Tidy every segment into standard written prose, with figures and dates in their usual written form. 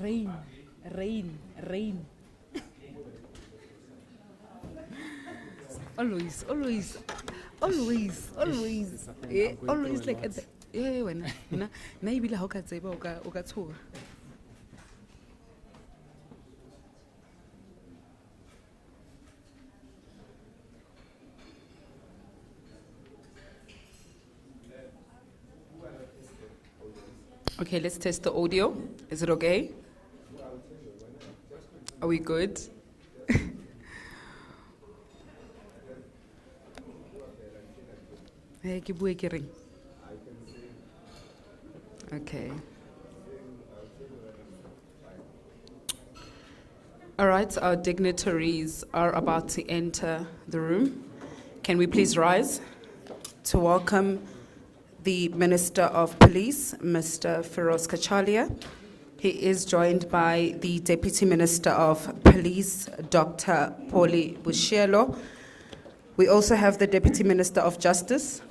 Rain, rain, rain. Always, always, always, always. Yeah, always like at the, yeah, when na ibile ha o ka tseba o ka tshoga. Okay, let's test the audio. Is it okay? Are we good? Hey, ke bue ke reng? Okay. All right, our dignitaries are about to enter the room. Can we please rise to welcome the Minister of Police, Mr. Firoz Cachalia. He is joined by the Deputy Minister of Police, Dr. Polly Boshielo. We also have the Deputy Minister of Justice,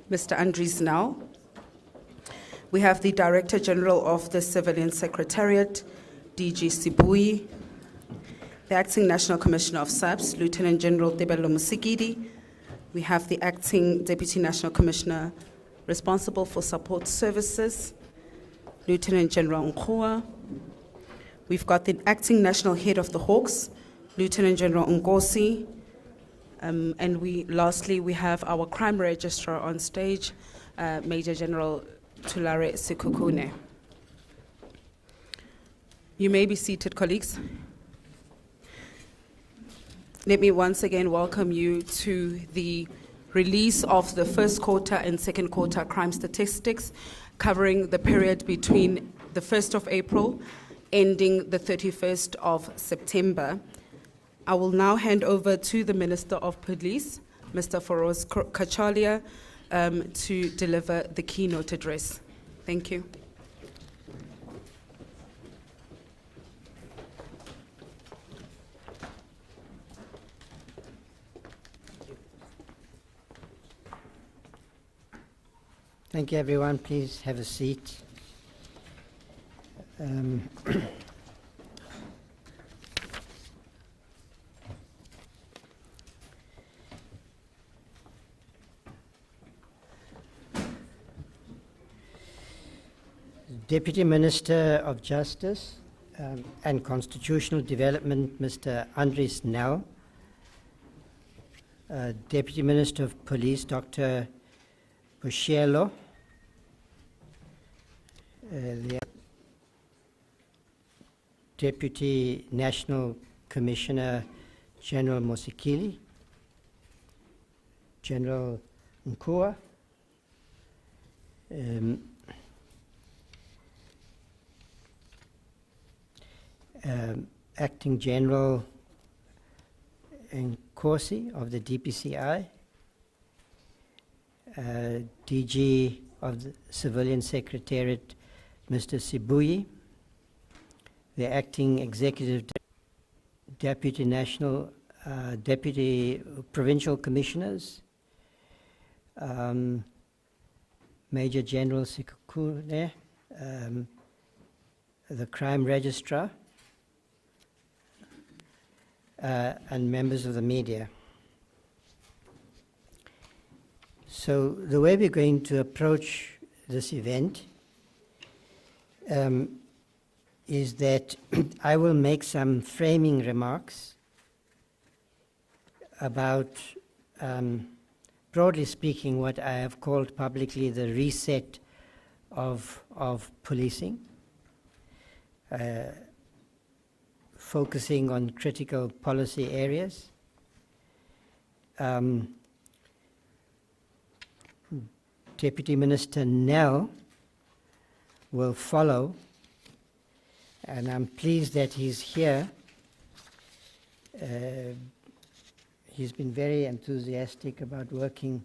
Mr. Andries Nel. We have the Director General of the Civilian Secretariat, DG Sibui, the Acting National Commissioner of SAPS, Lieutenant General Tebelo Musigidi. We have the Acting Deputy National Commissioner responsible for support services, Lieutenant General Nkua. We've got the Acting National Head of the Hawks, Lieutenant General Ngosi. And lastly, we have our Crime Registrar on stage, Major General Tulare Sikukune. You may be seated, colleagues. Let me once again welcome you to the release of the first quarter and second quarter crime statistics covering the period between the 1st of April ending the 31st of September. I will now hand over to the Minister of Police, Mr. Firoz Cachalia, to deliver the keynote address. Thank you. Thank you, everyone. Please have a seat. Deputy Minister of Justice and Constitutional Development, Mr. Andries Nel. Deputy Minister of Police, Dr. Boshielo. The Deputy National Commissioner General Mosikili, General Nkua, Acting General Nkosi of the DPCI, DG of the Civilian Secretariat, Mr. Sibui, the Acting Executive Deputy National, Deputy Provincial Commissioners, Major General Sikukune, the Crime Registrar, and members of the media. So the way we're going to approach this event is that I will make some framing remarks about, broadly speaking, what I have called publicly the reset of policing, focusing on critical policy areas. Deputy Minister Nel will follow, and I'm pleased that he's here. He's been very enthusiastic about working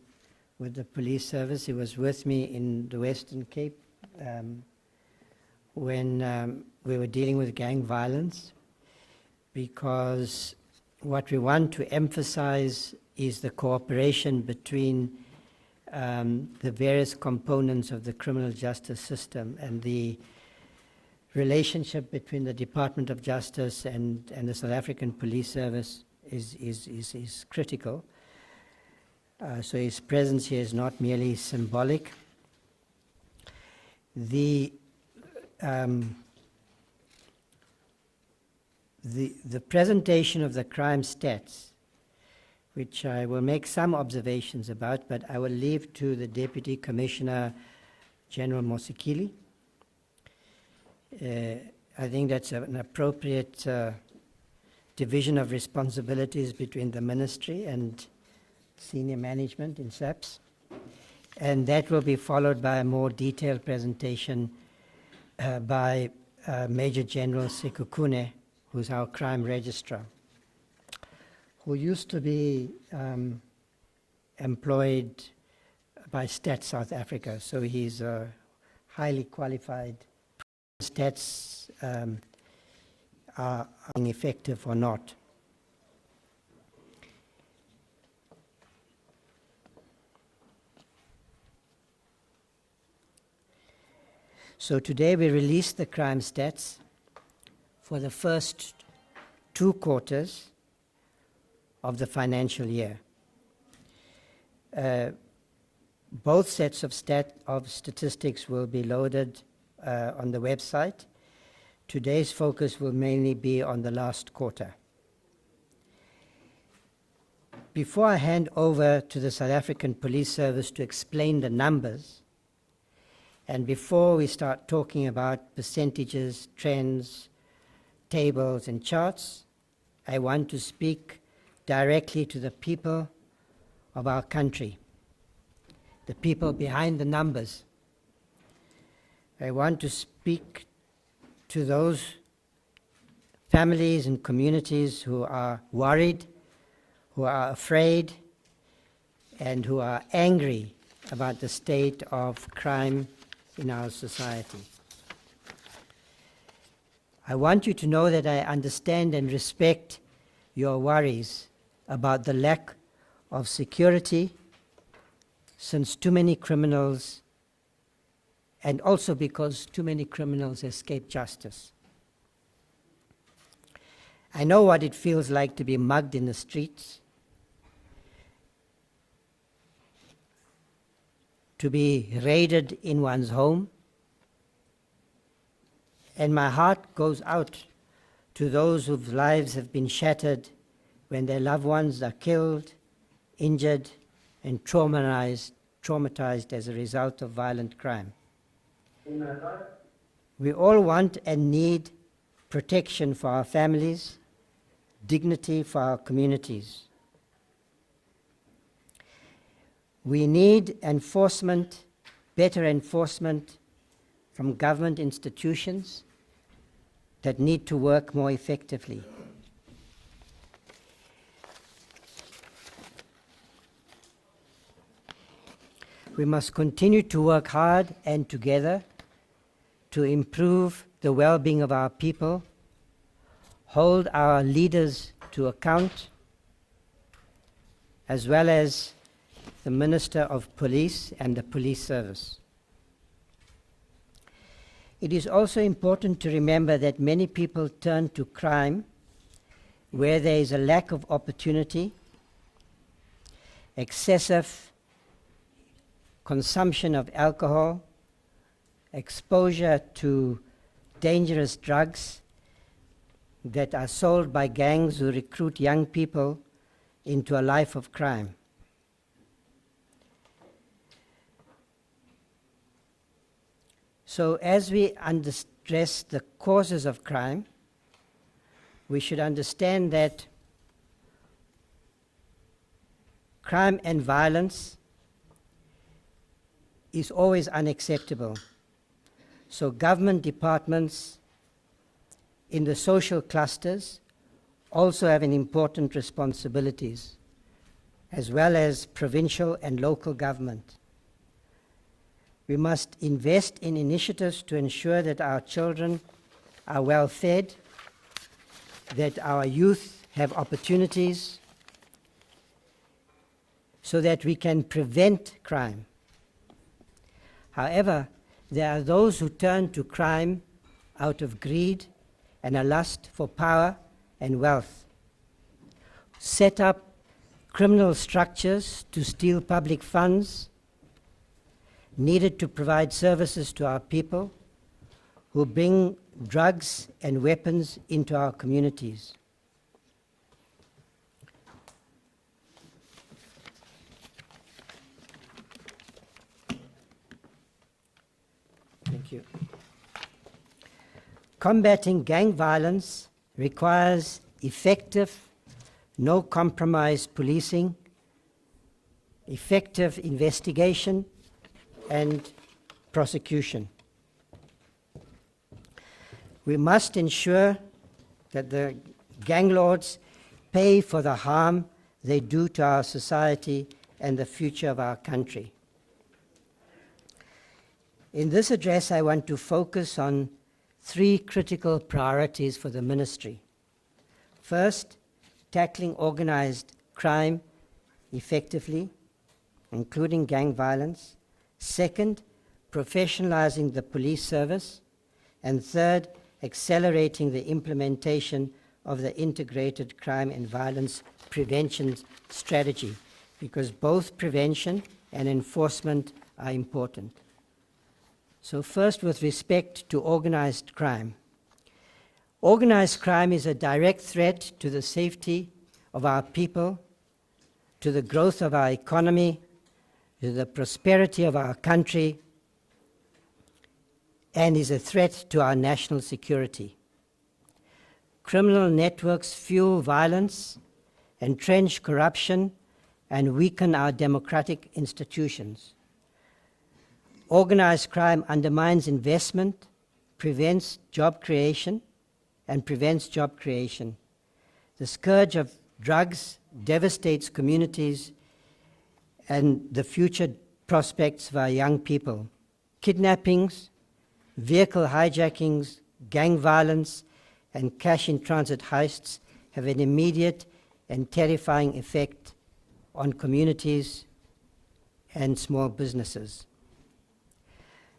with the police service. He was with me in the Western Cape when we were dealing with gang violence, because what we want to emphasize is the cooperation between the various components of the criminal justice system, and the relationship between the Department of Justice and the South African Police Service is critical. So his presence here is not merely symbolic. The presentation of the crime stats, which I will make some observations about, but I will leave to the Deputy Commissioner General Mosekile. I think that's an appropriate division of responsibilities between the ministry and senior management in SAPS. And that will be followed by a more detailed presentation by Major General Sekukune, who's our crime registrar, who used to be employed by Stats South Africa. So he's a highly qualified. Stats are effective or not. So today we released the crime stats for the first 2 quarters of the financial year. Both sets of statistics will be loaded on the website. Today's focus will mainly be on the last quarter. Before I hand over to the South African Police Service to explain the numbers, and before we start talking about percentages, trends, tables, and charts, I want to speak directly to the people of our country, the people behind the numbers. I want to speak to those families and communities who are worried, who are afraid, and who are angry about the state of crime in our society. I want you to know that I understand and respect your worries about the lack of security, since too many criminals, and also because too many criminals escape justice. I know what it feels like to be mugged in the streets, to be raided in one's home, and my heart goes out to those whose lives have been shattered when their loved ones are killed, injured, and traumatized as a result of violent crime. We all want and need protection for our families, dignity for our communities. We need enforcement, better enforcement from government institutions that need to work more effectively. We must continue to work hard and together to improve the well-being of our people, hold our leaders to account, as well as the Minister of Police and the Police Service. It is also important to remember that many people turn to crime where there is a lack of opportunity, excessive consumption of alcohol, exposure to dangerous drugs that are sold by gangs who recruit young people into a life of crime. So as we address the causes of crime, we should understand that crime and violence is always unacceptable. So government departments in the social clusters also have an important responsibilities, as well as provincial and local government. We must invest in initiatives to ensure that our children are well fed, that our youth have opportunities, so that we can prevent crime. However, there are those who turn to crime out of greed and a lust for power and wealth, set up criminal structures to steal public funds needed to provide services to our people, who bring drugs and weapons into our communities. Thank you. Combating gang violence requires effective, no-compromise policing, effective investigation, and prosecution. We must ensure that the gang lords pay for the harm they do to our society and the future of our country. In this address, I want to focus on 3 critical priorities for the ministry. First, tackling organized crime effectively, including gang violence. Second, professionalizing the police service. And third, accelerating the implementation of the integrated crime and violence prevention strategy, because both prevention and enforcement are important. So first, with respect to organized crime. Organized crime is a direct threat to the safety of our people, to the growth of our economy, to the prosperity of our country, and is a threat to our national security. Criminal networks fuel violence, entrench corruption, and weaken our democratic institutions. Organized crime undermines investment, prevents job creation. The scourge of drugs devastates communities and the future prospects of our young people. Kidnappings, vehicle hijackings, gang violence, and cash-in-transit heists have an immediate and terrifying effect on communities and small businesses.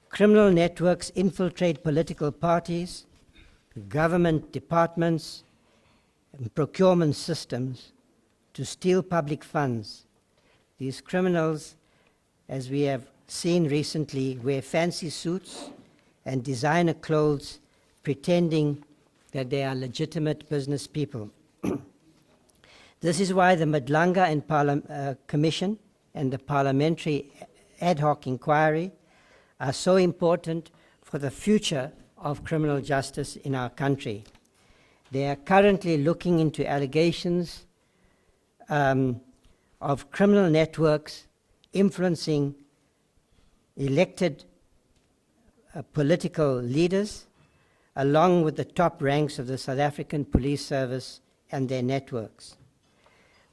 Criminal networks infiltrate political parties, government departments, and procurement systems to steal public funds. These criminals, as we have seen recently, wear fancy suits and designer clothes, pretending that they are legitimate business people. This is why the Madlanga and Commission and the Parliamentary Ad Hoc Inquiry are so important for the future of criminal justice in our country. They are currently looking into allegations of criminal networks influencing elected political leaders, along with the top ranks of the South African Police Service and their networks.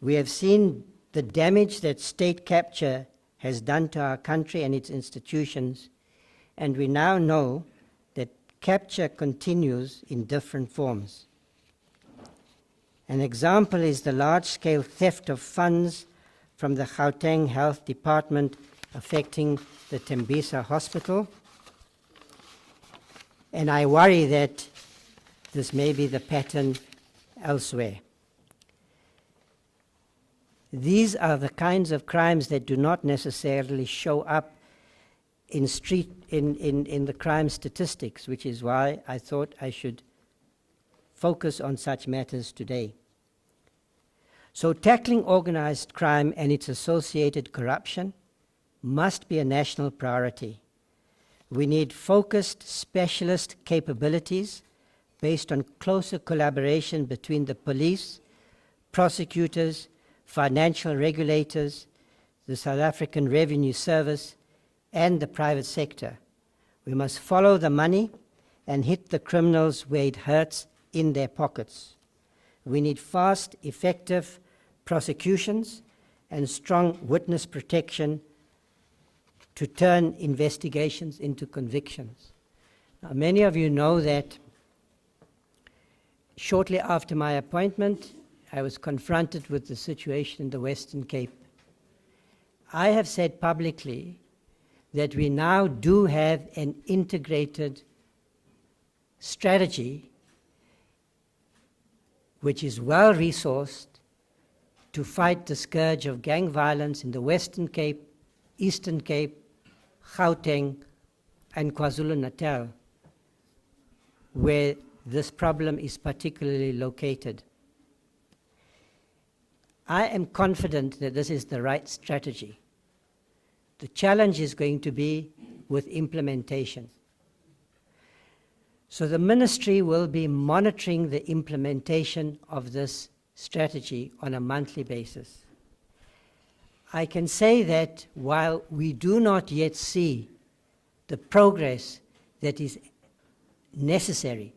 We have seen the damage that state capture has done to our country and its institutions, and we now know that capture continues in different forms. An example is the large-scale theft of funds from the Gauteng Health Department affecting the Tembisa Hospital. And I worry that this may be the pattern elsewhere. These are the kinds of crimes that do not necessarily show up in the crime statistics, which is why I thought I should focus on such matters today. So tackling organized crime and its associated corruption must be a national priority. We need focused specialist capabilities based on closer collaboration between the police, prosecutors, financial regulators, the South African Revenue Service, and the private sector. We must follow the money and hit the criminals where it hurts, in their pockets. We need fast, effective prosecutions and strong witness protection to turn investigations into convictions. Now, many of you know that shortly after my appointment, I was confronted with the situation in the Western Cape. I have said publicly that we now do have an integrated strategy which is well-resourced to fight the scourge of gang violence in the Western Cape, Eastern Cape, Gauteng, and KwaZulu-Natal, where this problem is particularly located. I am confident that this is the right strategy. The challenge is going to be with implementation. So the ministry will be monitoring the implementation of this strategy on a monthly basis. I can say that while we do not yet see the progress that is necessary,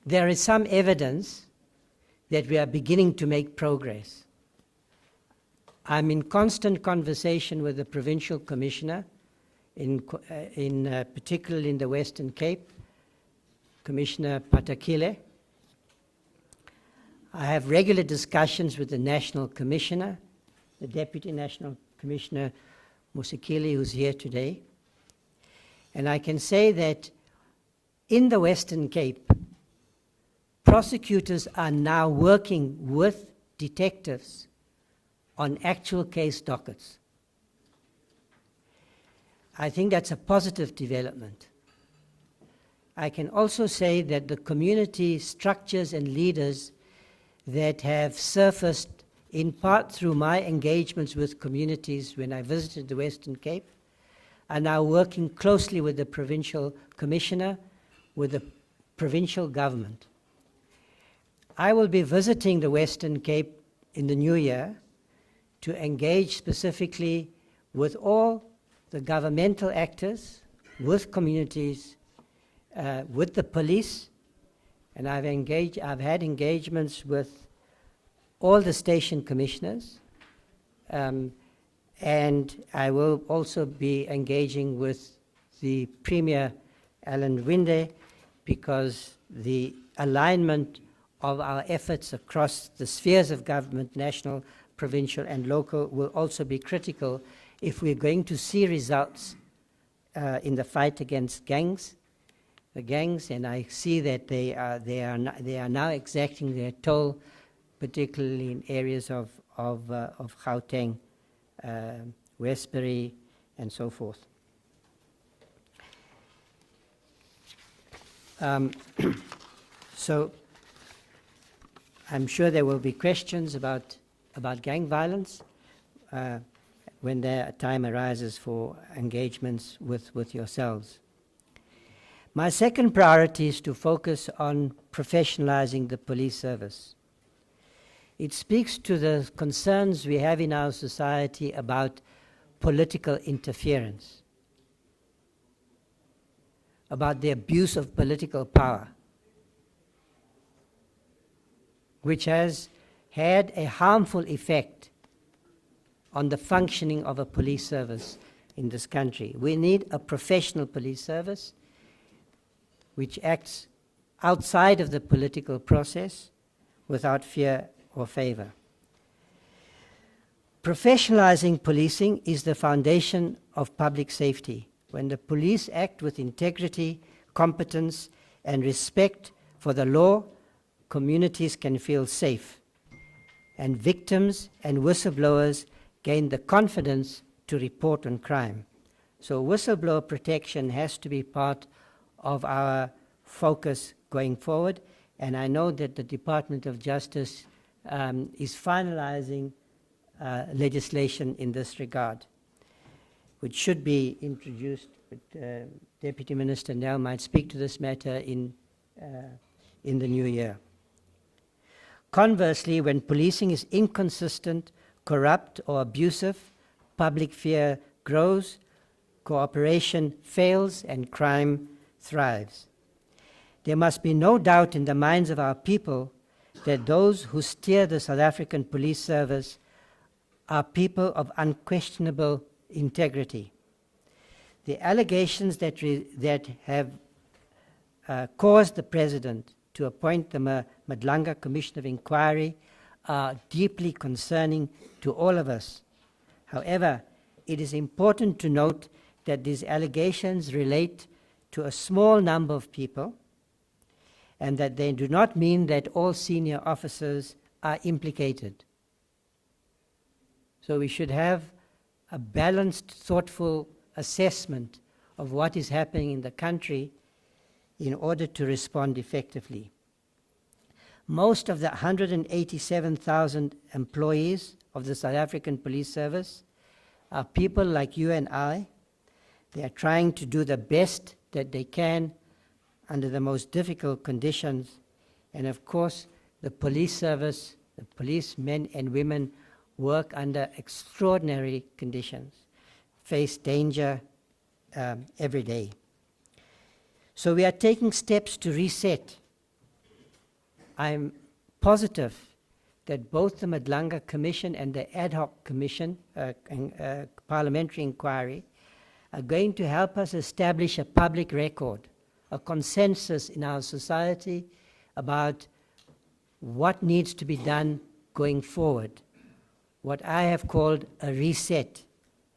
there is some evidence that we are beginning to make progress. I'm in constant conversation with the provincial commissioner, particularly in the Western Cape, Commissioner Patakile. I have regular discussions with the National Commissioner, the Deputy National Commissioner Musikili, who's here today. And I can say that in the Western Cape, prosecutors are now working with detectives on actual case dockets. I think that's a positive development. I can also say that the community structures and leaders that have surfaced in part through my engagements with communities when I visited the Western Cape are now working closely with the provincial commissioner, with the provincial government. I will be visiting the Western Cape in the new year to engage specifically with all the governmental actors, with communities, with the police, and I've had engagements with all the station commissioners, and I will also be engaging with the Premier Alan Winde, because the alignment of our efforts across the spheres of government, national, provincial, and local, will also be critical if we're going to see results in the fight against gangs, and I see that they are now exacting their toll, particularly in areas of Gauteng, Westbury, and so forth. So I'm sure there will be questions about gang violence when the time arises for engagements with yourselves. My second priority is to focus on professionalizing the police service. It speaks to the concerns we have in our society about political interference, about the abuse of political power, which has had a harmful effect on the functioning of a police service in this country. We need a professional police service which acts outside of the political process without fear or favor. Professionalizing policing is the foundation of public safety. When the police act with integrity, competence, and respect for the law, communities can feel safe, and victims and whistleblowers gain the confidence to report on crime. So whistleblower protection has to be part of our focus going forward, and I know that the Department of Justice is finalizing legislation in this regard, which should be introduced. But, Deputy Minister Nell might speak to this matter in the new year. Conversely, when policing is inconsistent, corrupt, or abusive, public fear grows, cooperation fails, and crime thrives. There must be no doubt in the minds of our people that those who steer the South African police service are people of unquestionable integrity. The allegations that have caused the President to appoint the Madlanga Commission of Inquiry are deeply concerning to all of us. However, it is important to note that these allegations relate to a small number of people, and that they do not mean that all senior officers are implicated. So we should have a balanced, thoughtful assessment of what is happening in the country in order to respond effectively. Most of the 187,000 employees of the South African Police Service are people like you and I. They are trying to do the best that they can under the most difficult conditions. And of course, the police service, the policemen and women work under extraordinary conditions, face danger every day. So we are taking steps to reset. I'm positive that both the Madlanga Commission and the Ad hoc Commission, Parliamentary Inquiry, are going to help us establish a public record, a consensus in our society about what needs to be done going forward, what I have called a reset.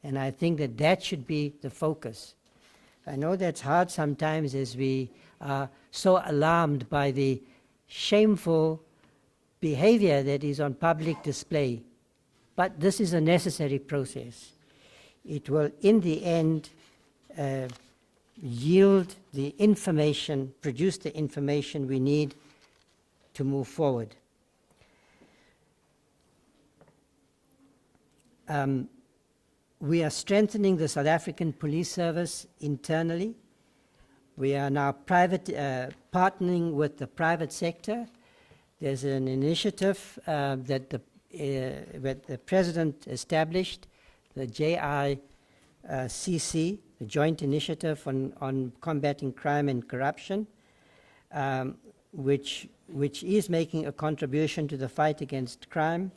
And I think that that should be the focus. I know that's hard sometimes as we are so alarmed by the shameful behavior that is on public display. But this is a necessary process. It will, in the end, yield the information, produce the information we need to move forward. We are strengthening the South African Police Service internally. We are now partnering with the private sector. There's an initiative that the President established, the GCIS, the Joint Initiative on Combating Crime and Corruption, which is making a contribution to the fight against crime.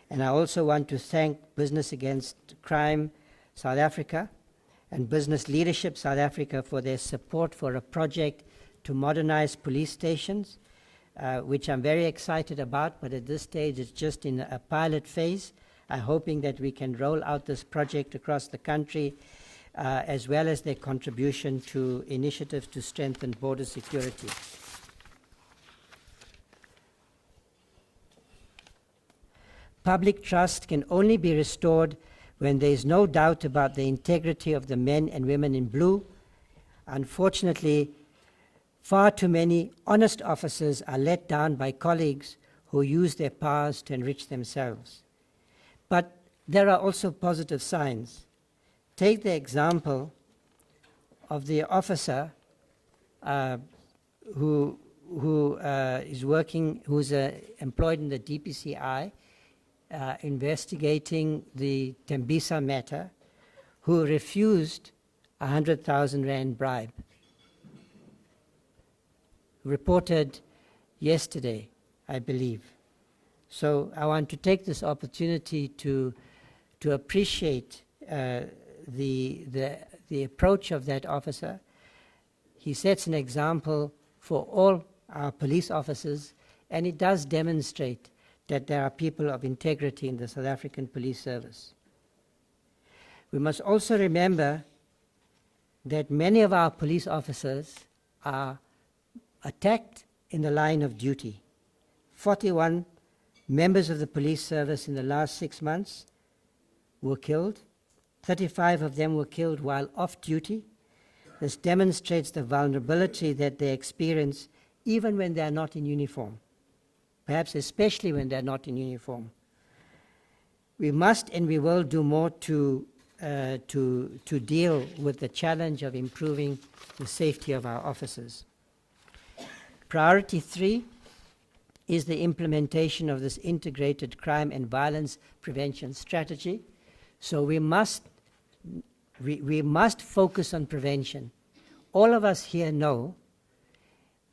And I also want to thank Business Against Crime South Africa and Business Leadership South Africa for their support for a project to modernize police stations, which I'm very excited about, but at this stage it's just in a pilot phase. I'm hoping that we can roll out this project across the country, as well as their contribution to initiatives to strengthen border security. Public trust can only be restored when there is no doubt about the integrity of the men and women in blue. Unfortunately, far too many honest officers are let down by colleagues who use their powers to enrich themselves. But there are also positive signs. Take the example of the officer who's employed in the DPCI, investigating the Tembisa matter, who refused a 100,000 rand bribe. Reported yesterday, I believe. So I want to take this opportunity to appreciate the approach of that officer. He sets an example for all our police officers, and it does demonstrate that there are people of integrity in the South African Police Service. We must also remember that many of our police officers are attacked in the line of duty. 41 members of the police service in the last 6 months were killed. 35 of them were killed while off duty. This demonstrates the vulnerability that they experience even when they are not in uniform, perhaps especially when they're not in uniform. We must and we will do more to deal with the challenge of improving the safety of our officers. Priority 3 is the implementation of this integrated crime and violence prevention strategy. So we must focus on prevention. All of us here know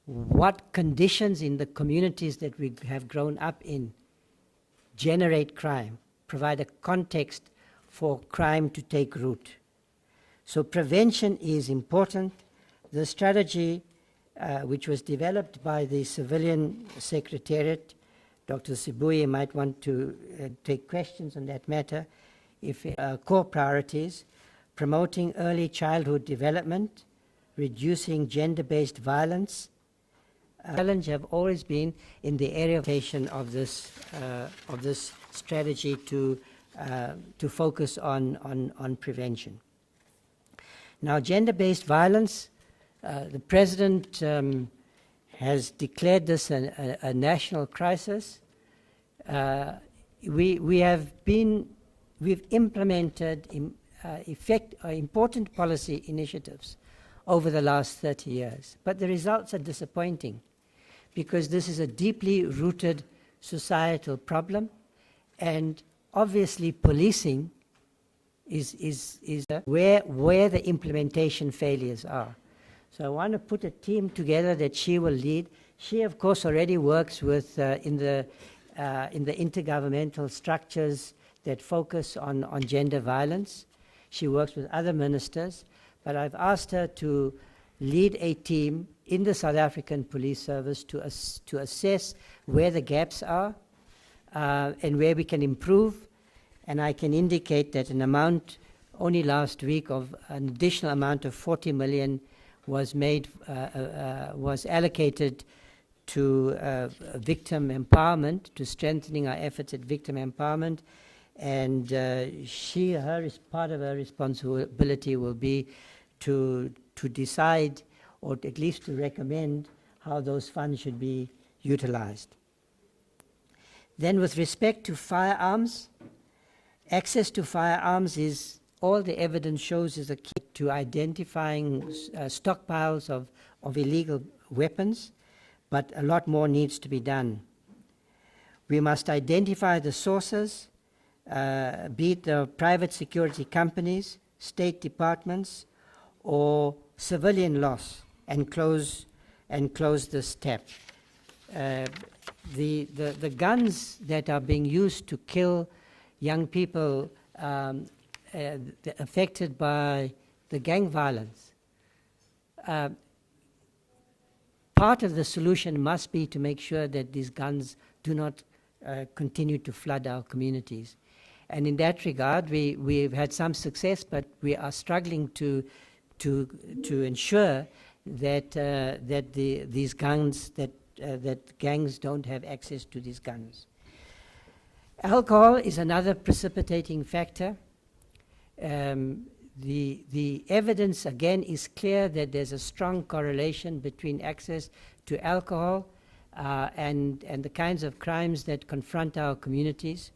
what conditions in the communities that we have grown up in generate crime, provide a context for crime to take root. So prevention is important. The strategy, which was developed by the Civilian Secretariat, Dr. Sibuye might want to take questions on that matter, if core priorities: promoting early childhood development, reducing gender-based violence. Challenge have always been in the area of this strategy to focus on prevention. Now, gender-based violence, the President has declared this a national crisis. We've implemented important policy initiatives over the last 30 years, but the results are disappointing because this is a deeply rooted societal problem, and obviously policing is where the implementation failures are. So I want to put a team together that she will lead. She, of course, already works with in the intergovernmental structures that focus on gender violence. She works with other ministers, but I've asked her to lead a team in the South African Police Service to assess where the gaps are and where we can improve. And I can indicate that an amount only last week of an additional amount of 40 million was allocated to victim empowerment, to strengthening our efforts at victim empowerment. And part of her responsibility will be to decide, or at least to recommend, how those funds should be utilized. Then with respect to firearms, access to firearms is, all the evidence shows, is a key to identifying stockpiles of illegal weapons, but a lot more needs to be done. We must identify the sources, be it the private security companies, state departments, or civilian loss, and close this tap. The guns that are being used to kill young people affected by the gang violence, part of the solution must be to make sure that these guns do not continue to flood our communities. And in that regard, we've had some success, but we are struggling to ensure that these guns, that gangs don't have access to these guns. Alcohol is another precipitating factor. The evidence, again, is clear that there's a strong correlation between access to alcohol and the kinds of crimes that confront our communities.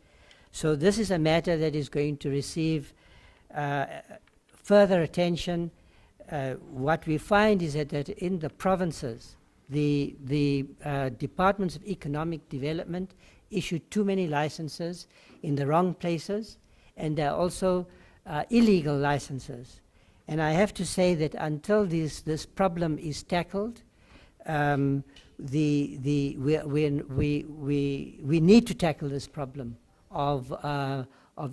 So this is a matter that is going to receive further attention. What we find is that in the provinces, the departments of economic development issue too many licenses in the wrong places, and there are also illegal licenses. And I have to say that until this problem is tackled, we need to tackle this problem of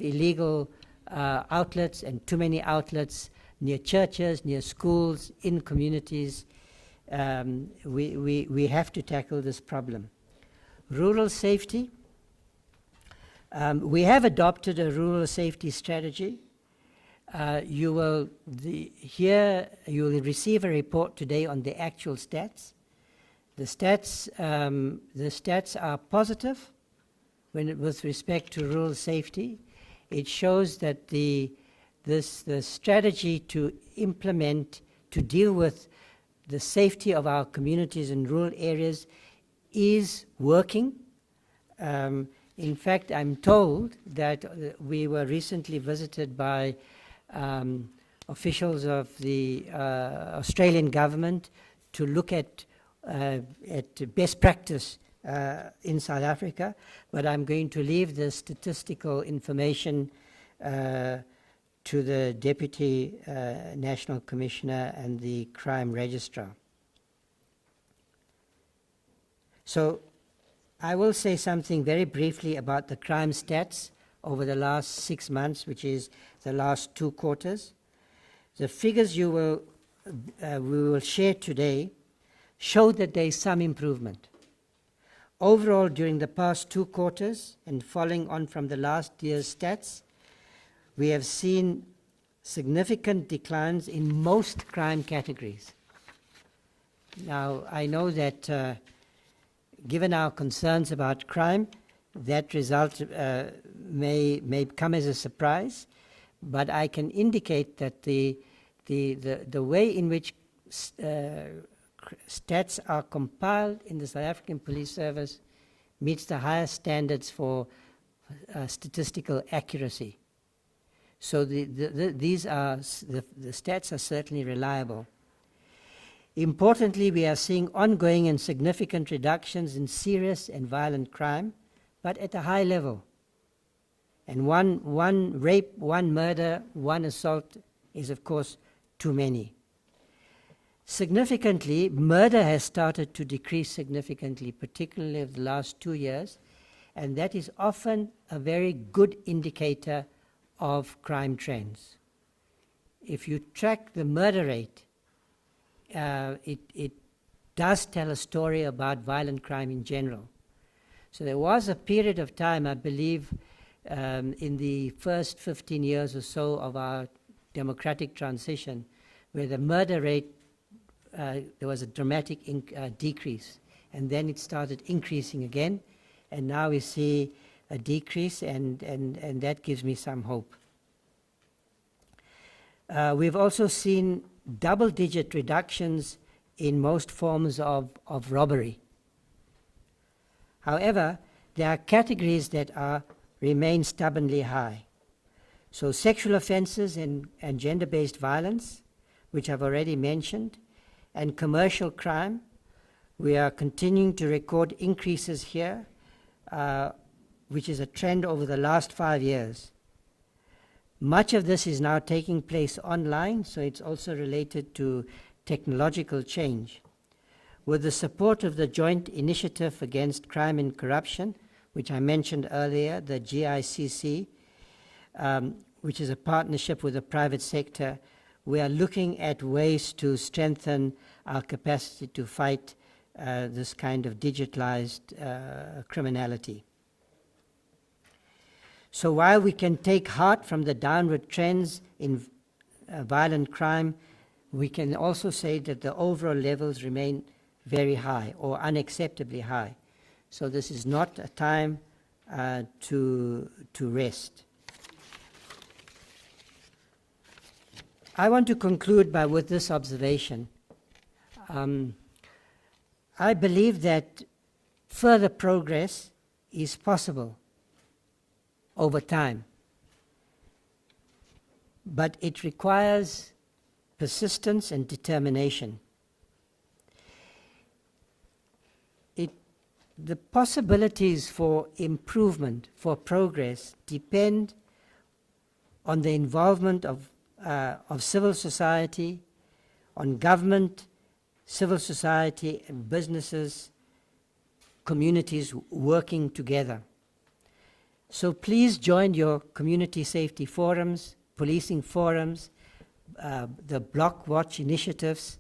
illegal outlets, and too many outlets near churches, near schools, in communities. We have to tackle this problem. Rural safety. We have adopted a rural safety strategy. You will receive a report today on the actual stats. The stats are positive with respect to rural safety. It shows that the strategy to implement, to deal with the safety of our communities in rural areas is working. In fact, I'm told that we were recently visited by officials of the Australian government to look at best practice in South Africa, but I'm going to leave the statistical information to the Deputy National Commissioner and the Crime Registrar. So I will say something very briefly about the crime stats over the last 6 months, which is the last 2 quarters. The figures we will share today show that there is some improvement. Overall, during the past 2 quarters, and following on from the last year's stats, we have seen significant declines in most crime categories. Now, I know that given our concerns about crime, that result may come as a surprise, but I can indicate that the way in which stats are compiled in the South African Police Service meets the highest standards for statistical accuracy. So the stats are certainly reliable. Importantly, we are seeing ongoing and significant reductions in serious and violent crime, but at a high level. And one rape, one murder, one assault is, of course, too many. Significantly, murder has started to decrease significantly, particularly over the last 2 years, and that is often a very good indicator of crime trends. If you track the murder rate, it does tell a story about violent crime in general. So there was a period of time, I believe, in the first 15 years or so of our democratic transition, where the murder rate, there was a dramatic decrease, and then it started increasing again, and now we see a decrease, and that gives me some hope. We've also seen double-digit reductions in most forms of robbery. However, there are categories that remain stubbornly high. So sexual offenses and gender-based violence, which I've already mentioned, and commercial crime, we are continuing to record increases here, which is a trend over the last 5 years. Much of this is now taking place online, so it's also related to technological change. With the support of the Joint Initiative Against Crime and Corruption, which I mentioned earlier, the GCIS, which is a partnership with the private sector, we are looking at ways to strengthen our capacity to fight this kind of digitalized criminality. So while we can take heart from the downward trends in violent crime, we can also say that the overall levels remain very high or unacceptably high. So this is not a time to rest. I want to conclude with this observation. I believe that further progress is possible over time, but it requires persistence and determination. The possibilities for improvement, for progress, depend on the involvement of civil society, on government, civil society, and businesses, communities working together. So please join your community safety forums, policing forums, the Block Watch initiatives.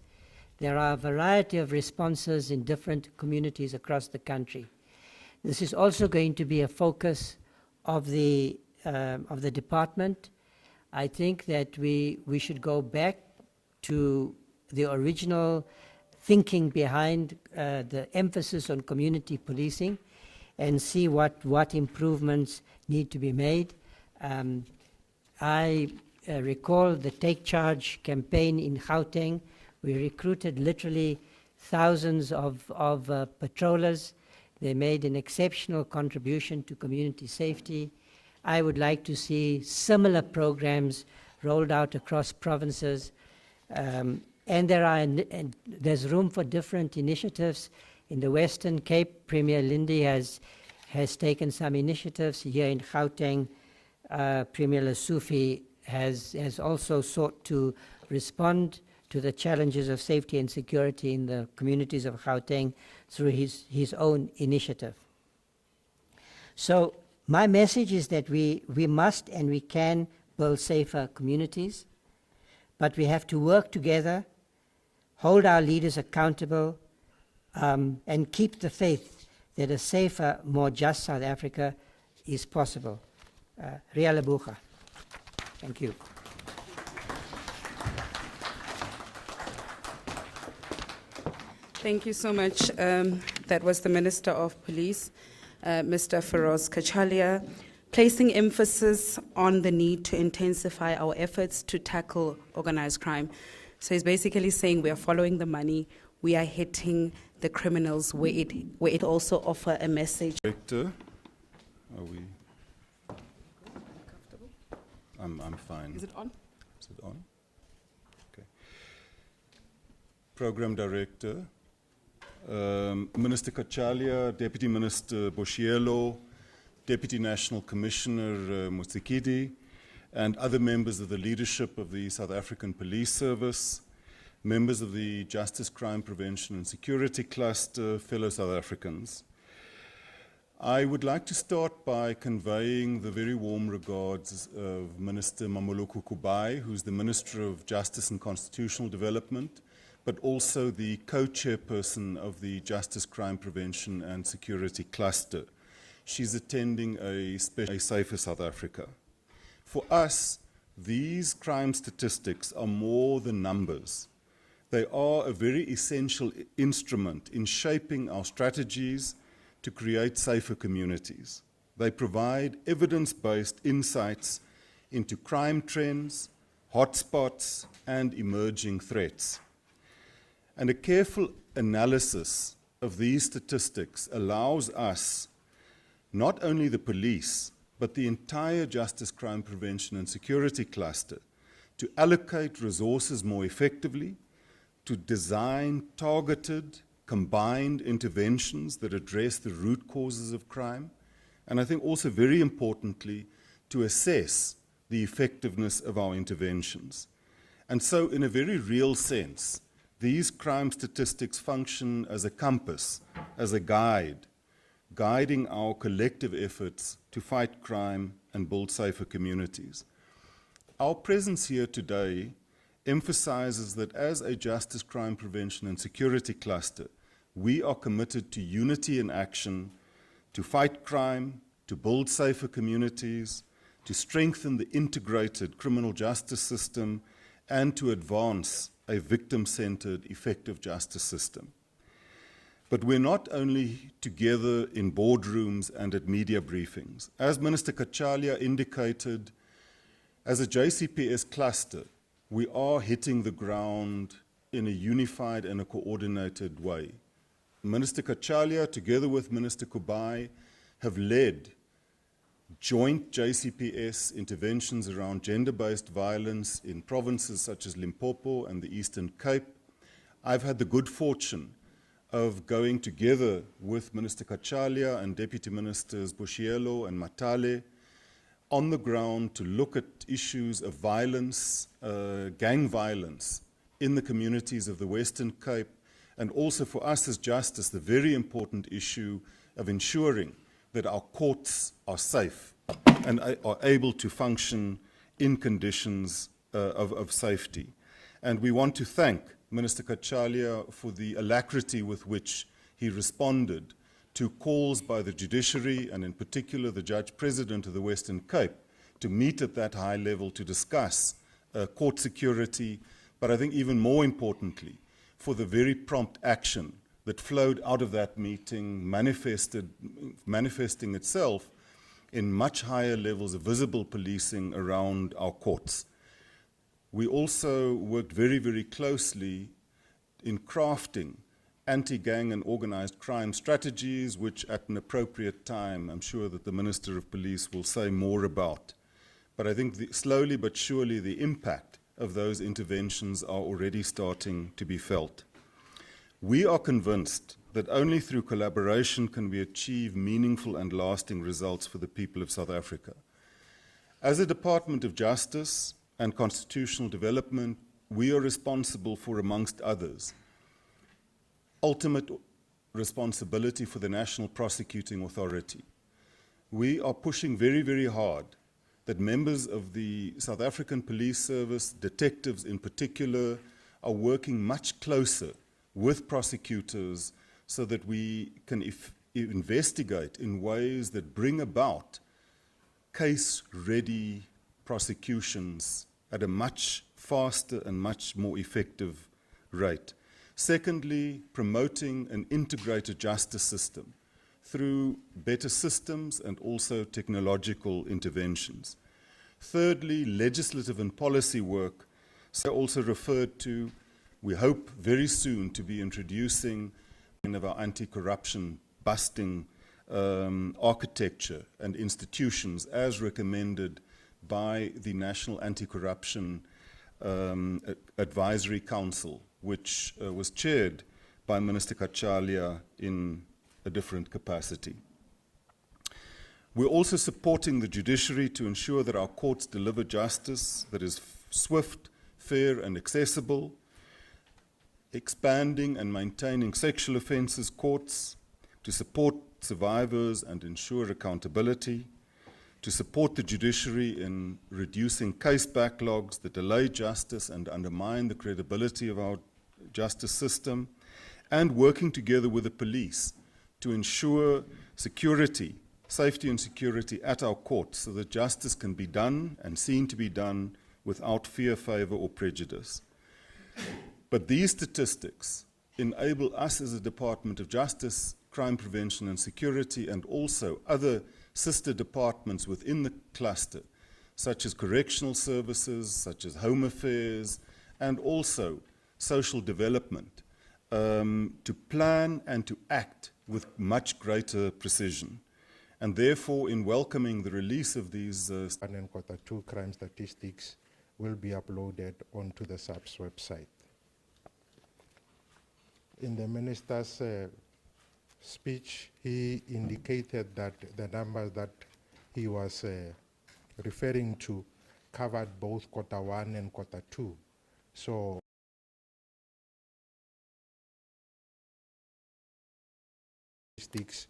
There are a variety of responses in different communities across the country. This is also going to be a focus of the department. I think that we should go back to the original thinking behind the emphasis on community policing and see what improvements need to be made. I recall the Take Charge campaign in Gauteng. We recruited literally thousands of patrollers. They made an exceptional contribution to community safety. I would like to see similar programs rolled out across provinces. And there's room for different initiatives. In the Western Cape, Premier Lindy has taken some initiatives. Here in Gauteng, Premier Lesufi has also sought to respond to the challenges of safety and security in the communities of Gauteng through his own initiative. So my message is that we must and we can build safer communities, but we have to work together, hold our leaders accountable, and keep the faith that a safer, more just South Africa is possible. Ria Lebuga. Thank you. Thank you so much. That was the Minister of Police, Mr. Firoz Cachalia, placing emphasis on the need to intensify our efforts to tackle organized crime. So he's basically saying we are following the money, we are hitting the criminals where it also offers a message. Director, are we? I'm fine. Is it on? Is it on? Okay. Program Director, Minister Cachalia, Deputy Minister Boshielo, Deputy National Commissioner Motsikedi, and other members of the leadership of the South African Police Service, members of the Justice, Crime Prevention and Security Cluster, fellow South Africans. I would like to start by conveying the very warm regards of Minister Mamoloko Kubai, who's the Minister of Justice and Constitutional Development, but also the co-chairperson of the Justice, Crime Prevention and Security Cluster. She's attending a Safer South Africa. For us, these crime statistics are more than numbers. They are a very essential instrument in shaping our strategies to create safer communities. They provide evidence-based insights into crime trends, hotspots, and emerging threats. And a careful analysis of these statistics allows us, not only the police, but the entire Justice, Crime Prevention and Security Cluster, to allocate resources more effectively, to design targeted, combined interventions that address the root causes of crime, and I think also very importantly, to assess the effectiveness of our interventions. And so in a very real sense, these crime statistics function as a compass, as a guide, guiding our collective efforts to fight crime and build safer communities. Our presence here today emphasizes that as a Justice, Crime Prevention and Security Cluster, we are committed to unity in action, to fight crime, to build safer communities, to strengthen the integrated criminal justice system, and to advance a victim-centered, effective justice system. But we're not only together in boardrooms and at media briefings. As Minister Cachalia indicated, as a JCPS cluster, we are hitting the ground in a unified and a coordinated way. Minister Cachalia, together with Minister Kubai, have led joint JCPS interventions around gender-based violence in provinces such as Limpopo and the Eastern Cape. I've had the good fortune of going together with Minister Cachalia and Deputy Ministers Boshielo and Matale on the ground to look at issues of violence, gang violence in the communities of the Western Cape, and also for us as Justice, the very important issue of ensuring that our courts are safe and are able to function in conditions of safety. And we want to thank Minister Cachalia for the alacrity with which he responded to calls by the judiciary, and in particular the Judge President of the Western Cape, to meet at that high level to discuss court security, but I think even more importantly, for the very prompt action that flowed out of that meeting, manifesting itself in much higher levels of visible policing around our courts. We also worked very, very closely in crafting anti-gang and organized crime strategies, which at an appropriate time, I'm sure that the Minister of Police will say more about. But I think slowly but surely the impact of those interventions are already starting to be felt. We are convinced that only through collaboration can we achieve meaningful and lasting results for the people of South Africa. As a Department of Justice and Constitutional Development, we are responsible for, amongst others, ultimate responsibility for the National Prosecuting Authority. We are pushing very, very hard that members of the South African Police Service, detectives in particular, are working much closer with prosecutors so that we can investigate in ways that bring about case-ready prosecutions at a much faster and much more effective rate. Secondly, promoting an integrated justice system through better systems and also technological interventions. Thirdly, legislative and policy work. So also referred to, we hope very soon to be introducing one of our anti-corruption busting architecture and institutions as recommended by the National Anti-Corruption Advisory Council, which was chaired by Minister Cachalia in a different capacity. We're also supporting the judiciary to ensure that our courts deliver justice that is swift, fair and accessible, expanding and maintaining sexual offences courts, to support survivors and ensure accountability, to support the judiciary in reducing case backlogs that delay justice and undermine the credibility of our justice system, and working together with the police to ensure security, safety and security at our courts so that justice can be done and seen to be done without fear, favour or prejudice. But these statistics enable us as a Department of Justice, Crime Prevention and Security, and also other sister departments within the cluster, such as correctional services, such as home affairs, and also social development, to plan and to act with much greater precision. And therefore, in welcoming the release of these and quarter two crime statistics will be uploaded onto the SAPS website. In the minister's speech, he indicated that the numbers that he was referring to covered both quarter one and quarter two. So statistics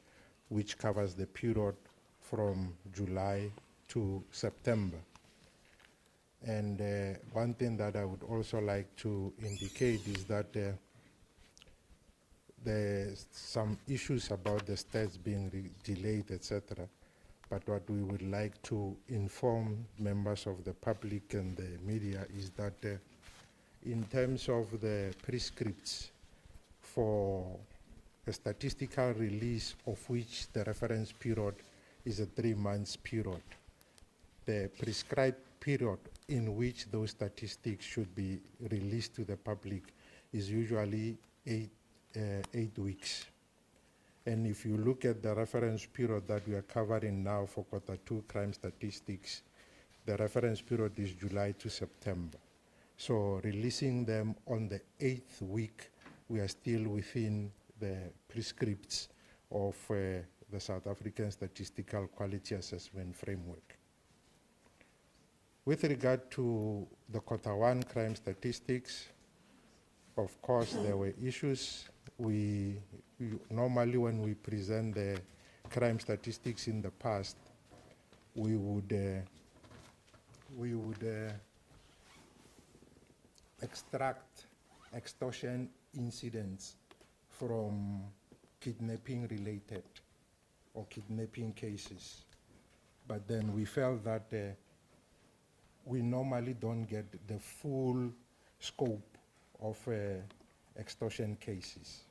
which covers the period from July to September. And one thing that I would also like to indicate is that there's some issues about the stats being delayed, etc. But what we would like to inform members of the public and the media is that in terms of the prescripts for a statistical release of which the reference period is a 3 months period, the prescribed period in which those statistics should be released to the public is usually 8 weeks. And if you look at the reference period that we are covering now for quarter two crime statistics, the reference period is July to September. So releasing them on the 8th week, we are still within the prescripts of the South African Statistical Quality Assessment Framework. With regard to the quarter one crime statistics, of course, there were issues. We normally, when we present the crime statistics in the past, we would extract extortion incidents from kidnapping related or kidnapping cases. But then we felt that we normally don't get the full scope of extortion cases.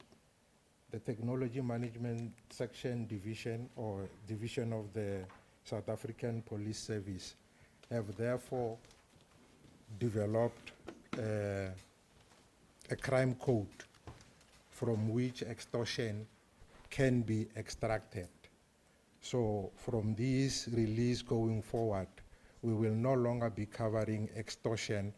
The Technology Management Section Division or Division of the South African Police Service have therefore developed a crime code from which extortion can be extracted. So from this release going forward, we will no longer be covering extortion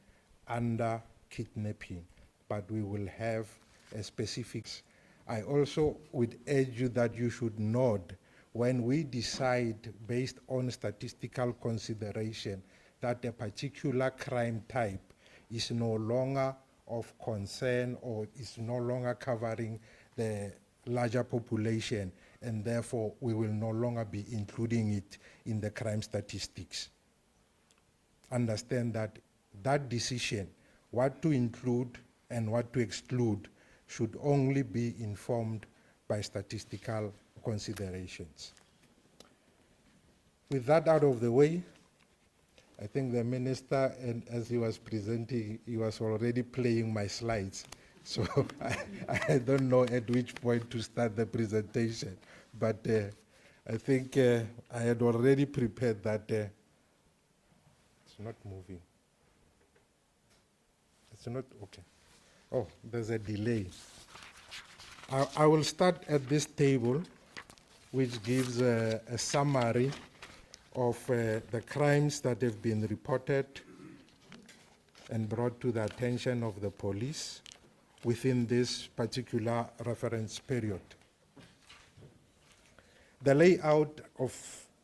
under kidnapping, but we will have a specifics. I also would urge you that you should note when we decide based on statistical consideration that a particular crime type is no longer of concern or is no longer covering the larger population, and therefore we will no longer be including it in the crime statistics. Understand that that decision, what to include and what to exclude, should only be informed by statistical considerations. With that out of the way, I think the minister, and as he was presenting, he was already playing my slides So I don't know at which point to start the presentation, but I think I had already prepared that. It's not moving. It's not, okay. Oh, there's a delay. I will start at this table, which gives a summary of the crimes that have been reported and brought to the attention of the police within this particular reference period. The layout of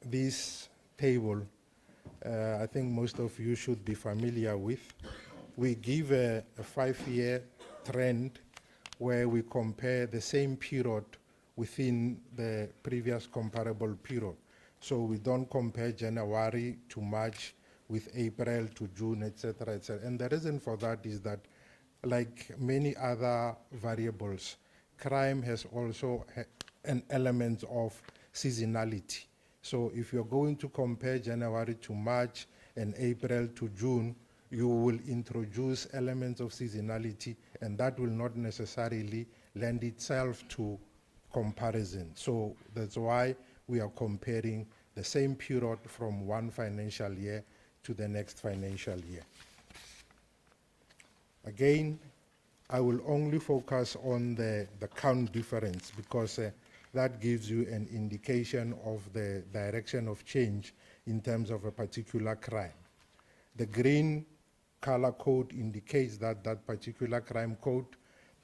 this table, I think most of you should be familiar with. We give a 5-year trend where we compare the same period within the previous comparable period. So we don't compare January to March with April to June, etc., etc. And the reason for that is that, like many other variables, crime has also an element of seasonality. So if you're going to compare January to March and April to June, you will introduce elements of seasonality, and that will not necessarily lend itself to comparison. So that's why we are comparing the same period from one financial year to the next financial year. Again, I will only focus on the count difference because that gives you an indication of the direction of change in terms of a particular crime. The green color code indicates that that particular crime code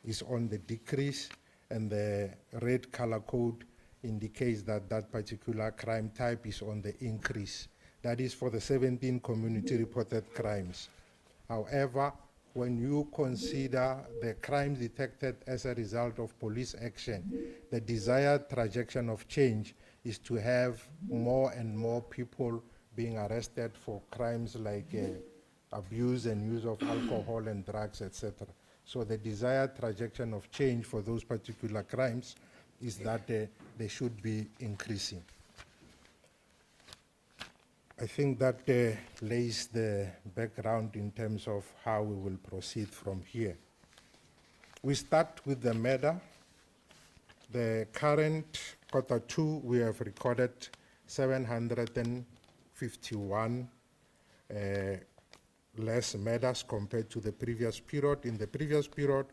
is on the decrease, and the red color code indicates that that particular crime type is on the increase. That is for the 17 community reported crimes. However, when you consider the crimes detected as a result of police action, the desired trajectory of change is to have more and more people being arrested for crimes like abuse and use of alcohol and drugs, etc. So the desired trajectory of change for those particular crimes is that they should be increasing. I think that lays the background in terms of how we will proceed from here. We start with the murder. The current Q2, we have recorded 751 less murders compared to the previous period. In the previous period,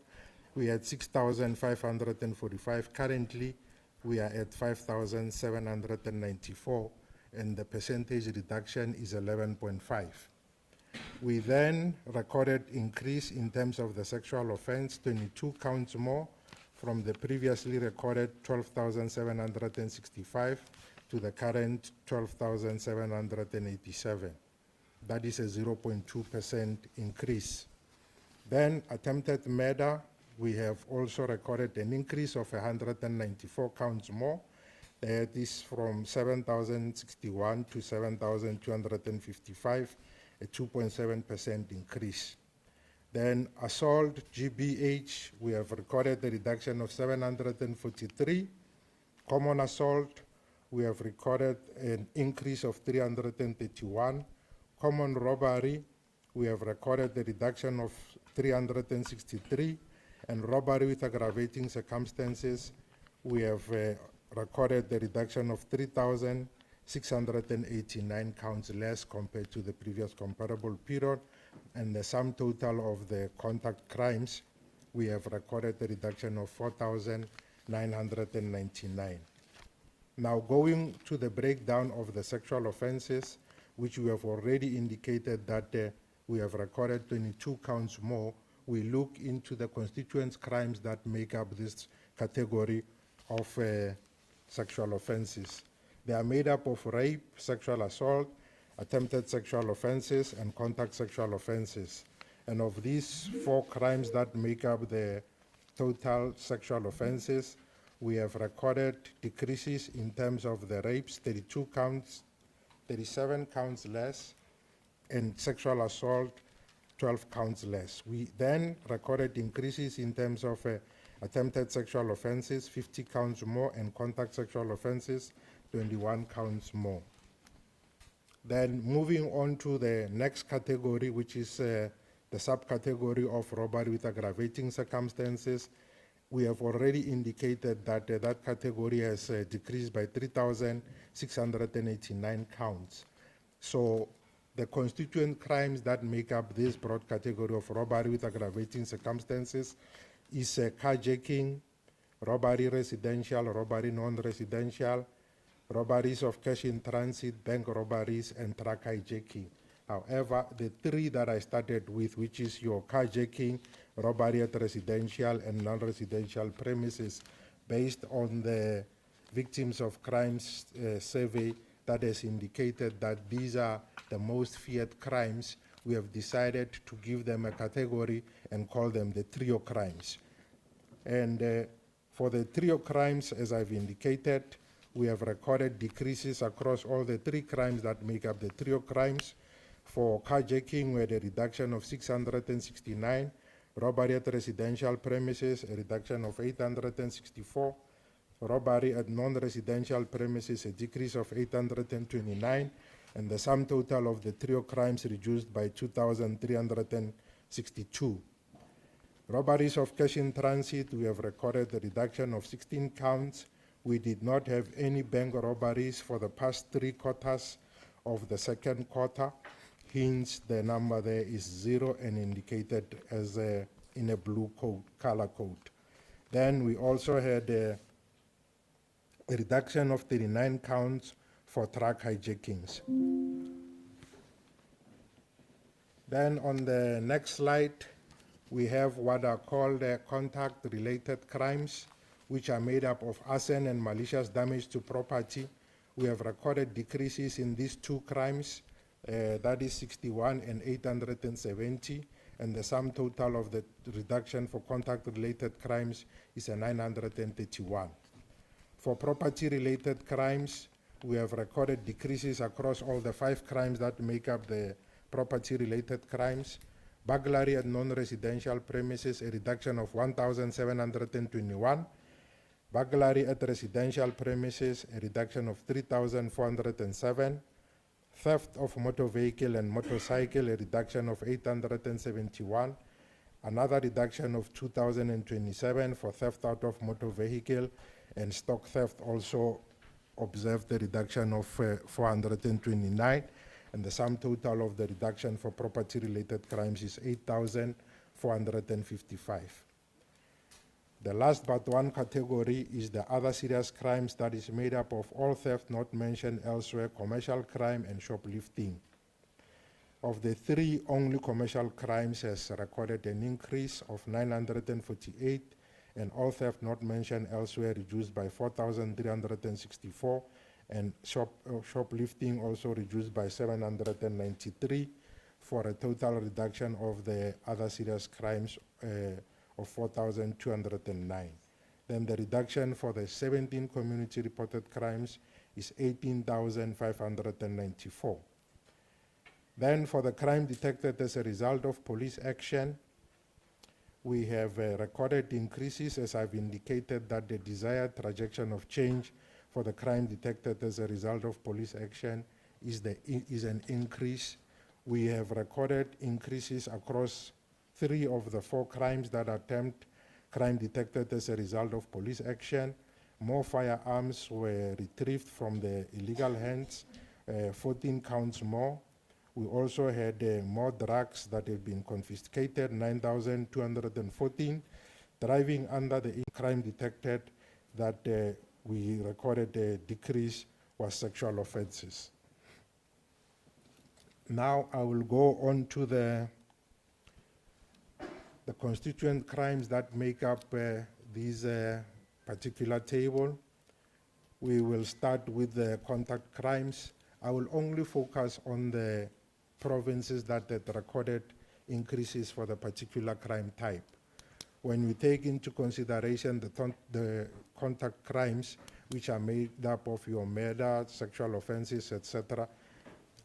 we had 6,545. Currently, we are at 5,794, and the percentage reduction is 11.5. We then recorded increase in terms of the sexual offense, 22 counts more from the previously recorded 12,765 to the current 12,787. That is a 0.2% increase. Then attempted murder, we have also recorded an increase of 194 counts more. That is from 7,061 to 7,255, a 2.7% increase. Then assault, GBH, we have recorded a reduction of 743. Common assault, we have recorded an increase of 331. Common robbery, we have recorded a reduction of 363. And robbery with aggravating circumstances, we have recorded the reduction of 3,689 counts less compared to the previous comparable period. And the sum total of the contact crimes, we have recorded a reduction of 4,999. Now going to the breakdown of the sexual offenses, which we have already indicated that we have recorded 22 counts more, we look into the constituent crimes that make up this category of sexual offenses. They are made up of rape, sexual assault, attempted sexual offenses, and contact sexual offenses. And of these 4 crimes that make up the total sexual offenses, we have recorded decreases in terms of the rapes, 32 counts, 37 counts less, and sexual assault, 12 counts less. We then recorded increases in terms of attempted sexual offenses, 50 counts more, and contact sexual offenses, 21 counts more. Then moving on to the next category, which is the The subcategory of robbery with aggravating circumstances, we have already indicated that that category has decreased by 3,689 counts. So the constituent crimes that make up this broad category of robbery with aggravating circumstances is carjacking, robbery residential, robbery non-residential, robberies of cash in transit, bank robberies, and truck hijacking. However, the three that I started with, which is your carjacking, robbery at residential and non-residential premises, based on the victims of crimes survey that has indicated that these are the most feared crimes, we have decided to give them a category and call them the trio crimes. And for the trio crimes, as I've indicated, we have recorded decreases across all the three crimes that make up the trio crimes. For carjacking, we had a reduction of 669, robbery at residential premises, a reduction of 864, robbery at non-residential premises, a decrease of 829, and the sum total of the trio crimes reduced by 2,362. Robberies of cash in transit, we have recorded a reduction of 16 counts. We did not have any bank robberies for the past 3 quarters of the second quarter. Hence, the number there is 0 and indicated as in a blue color code. Then we also had a reduction of 39 counts for truck hijackings. Then on the next slide, we have what are called contact-related crimes, which are made up of arson and malicious damage to property. We have recorded decreases in these 2 crimes, that is 61 and 870, and the sum total of the reduction for contact-related crimes is 931. For property-related crimes, we have recorded decreases across all the 5 crimes that make up the property-related crimes. Burglary at non-residential premises, a reduction of 1,721. Burglary at residential premises, a reduction of 3,407. Theft of motor vehicle and motorcycle, a reduction of 871. Another reduction of 2,027 for theft out of motor vehicle, and stock theft also observed a reduction of 429. And the sum total of the reduction for property-related crimes is 8,455. The last but one category is the other serious crimes, that is made up of all theft not mentioned elsewhere, commercial crime, and shoplifting. Of the 3, only commercial crimes has recorded an increase of 948, and all theft not mentioned elsewhere reduced by 4,364, and shoplifting also reduced by 793, for a total reduction of the other serious crimes of 4,209. Then the reduction for the 17 community reported crimes is 18,594. Then for the crime detected as a result of police action, we have recorded increases, as I've indicated, that the desired trajectory of change for the crime detected as a result of police action is an increase. We have recorded increases across 3 of the 4 crimes that attempt crime detected as a result of police action. More firearms were retrieved from the illegal hands, 14 counts more. We also had more drugs that have been confiscated, 9,214. Driving under the crime detected that we recorded a decrease was sexual offenses. Now I will go on to the constituent crimes that make up this particular table. We will start with the contact crimes. I will only focus on the provinces that had recorded increases for the particular crime type. When we take into consideration the contact crimes, which are made up of your murder, sexual offenses, etc.,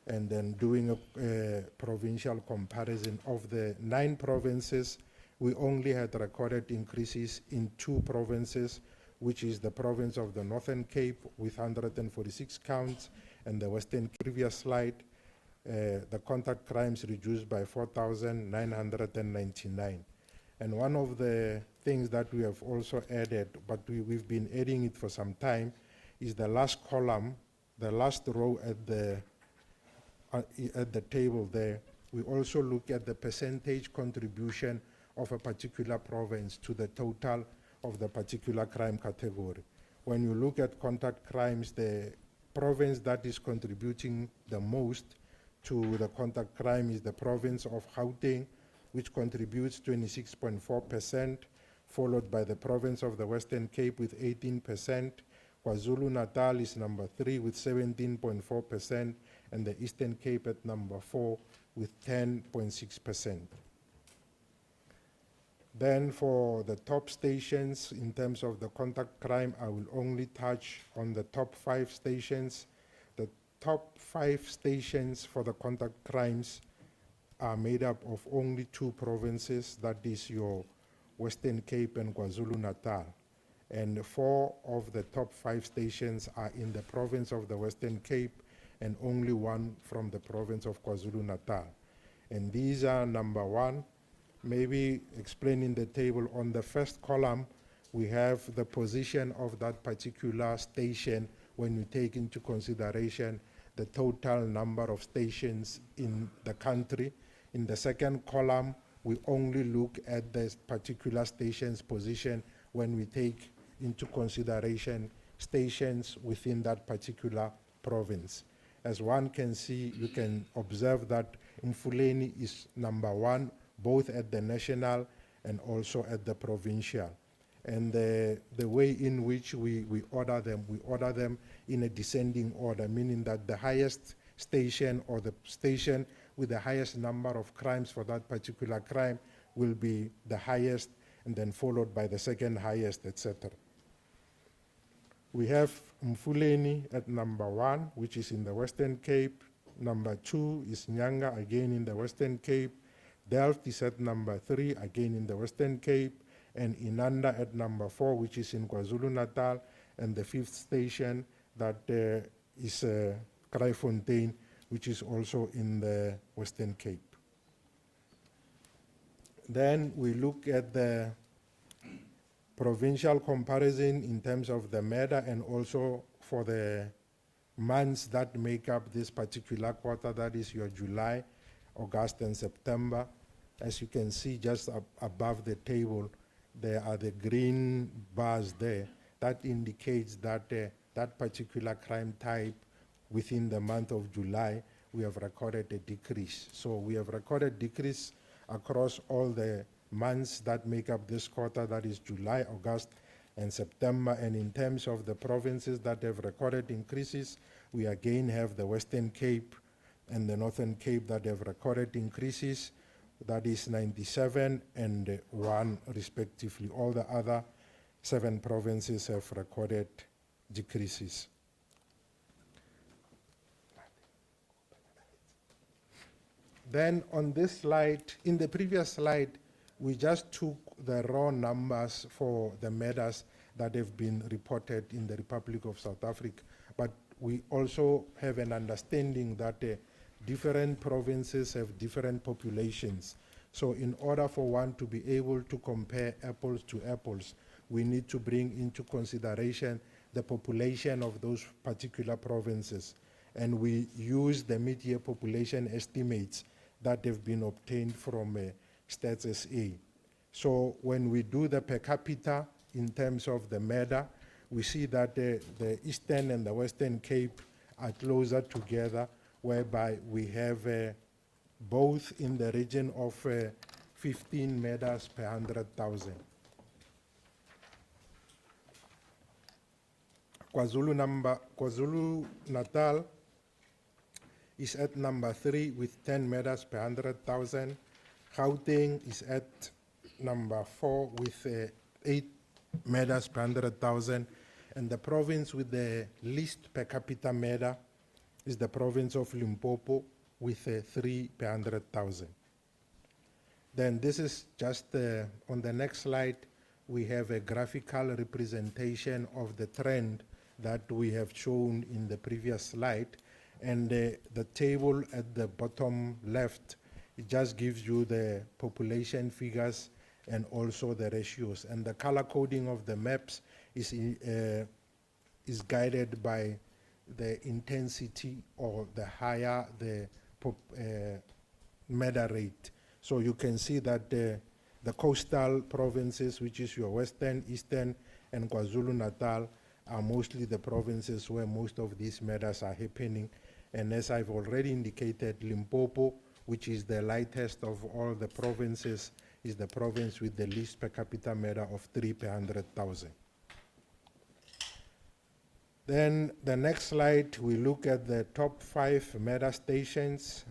and then doing a provincial comparison of the 9 provinces, we only had recorded increases in 2 provinces, which is the province of the Northern Cape with 146 counts, and the Western Cape. Previous slide, the contact crimes reduced by 4,999. And one of the things that we have also added, but we've been adding it for some time, is the last column, the last row at the table there. We also look at the percentage contribution of a particular province to the total of the particular crime category. When you look at contact crimes, the province that is contributing the most to the contact crime is the province of Gauteng, which contributes 26.4%, followed by the province of the Western Cape with 18%. KwaZulu-Natal is number 3 with 17.4%, and the Eastern Cape at number 4 with 10.6%. Then for the top stations, in terms of the contact crime, I will only touch on the top 5 stations. The top 5 stations for the contact crimes are made up of only 2 provinces, that is your Western Cape and KwaZulu-Natal. And 4 of the top 5 stations are in the province of the Western Cape, and only 1 from the province of KwaZulu-Natal. And these are number 1, maybe explaining the table. On the first column, we have the position of that particular station when you take into consideration the total number of stations in the country. In the second column, we only look at the particular station's position when we take into consideration stations within that particular province. As one can see, you can observe that Mfuleni is number 1, both at the national and also at the provincial. And the way in which we order them in a descending order, meaning that the highest station or the station with the highest number of crimes for that particular crime will be the highest, and then followed by the second highest, etc. We have Mfuleni at number 1, which is in the Western Cape. Number 2 is Nyanga, again in the Western Cape. Delft is at number 3, again in the Western Cape. And Inanda at number 4, which is in KwaZulu-Natal. And the 5th station that is Kraaifontein, which is also in the Western Cape. Then we look at the provincial comparison in terms of the murder, and also for the months that make up this particular quarter, that is your July, August, and September. As you can see just above the table, there are the green bars there. That indicates that that particular crime type within the month of July, we have recorded a decrease. So we have recorded decrease across all the months that make up this quarter, that is July, August, and September. And in terms of the provinces that have recorded increases, we again have the Western Cape and the Northern Cape that have recorded increases, that is 97 and 1 respectively. All the other 7 provinces have recorded decreases. Then on this slide, in the previous slide, we just took the raw numbers for the murders that have been reported in the Republic of South Africa. But we also have an understanding that different provinces have different populations. So in order for one to be able to compare apples to apples, we need to bring into consideration the population of those particular provinces. And we use the mid-year population estimates that have been obtained from Stats SA. So when we do the per capita in terms of the murder, we see that the Eastern and the Western Cape are closer together, whereby we have both in the region of 15 murders per 100,000. KwaZulu-Natal is at number 3 with 10 murders per 100,000. Gauteng is at number 4 with 8 murders per 100,000. And the province with the least per capita murder is the province of Limpopo with 3 per 100,000. Then this is just, on the next slide, we have a graphical representation of the trend that we have shown in the previous slide. And the table at the bottom left, it just gives you the population figures and also the ratios. And the color coding of the maps is guided by the intensity, or the higher the murder rate. So you can see that the coastal provinces, which is your Western, Eastern, and KwaZulu-Natal, are mostly the provinces where most of these murders are happening. And as I've already indicated, Limpopo, which is the lightest of all the provinces, is the province with the least per capita murder of 3 per 100,000. Then the next slide, we look at the top 5 murder stations.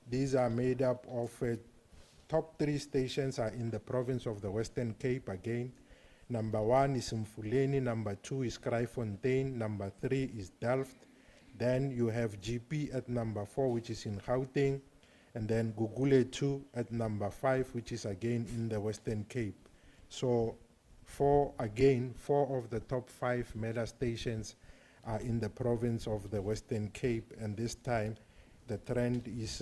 These are made up of top 3 stations are in the province of the Western Cape again. Number 1 is Mfuleni, number 2 is Kraaifontein, number 3 is Delft. Then you have GP at number 4, which is in Gauteng, and then Gugule 2 at number 5, which is again in the Western Cape. So 4 of the top 5 murder stations are in the province of the Western Cape, and this time the trend is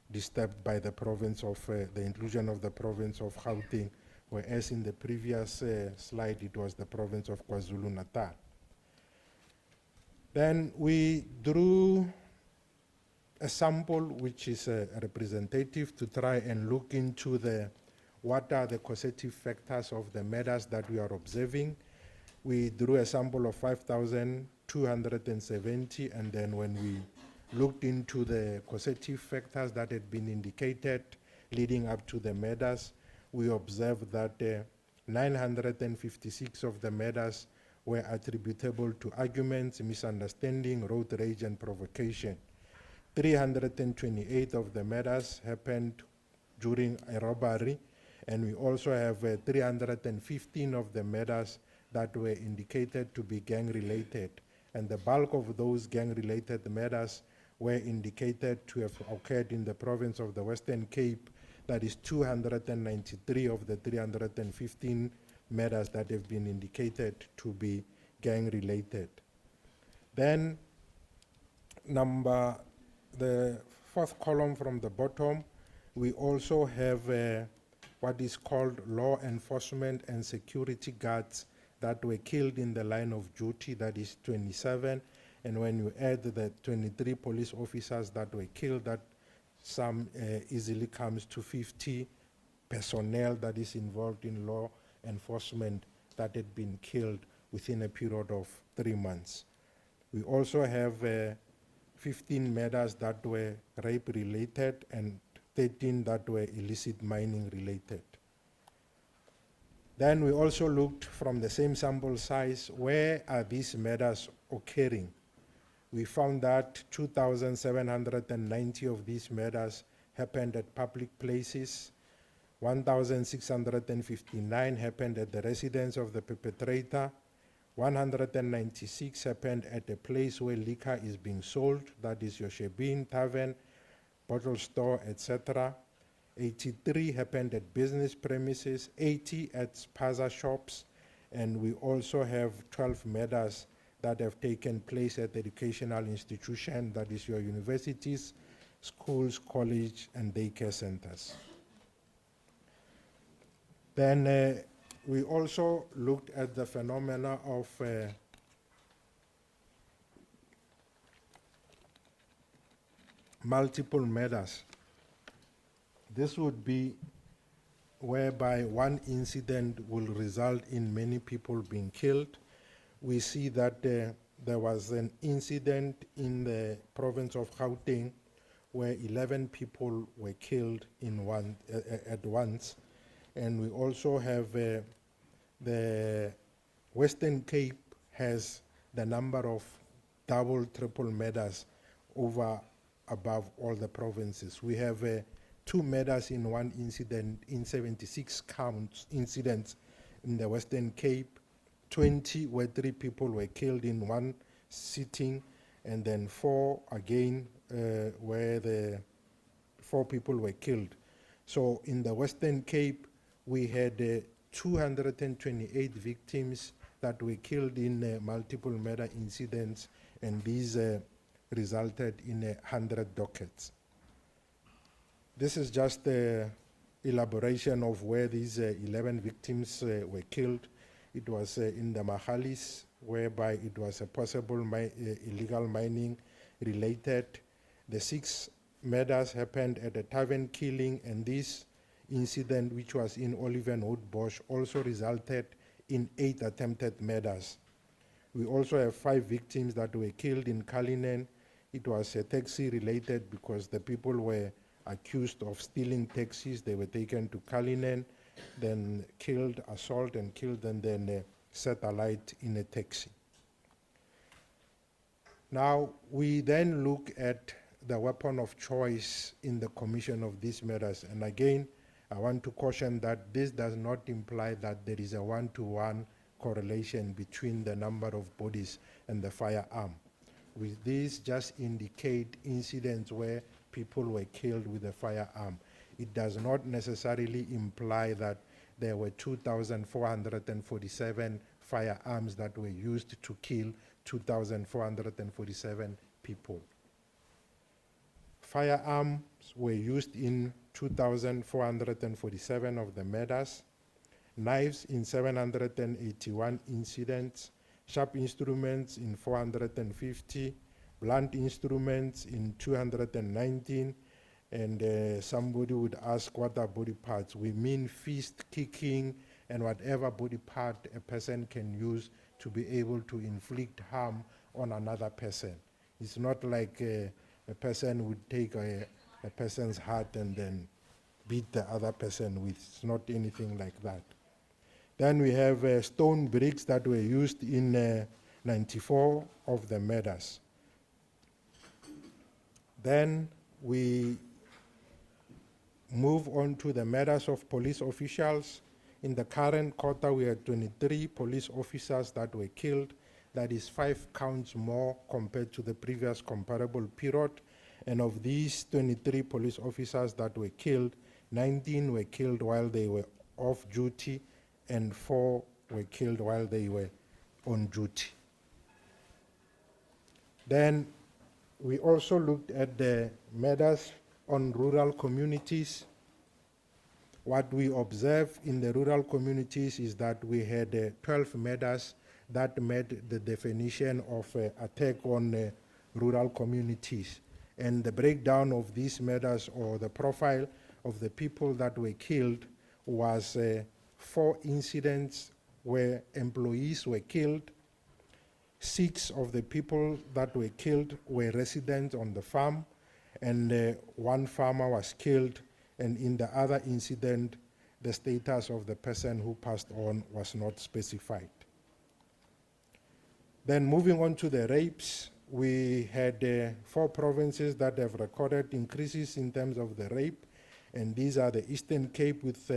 disturbed by the province of the inclusion of the province of Gauteng, whereas in the previous slide it was the province of KwaZulu-Natal. Then we drew a sample which is representative to try and look into what are the causative factors of the murders that we are observing. We drew a sample of 5,270, and then when we looked into the causative factors that had been indicated leading up to the murders, we observed that 956 of the murders were attributable to arguments, misunderstanding, road rage, and provocation. 328 of the murders happened during a robbery, and we also have 315 of the murders that were indicated to be gang-related. And the bulk of those gang-related murders were indicated to have occurred in the province of the Western Cape. That is 293 of the 315 murders that have been indicated to be gang-related. Then the 4th column from the bottom, we also have what is called law enforcement and security guards that were killed in the line of duty, that is 27. And when you add the 23 police officers that were killed, that sum easily comes to 50 personnel that is involved in law enforcement that had been killed within a period of 3 months. We also have 15 murders that were rape-related and 13 that were illicit mining-related. Then we also looked from the same sample size, where are these murders occurring? We found that 2,790 of these murders happened at public places, 1,659 happened at the residence of the perpetrator, 196 happened at a place where liquor is being sold, that is your shebeen, tavern, bottle store, etc. 83 happened at business premises, 80 at spaza shops, and we also have 12 murders that have taken place at educational institutions, that is your universities, schools, college, and daycare centers. Then we also looked at the phenomena of multiple murders. This would be whereby one incident will result in many people being killed. We see that there was an incident in the province of Gauteng where 11 people were killed at once. And we also have the Western Cape has the number of double, triple murders above all the provinces. We have 2 murders in one incident in 76 incidents in the Western Cape, 20 where 3 people were killed in one sitting, and then 4 again where the 4 people were killed. So in the Western Cape, we had 228 victims that were killed in multiple murder incidents, and these resulted in 100 dockets. This is just an elaboration of where these 11 victims were killed. It was in the Mahalis, whereby it was a possible illegal mining related. The 6 murders happened at a tavern killing, and this incident, which was in Olivenhout-Bosch, also resulted in 8 attempted murders. We also have 5 victims that were killed in Cullinan. It was taxi related because the people were accused of stealing taxis. They were taken to Cullinan, then killed, assaulted and killed, and then set alight in a taxi. Now, we then look at the weapon of choice in the commission of these murders. And again, I want to caution that this does not imply that there is a one-to-one correlation between the number of bodies and the firearm. With this just indicate incidents where people were killed with a firearm. It does not necessarily imply that there were 2,447 firearms that were used to kill 2,447 people. Firearms were used in 2,447 of the murders, knives in 781 incidents, sharp instruments in 450, blunt instruments in 219, and somebody would ask, what are body parts? We mean fist, kicking, and whatever body part a person can use to be able to inflict harm on another person. It's not like a person would take a person's heart and then beat the other person with. It's not anything like that. Then we have stone bricks that were used in 94 of the murders. Then we move on to the murders of police officials. In the current quarter, we had 23 police officers that were killed. That is 5 counts more compared to the previous comparable period. And of these 23 police officers that were killed, 19 were killed while they were off duty, and 4 were killed while they were on duty. Then we also looked at the murders on rural communities. What we observed in the rural communities is that we had 12 murders that met the definition of attack on rural communities. And the breakdown of these murders, or the profile of the people that were killed, was 4 incidents where employees were killed. 6 of the people that were killed were residents on the farm, and 1 farmer was killed, and in the other incident, the status of the person who passed on was not specified. Then moving on to the rapes, we had 4 provinces that have recorded increases in terms of the rape, and these are the Eastern Cape with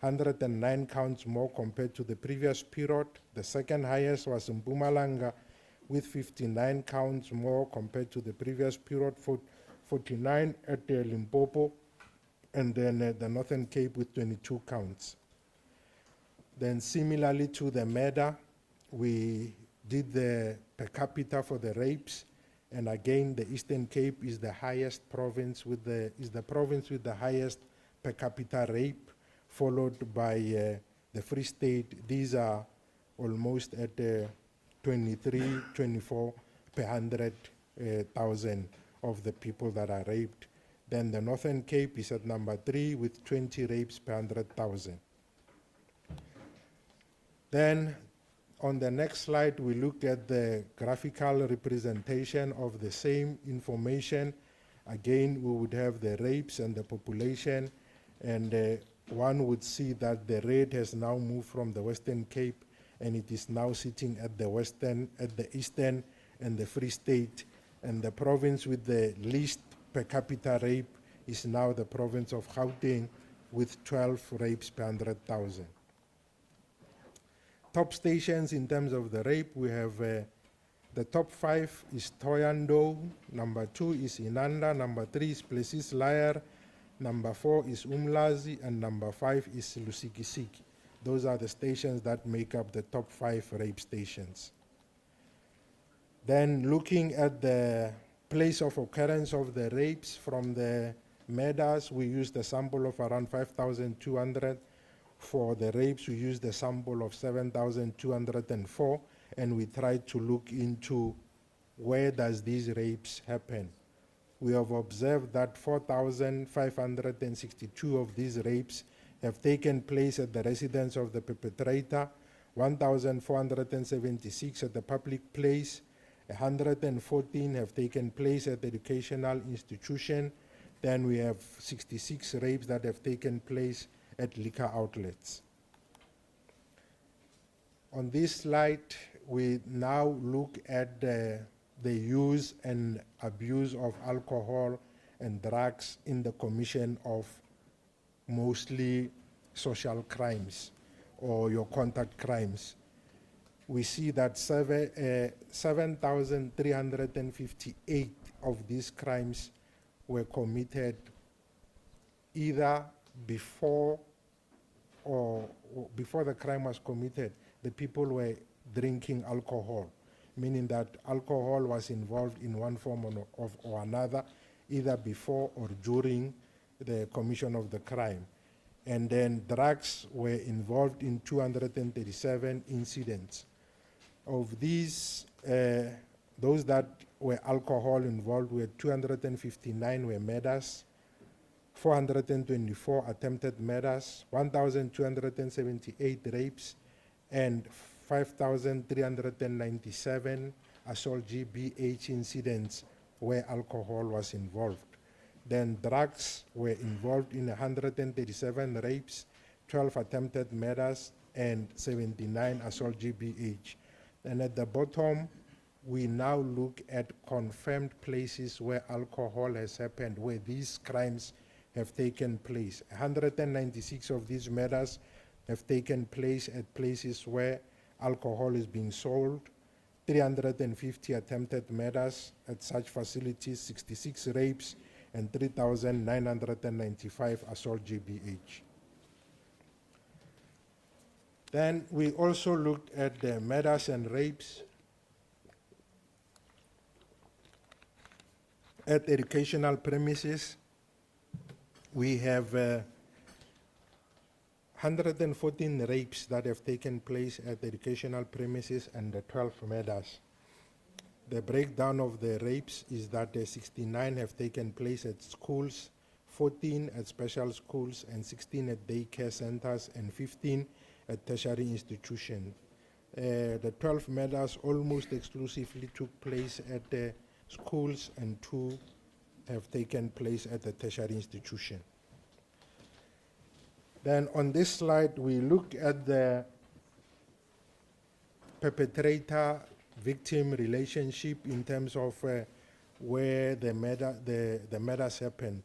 109 counts more compared to the previous period. The second highest was in Mpumalanga with 59 counts more compared to the previous period, 49 at Limpopo, and then the Northern Cape with 22 counts. Then similarly to the murder, we did the per capita for the rapes, and again the Eastern Cape is the highest province with the province with the highest per capita rape, followed by the Free State. These are almost at 23, 24 per 100,000 of the people that are raped. Then the Northern Cape is at number 3 with 20 rapes per 100,000. Then on the next slide, we look at the graphical representation of the same information. Again, we would have the rapes and the population, and one would see that the red has now moved from the Western Cape, and it is now sitting at the Eastern and the Free State, and the province with the least per capita rape is now the province of Gauteng with 12 rapes per 100,000. Top stations in terms of the rape, we have the top 5 is Thohoyandou, number 2 is Inanda, number 3 is Plessis Liar, number 4 is Umlazi, and number 5 is Lusikisiki. Those are the stations that make up the top 5 rape stations. Then looking at the place of occurrence of the rapes from the murders, we used a sample of around 5,200. For the rapes, we used a sample of 7,204, and we tried to look into where does these rapes happen. We have observed that 4,562 of these rapes have taken place at the residence of the perpetrator, 1,476 at the public place, 114 have taken place at the educational institution. Then we have 66 rapes that have taken place at liquor outlets. On this slide, we now look at the use and abuse of alcohol and drugs in the commission of mostly social crimes or your contact crimes. We see that 7,358 of these crimes were committed either before the crime was committed, the people were drinking alcohol, meaning that alcohol was involved in one form or another, either before or during the commission of the crime. And then drugs were involved in 237 incidents. Of these, those that were alcohol involved were 259 were murders, 424 attempted murders, 1,278 rapes, and 5,397 assault GBH incidents where alcohol was involved. Then drugs were involved in 137 rapes, 12 attempted murders, and 79 assault GBH. And at the bottom, we now look at confirmed places where alcohol has happened, where these crimes have taken place. 196 of these murders have taken place at places where alcohol is being sold, 350 attempted murders at such facilities, 66 rapes, and 3,995 assault GBH. Then we also looked at the murders and rapes at educational premises. We have 114 rapes that have taken place at educational premises and the 12 murders. The breakdown of the rapes is that 69 have taken place at schools, 14 at special schools, and 16 at daycare centers, and 15 at tertiary institutions. The 12 murders almost exclusively took place at the schools, and 2 have taken place at the tertiary institution. Then on this slide, we look at the perpetrator-victim relationship in terms of where the murders happened.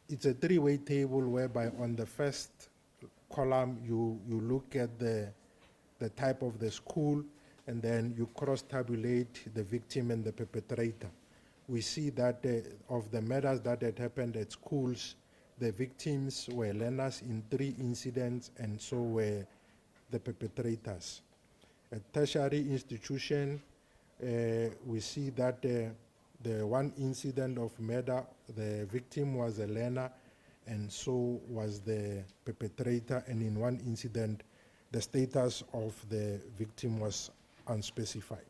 It's a 3-way table whereby on the first column you look at the type of the school, and then you cross-tabulate the victim and the perpetrator. We see that of the murders that had happened at schools, the victims were learners in 3 incidents, and so were the perpetrators. At tertiary institution, we see that the one incident of murder, the victim was a learner, and so was the perpetrator, and in one incident, the status of the victim was unspecified.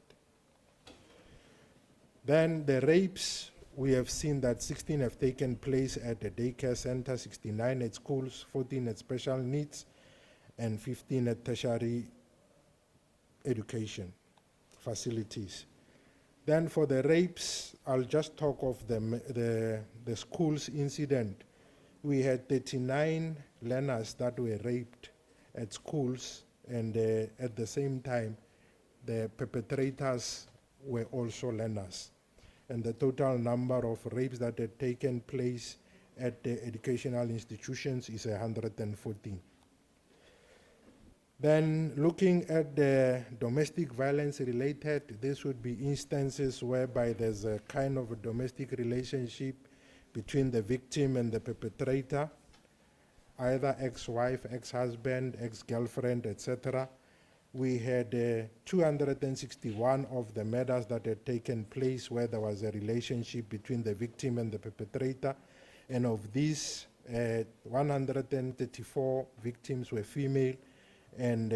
Then the rapes, we have seen that 16 have taken place at the daycare center, 69 at schools, 14 at special needs, and 15 at tertiary education facilities. Then for the rapes, I'll just talk of the schools incident. We had 39 learners that were raped at schools, and at the same time, the perpetrators were also learners. And the total number of rapes that had taken place at the educational institutions is 114. Then looking at the domestic violence related, this would be instances whereby there's a kind of a domestic relationship between the victim and the perpetrator. either ex-wife, ex-husband, ex-girlfriend, etc. We had 261 of the murders that had taken place where there was a relationship between the victim and the perpetrator. And of these, 134 victims were female and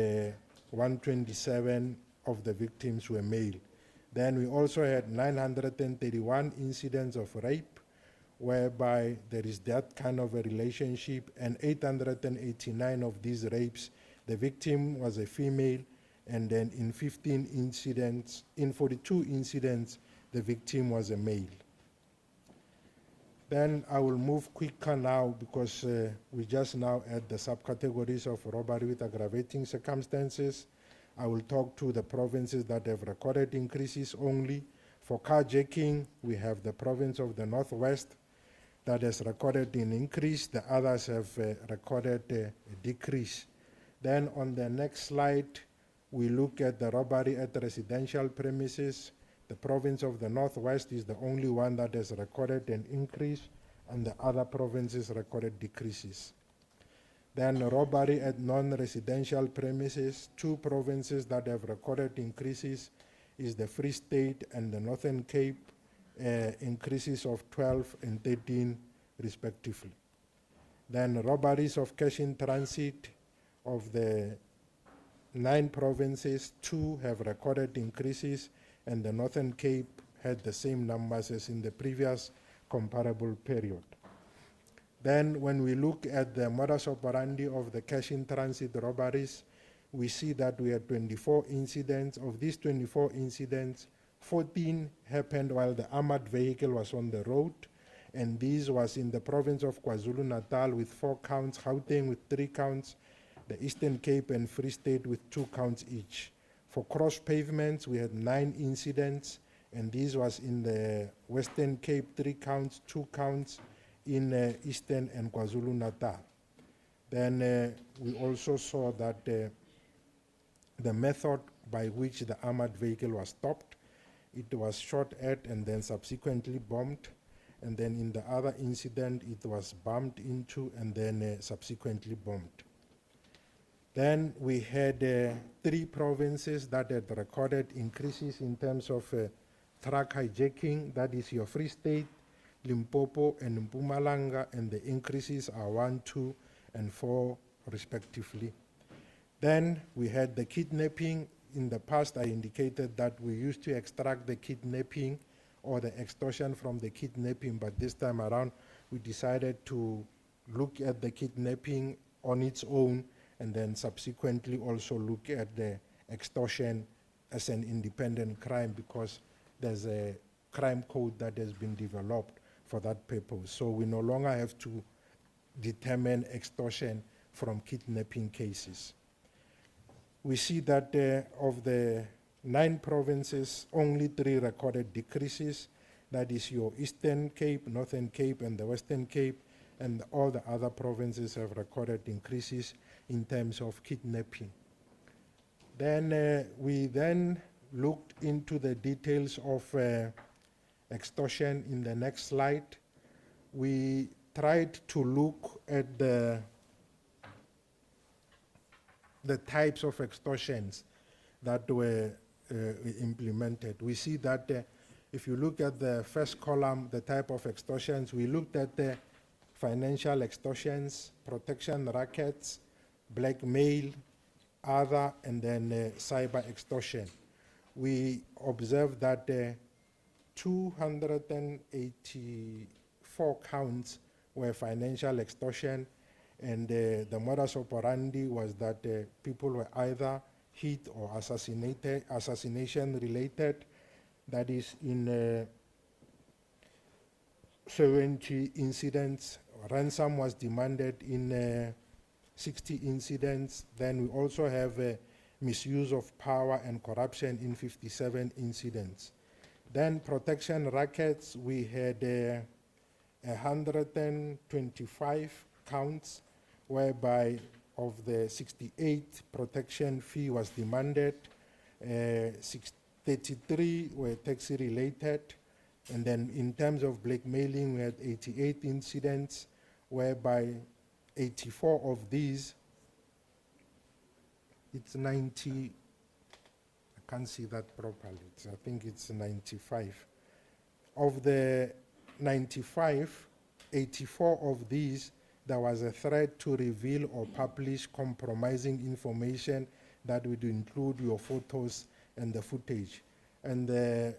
127 of the victims were male. Then we also had 931 incidents of rape, whereby there is that kind of a relationship, and 889 of these rapes, the victim was a female, and then in 15 incidents, in 42 incidents, the victim was a male. Then I will move quicker now because we just now at the subcategories of robbery with aggravating circumstances. I will talk to the provinces that have recorded increases only. For carjacking, we have the province of the Northwest that has recorded an increase. The others have recorded a decrease. Then on the next slide, we look at the robbery at residential premises. The province of the Northwest is the only one that has recorded an increase, and the other provinces recorded decreases. Then robbery at non-residential premises, 2 provinces that have recorded increases is the Free State and the Northern Cape, increases of 12 and 13 respectively. Then robberies of cash in transit, of the 9 provinces, 2 have recorded increases, and the Northern Cape had the same numbers as in the previous comparable period. Then when we look at the modus operandi of the cash in transit robberies, we see that we had 24 incidents. Of these 24 incidents, 14 happened while the armored vehicle was on the road, and this was in the province of KwaZulu-Natal with 4 counts, Gauteng with 3 counts, the Eastern Cape and Free State with 2 counts each. For cross pavements, we had 9 incidents, and this was in the Western Cape, 3 counts, 2 counts in Eastern and KwaZulu-Natal. Then we also saw that the method by which the armored vehicle was stopped, it was shot at and then subsequently bombed, and then in the other incident it was bumped into and then subsequently bombed. Then we had 3 provinces that had recorded increases in terms of truck hijacking, that is your Free State, Limpopo and Mpumalanga, and the increases are 1, 2, and 4 respectively. Then we had the kidnapping. In the past, I indicated that we used to extract the kidnapping or the extortion from the kidnapping, but this time around, we decided to look at the kidnapping on its own and then subsequently also look at the extortion as an independent crime because there's a crime code that has been developed for that purpose. So we no longer have to determine extortion from kidnapping cases. We see that of the 9 provinces, only 3 recorded decreases. That is your Eastern Cape, Northern Cape, and the Western Cape, and all the other provinces have recorded increases in terms of kidnapping. Then we then looked into the details of extortion in the next slide. We tried to look at the types of extortions that were implemented. We see that if you look at the first column, the type of extortions, we looked at the financial extortions, protection rackets, blackmail, other, and then cyber extortion. We observed that 284 counts were financial extortion, and the modus operandi was that people were either hit or assassination related. That is in 70 incidents. Ransom was demanded in 60 incidents. Then we also have misuse of power and corruption in 57 incidents. Then protection rackets, we had 125 counts, whereby of the 68 protection fee was demanded, 33 were taxi related, and then in terms of blackmailing we had 88 incidents, whereby 84 of these, it's 90, I can't see that properly, I think it's 95. Of the 95, 84 of these, there was a threat to reveal or publish compromising information that would include your photos and the footage. And the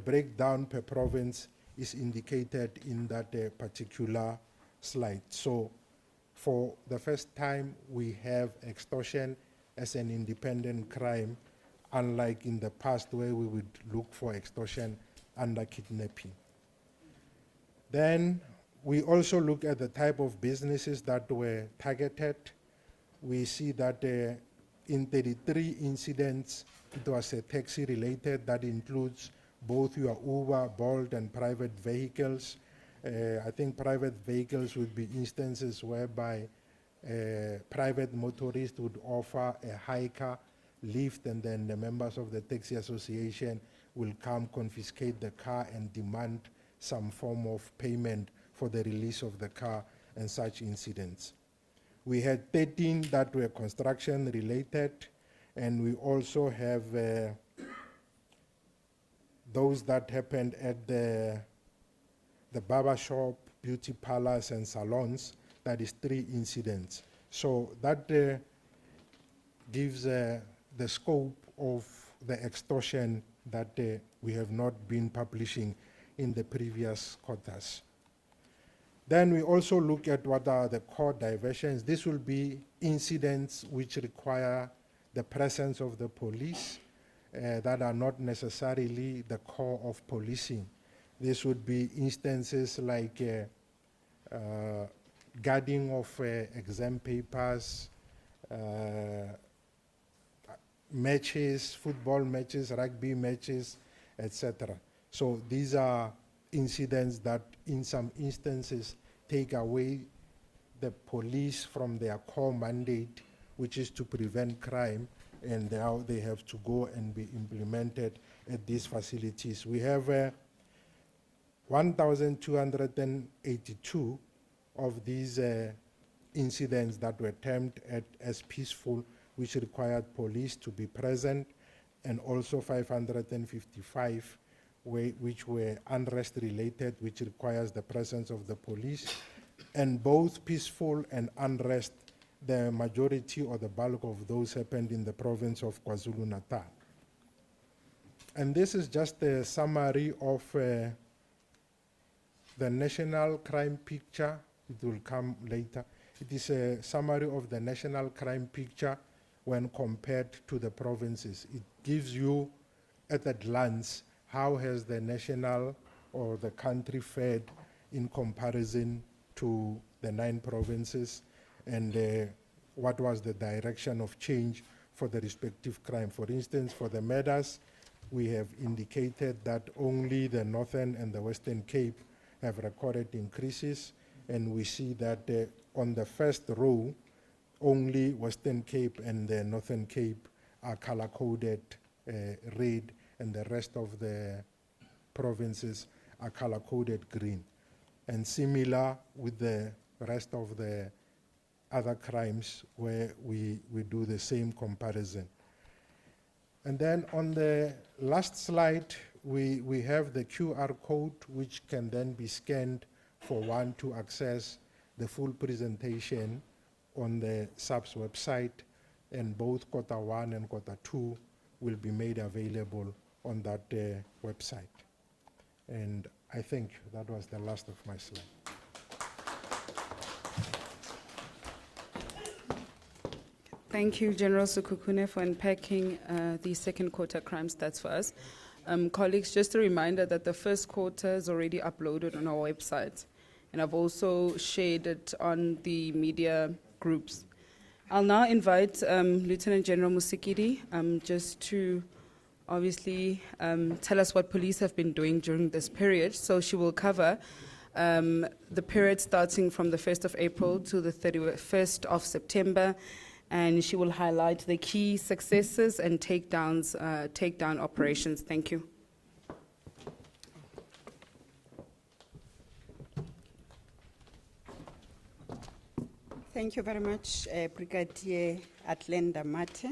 breakdown per province is indicated in that particular slide. So for the first time, we have extortion as an independent crime, unlike in the past where we would look for extortion under kidnapping. Then we also look at the type of businesses that were targeted. We see that in 33 incidents, it was a taxi related. That includes both your Uber, Bolt, and private vehicles. I think private vehicles would be instances whereby private motorists would offer a hiker lift, and then the members of the taxi association will come, confiscate the car, and demand some form of payment for the release of the car and such incidents. We had 13 that were construction related, and we also have those that happened at the barber shop, beauty parlors, and salons. That is 3 incidents. So that gives the scope of the extortion that we have not been publishing in the previous quarters. Then we also look at what are the core diversions. This will be incidents which require the presence of the police that are not necessarily the core of policing. This would be instances like guarding of exam papers, matches, football matches, rugby matches, etc. So these are incidents that in some instances take away the police from their core mandate, which is to prevent crime, and now they have to go and be implemented at these facilities. We have 1,282 of these incidents that were termed as peaceful, which required police to be present, and also 555 which were unrest related, which requires the presence of the police. And both peaceful and unrest, the majority or the bulk of those happened in the province of KwaZulu-Natal. And this is just a summary of the national crime picture. It will come later. It is a summary of the national crime picture when compared to the provinces. It gives you at a glance how has the national or the country fared in comparison to the 9 provinces, and what was the direction of change for the respective crime. For instance, for the murders, we have indicated that only the Northern and the Western Cape have recorded increases, and we see that on the first row, only Western Cape and the Northern Cape are color-coded red, and the rest of the provinces are color-coded green. And similar with the rest of the other crimes where we do the same comparison. And then on the last slide, we have the QR code, which can then be scanned for one to access the full presentation on the SAPS website, and both quarter 1 and quarter 2 will be made available on that website. And I think that was the last of my slide. Thank you, General Sukukune, for unpacking the second quarter crime stats for us. Colleagues, just a reminder that the first quarter is already uploaded on our website, and I've also shared it on the media groups. I'll now invite Lieutenant General Musikidi just to obviously tell us what police have been doing during this period. So she will cover the period starting from the 1st of April to the 31st of September, and she will highlight the key successes and takedown operations. Thank you. Thank you very much, Brigadier Atlenda Mate.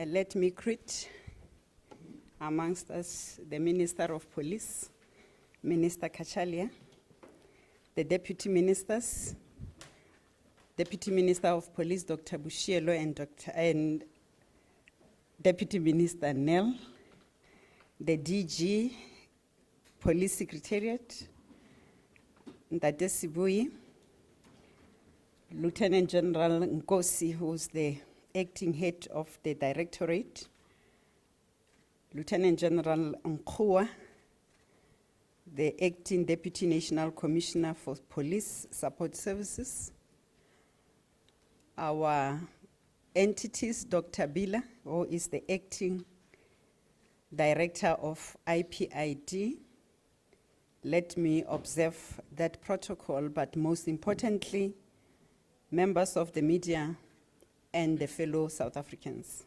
Let me greet amongst us the Minister of Police, Minister Cachalia, the Deputy Ministers, Deputy Minister of Police, Dr. Boshielo, and Deputy Minister Nell, the DG, Police Secretariat, Ndade Sibui, Lieutenant General Nkosi, who's the acting head of the directorate, Lieutenant General Nkua, the acting Deputy National Commissioner for Police Support Services, our entities, Dr. Bila, who is the acting Director of IPID. Let me observe that protocol, but most importantly, members of the media and the fellow South Africans.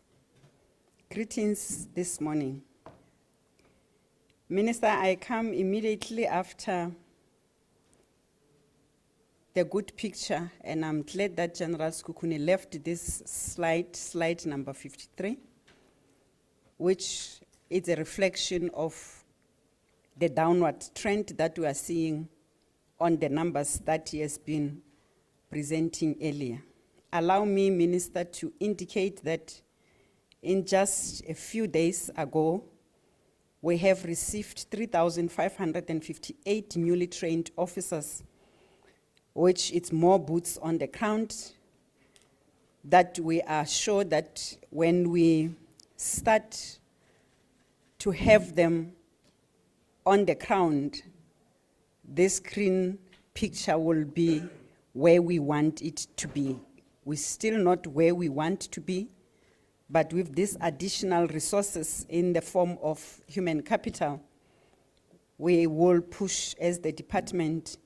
Greetings this morning. Minister, I come immediately after the good picture, and I'm glad that General Skukuni left this slide number 53, which is a reflection of the downward trend that we are seeing on the numbers that he has been presenting earlier. Allow me, Minister, to indicate that in just a few days ago, we have received 3,558 newly trained officers, which is more boots on the ground, that we are sure that when we start to have them on the ground, this green picture will be where we want it to be. We're still not where we want to be, but with these additional resources in the form of human capital, we will push as the department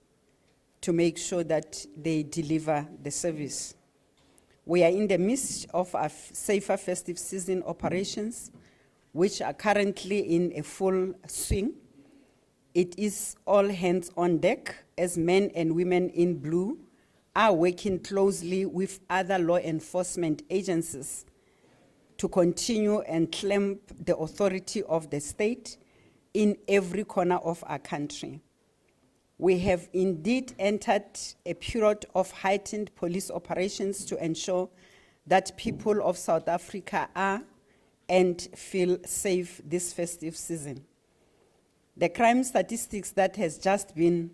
to make sure that they deliver the service. We are in the midst of our safer festive season operations, which are currently in a full swing. It is all hands on deck as men and women in blue are working closely with other law enforcement agencies to continue and clamp the authority of the state in every corner of our country. We have indeed entered a period of heightened police operations to ensure that people of South Africa are and feel safe this festive season. The crime statistics that has just been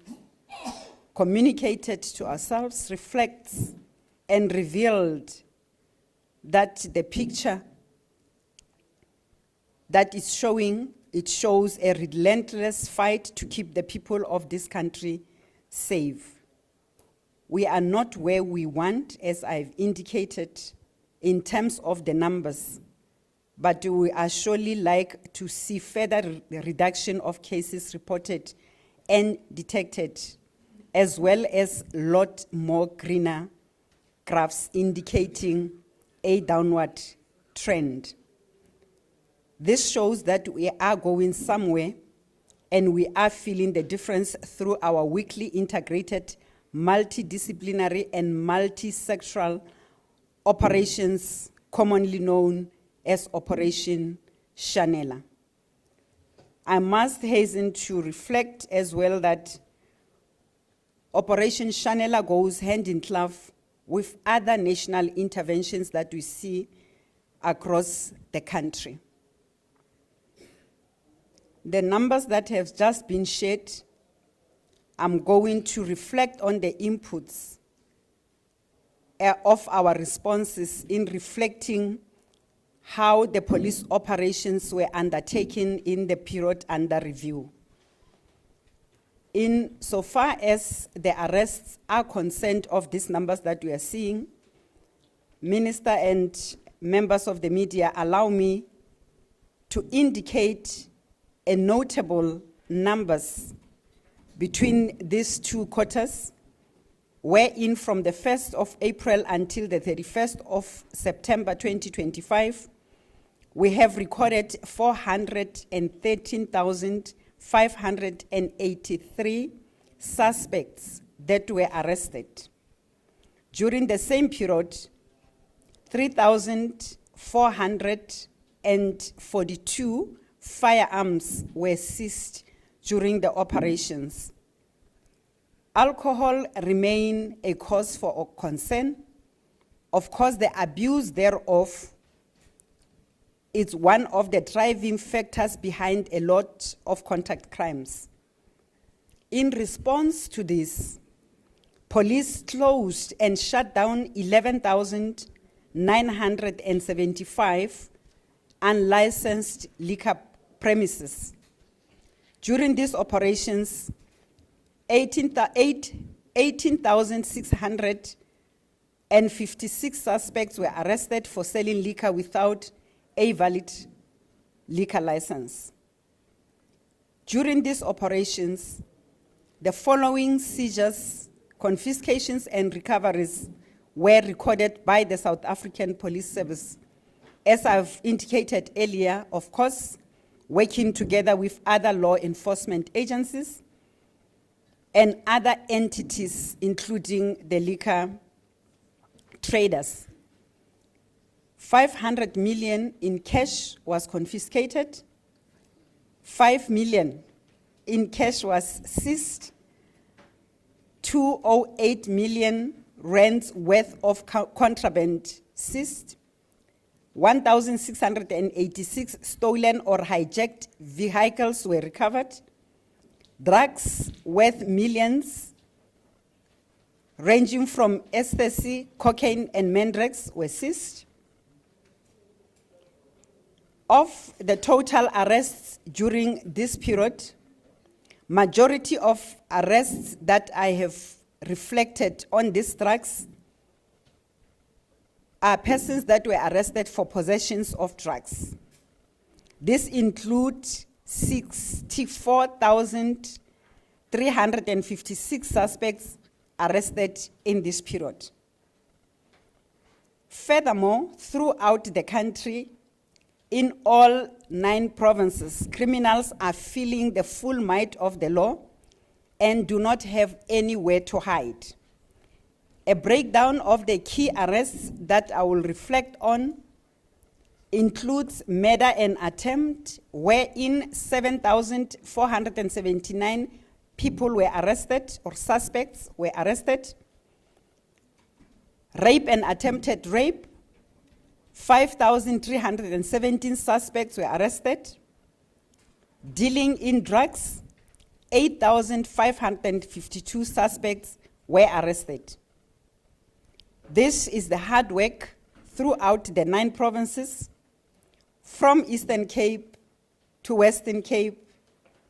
communicated to ourselves reflects and revealed that the picture that is showing, it shows a relentless fight to keep the people of this country safe. We are not where we want, as I've indicated, in terms of the numbers, but we are surely like to see further reduction of cases reported and detected, as well as a lot more greener graphs indicating a downward trend. This shows that we are going somewhere, and we are feeling the difference through our weekly integrated, multidisciplinary and multi-sectoral operations, commonly known as Operation Shanela. I must hasten to reflect as well that Operation Shanela goes hand in glove with other national interventions that we see across the country. The numbers that have just been shared, I'm going to reflect on the inputs of our responses in reflecting how the police operations were undertaken in the period under review. In so far as the arrests are concerned of these numbers that we are seeing, Minister and members of the media, allow me to indicate a notable numbers between these two quarters, wherein from the 1st of April until the 31st of September 2025, we have recorded 413,583 suspects that were arrested. During the same period, 3,442 firearms were seized during the operations. Alcohol remained a cause for concern. Of course, the abuse thereof is one of the driving factors behind a lot of contact crimes. In response to this, police closed and shut down 11,975 unlicensed liquor premises. During these operations, 18,656 suspects were arrested for selling liquor without a valid liquor license. During these operations, the following seizures, confiscations, and recoveries were recorded by the South African Police Service. As I've indicated earlier, of course, working together with other law enforcement agencies and other entities, including the liquor traders. 500 million in cash was confiscated, 5 million in cash was seized, 208 million rands worth of contraband seized, 1,686 stolen or hijacked vehicles were recovered, drugs worth millions, ranging from ecstasy, cocaine, and mandrax were seized. Of the total arrests during this period, majority of arrests that I have reflected on these drugs are persons that were arrested for possessions of drugs. This includes 64,356 suspects arrested in this period. Furthermore, throughout the country, in all 9 provinces, criminals are feeling the full might of the law and do not have anywhere to hide. A breakdown of the key arrests that I will reflect on includes murder and attempt, wherein 7,479 people were arrested or suspects were arrested. Rape and attempted rape, 5,317 suspects were arrested. Dealing in drugs, 8,552 suspects were arrested. This is the hard work throughout the 9 provinces, from Eastern Cape to Western Cape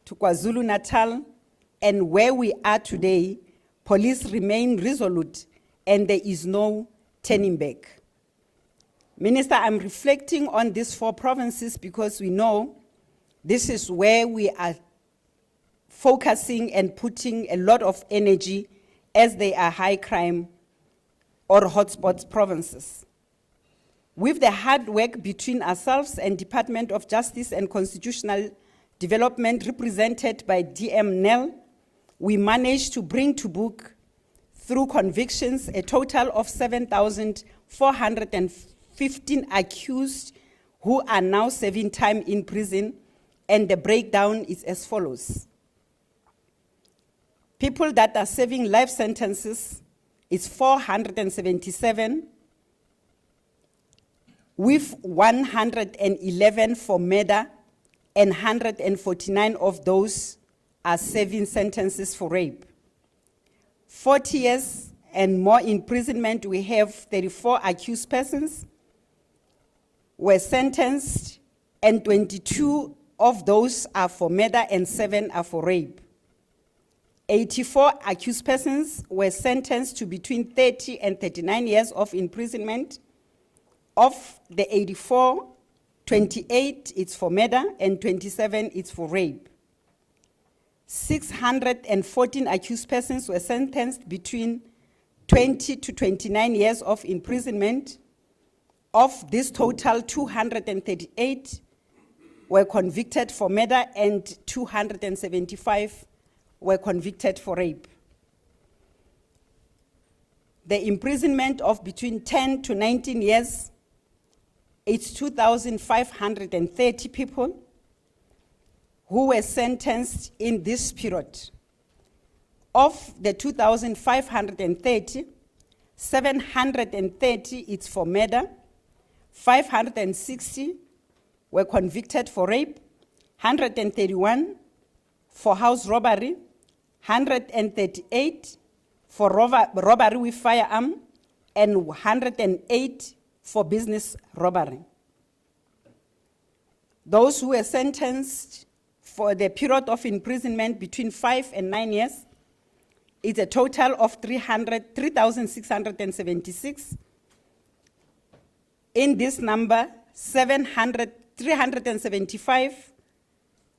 to KwaZulu-Natal, and where we are today, police remain resolute and there is no turning back. Minister, I'm reflecting on these 4 provinces because we know this is where we are focusing and putting a lot of energy as they are high crime or hotspot provinces. With the hard work between ourselves and Department of Justice and Constitutional Development represented by DM Nel, we managed to bring to book, through convictions, a total of 7,415 accused who are now serving time in prison, and the breakdown is as follows. People that are serving life sentences is 477, with 111 for murder, and 149 of those are serving sentences for rape. 40 years and more imprisonment, we have 34 accused persons were sentenced, and 22 of those are for murder and 7 are for rape. 84 accused persons were sentenced to between 30 and 39 years of imprisonment. Of the 84, 28 is for murder and 27 is for rape. 614 accused persons were sentenced between 20 to 29 years of imprisonment. Of this total, 238 were convicted for murder and 275 were convicted for rape. the imprisonment of between 10 to 19 years, it's 2,530 people who were sentenced in this period. Of the 2,530, 730 it's for murder, 560 were convicted for rape, 131 for house robbery, 138 for robbery with firearm, and 108 for business robbery. Those who were sentenced for the period of imprisonment between 5 and 9 years, it's a total of 3,676. In this number, 375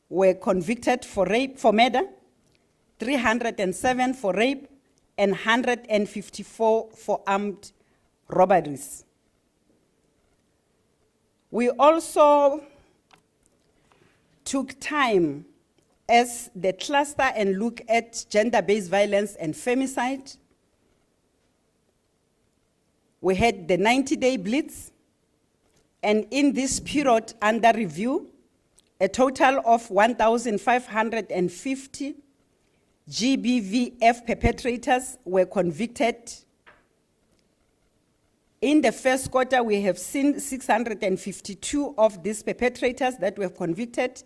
were convicted for rape, for murder, 307 for rape, and 154 for armed robberies. We also took time as the cluster and look at gender-based violence and femicide. We had the 90-day blitz, and in this period under review, a total of 1,550 GBVF perpetrators were convicted. In the first quarter, we have seen 652 of these perpetrators that were convicted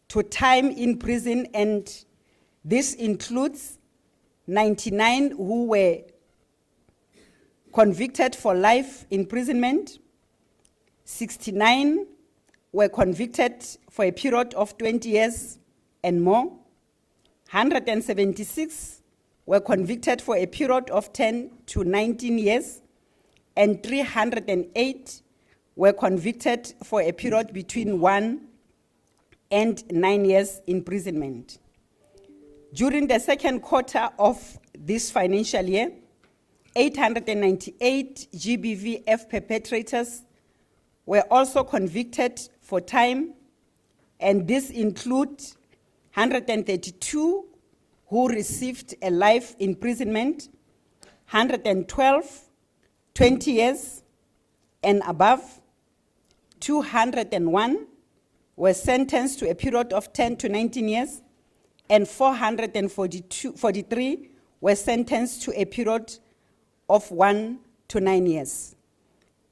to time in prison, and this includes 99 who were convicted for life imprisonment, 69 were convicted for a period of 20 years and more, 176 were convicted for a period of 10 to 19 years, and 308 were convicted for a period between 1 and 9 years imprisonment. During the second quarter of this financial year, 898 GBVF perpetrators were also convicted for time, and this includes 132 who received a life imprisonment, 112, 20 years and above, 201 were sentenced to a period of 10 to 19 years, and 443 were sentenced to a period of 1 to 9 years.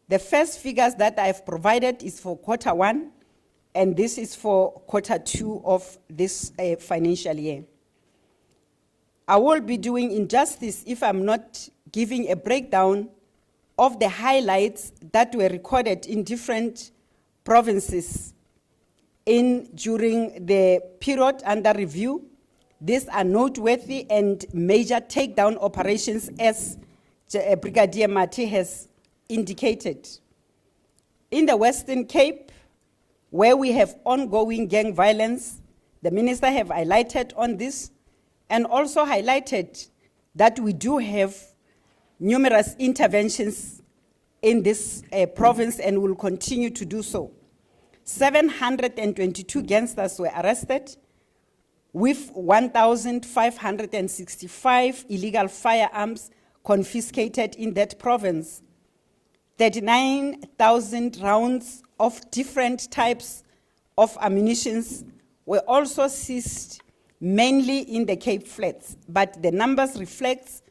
The first figures that I've provided is for quarter 1, and this is for quarter 2 of this financial year. I will be doing injustice if I'm not giving a breakdown of the highlights that were recorded in different provinces during the period under review. These are noteworthy and major takedown operations, as Brigadier Mati has indicated. In the Western Cape, where we have ongoing gang violence, the minister have highlighted on this, and also highlighted that we do have numerous interventions in this province and will continue to do so. 722 gangsters were arrested, with 1,565 illegal firearms confiscated in that province. 39,000 rounds of different types of ammunition were also seized, mainly in the Cape Flats, but the numbers reflect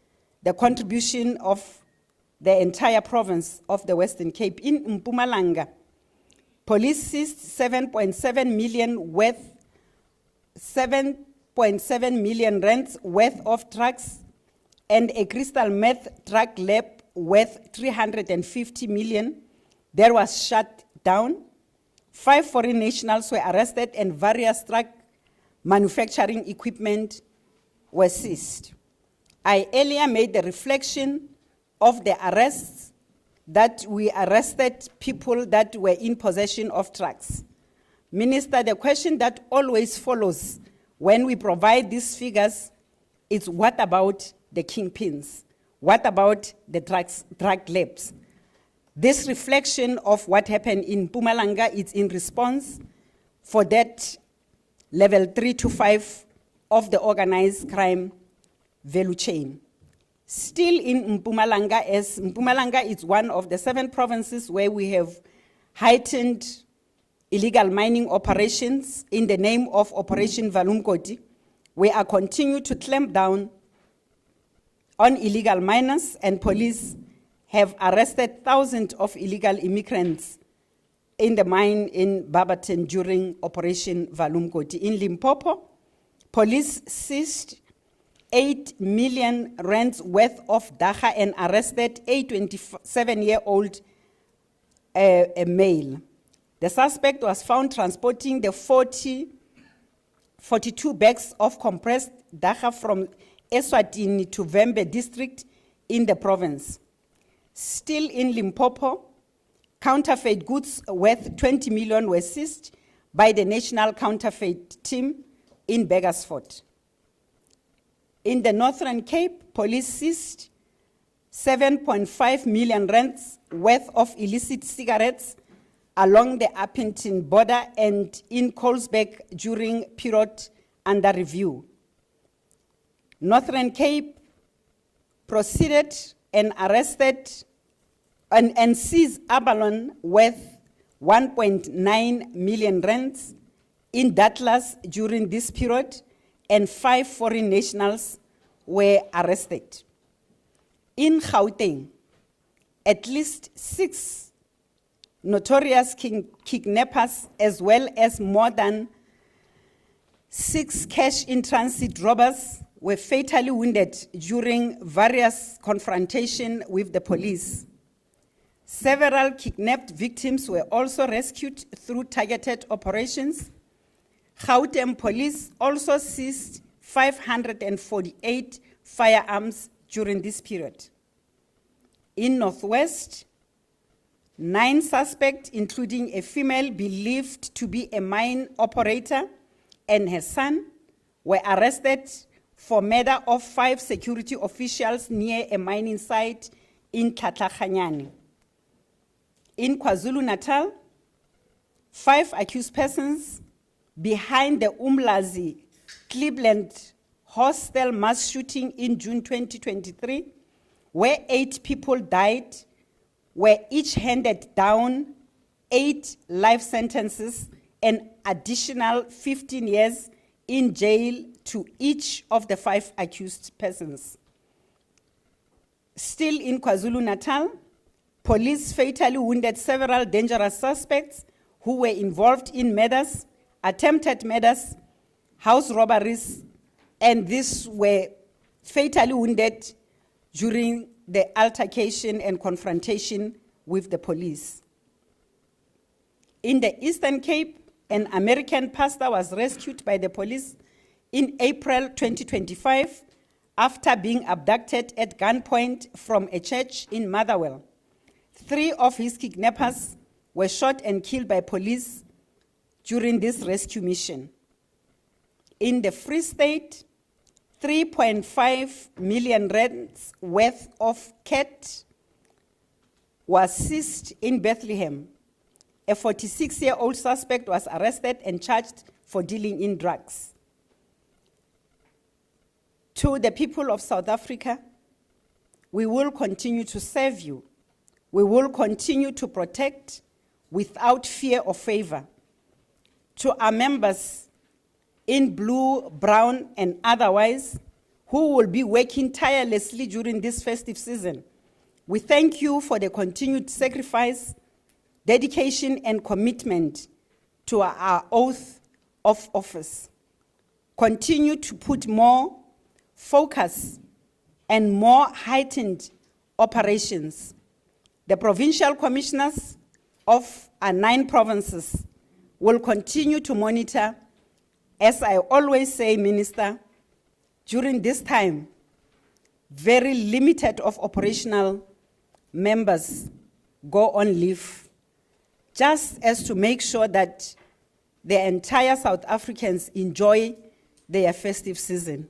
the contribution of the entire province of the Western Cape. In Mpumalanga, police seized 7.7 million rands worth of drugs, and a crystal meth drug lab worth 350 million. That was shut down. 5 foreign nationals were arrested, and various drug manufacturing equipment were seized. I earlier made the reflection of the arrests, that we arrested people that were in possession of drugs. Minister, the question that always follows when we provide these figures is, what about the kingpins? What about the drug labs? This reflection of what happened in Mpumalanga is in response for that level 3 to 5 of the organized crime value chain. Still in Mpumalanga, as Mpumalanga is one of the 7 provinces where we have heightened illegal mining operations in the name of Operation Valumkoti, we are continue to clamp down on illegal miners, and police have arrested thousands of illegal immigrants in the mine in Barberton during Operation Valumkoti. In Limpopo, police seized 8 million rands worth of dacha and arrested a 27-year-old male. The suspect was found transporting the 42 bags of compressed dacha from Eswatini to Vembe district in the province. Still in Limpopo, counterfeit goods worth 20 million were seized by the National Counterfeit Team in Beggarsford. In the Northern Cape, police seized 7.5 million rands worth of illicit cigarettes along the Appington border and in Colesberg during period under review. Northern Cape proceeded and arrested and seized abalone worth 1.9 million rands in Datlas during this period, and 5 foreign nationals were arrested. In Gauteng, at least 6 notorious kidnappers, as well as more than 6 cash-in-transit robbers, were fatally wounded during various confrontations with the police. Several kidnapped victims were also rescued through targeted operations. Gauteng police also seized 548 firearms during this period. In Northwest, 9 suspects, including a female believed to be a mine operator and her son, were arrested for murder of 5 security officials near a mining site in Tlatlaganyane. In KwaZulu-Natal, 5 accused persons behind the Umlazi Cleveland hostel mass shooting in June 2023, where 8 people died, were each handed down 8 life sentences and additional 15 years in jail to each of the 5 accused persons. Still in KwaZulu-Natal, police fatally wounded several dangerous suspects who were involved in murders, attempted murders, house robberies, and these were fatally wounded during the altercation and confrontation with the police. In the Eastern Cape, an American pastor was rescued by the police in April 2025 after being abducted at gunpoint from a church in Motherwell. 3 of his kidnappers were shot and killed by police during this rescue mission. In the Free State, 3.5 million rands worth of cat was seized in Bethlehem. A 46-year-old suspect was arrested and charged for dealing in drugs. To the people of South Africa, we will continue to serve you. We will continue to protect without fear or favor. To our members in blue, brown, and otherwise, who will be working tirelessly during this festive season, we thank you for the continued sacrifice, dedication, and commitment to our oath of office. Continue to put more focus and more heightened operations. The provincial commissioners of our 9 provinces will continue to monitor. As I always say, Minister, during this time, very limited of operational members go on leave, just as to make sure that the entire South Africans enjoy their festive season.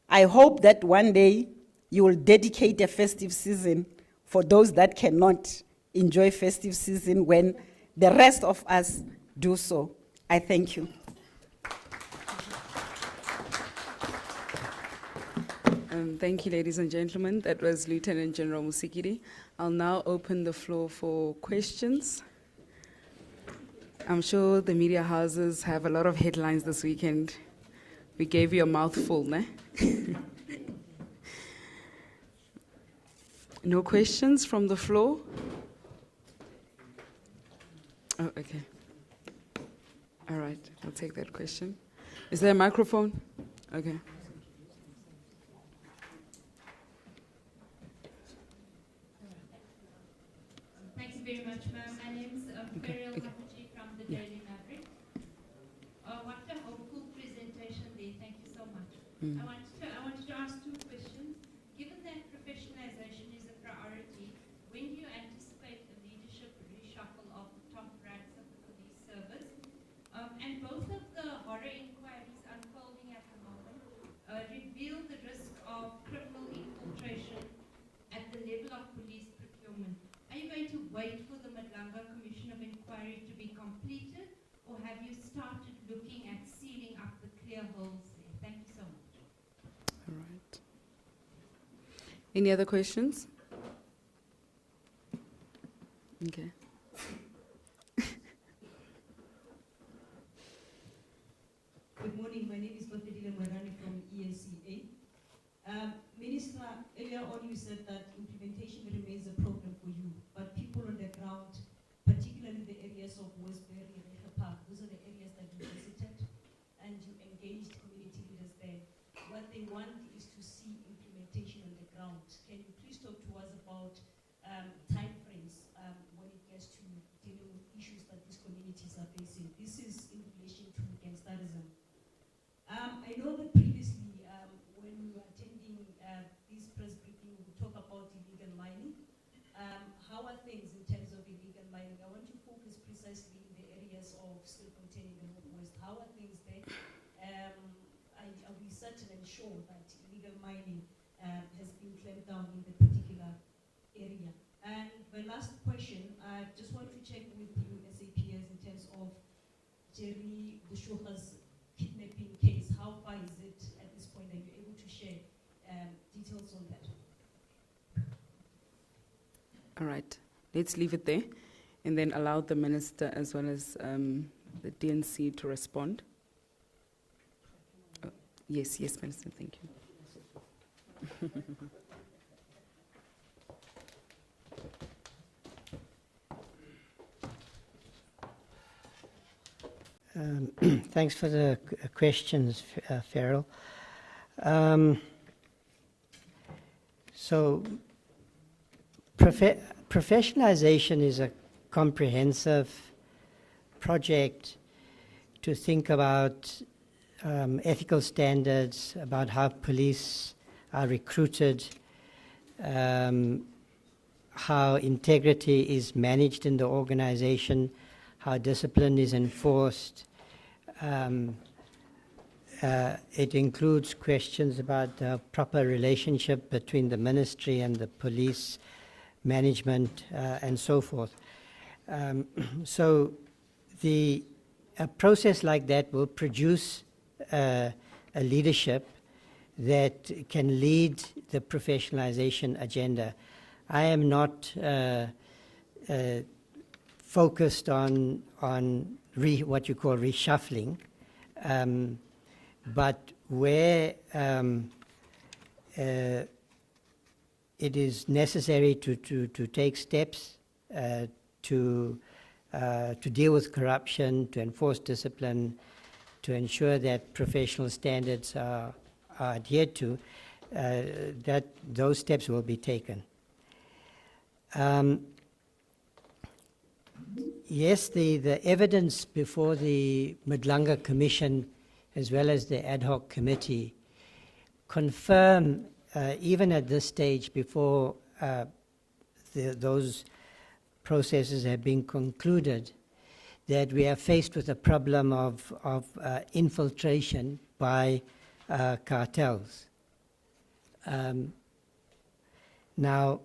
I hope that one day you will dedicate a festive season for those that cannot enjoy festive season when the rest of us do so. I thank you. Thank you, ladies and gentlemen. That was Lieutenant General Musikiri. I'll now open the floor for questions. I'm sure the media houses have a lot of headlines this weekend. We gave you a mouthful, ne? No questions from the floor? Oh, okay. All right, I'll take that question. Is there a microphone? Okay. Thanks very much, ma'am. My name is Firoz Cachalia from the Daily Maverick. What a hopeful presentation there. Thank you so much. I wanted to ask two questions. Given that professionalization is a priority, when do you anticipate a leadership reshuffle of the top ranks of the police service? And both of the horror inquiries unfolding at the moment reveal the risk of criminal infiltration at the level of police procurement. Are you going to wait for the Madlanga Commission of Inquiry to be completed, or have you started looking at sealing up the clear holes there? Thank you so much. All right. Any other questions? Okay. Good morning. My name is Bafedile Mwarani from ENCA. Minister, earlier on you said that implementation remains a problem for you, but people on the ground, particularly the areas of Westbury and Echo Park, those are the areas that you visited and you engaged community leaders there. What they want is to see implementation on the ground. Can you please talk to us about timeframes when it gets to dealing with issues that these communities are facing? This is in relation to gangsterism. I know that previously, when we were attending this press briefing, we talk about illegal mining. How are things in terms of illegal mining? I want to focus precisely in the areas of Stilfontein in the Northwest. How are things there? Are we certain and sure that illegal mining has been clamped down in the particular area? And the last question, I just want to check with you, SAPS, in terms of Jerry Bushoka's kidnapping case. How far is it at this point? Are you able to share details on that? All right. Let's leave it there and then allow the minister as well as the DNC to respond. Oh, yes, Minister, thank you. Thanks for the questions, Farrell. So, professionalization is a comprehensive project to think about ethical standards, about how police are recruited, how integrity is managed in the organization, how discipline is enforced. It includes questions about the proper relationship between the ministry and the police management and so forth. So a process like that will produce a leadership that can lead the professionalization agenda. I am not focused on what you call reshuffling, but where it is necessary to take steps to deal with corruption, to enforce discipline, to ensure that professional standards are adhered to, that those steps will be taken. Yes, the evidence before the Madlanga Commission as well as the ad hoc committee confirm, even at this stage before those processes have been concluded, that we are faced with a problem of infiltration by cartels. Now,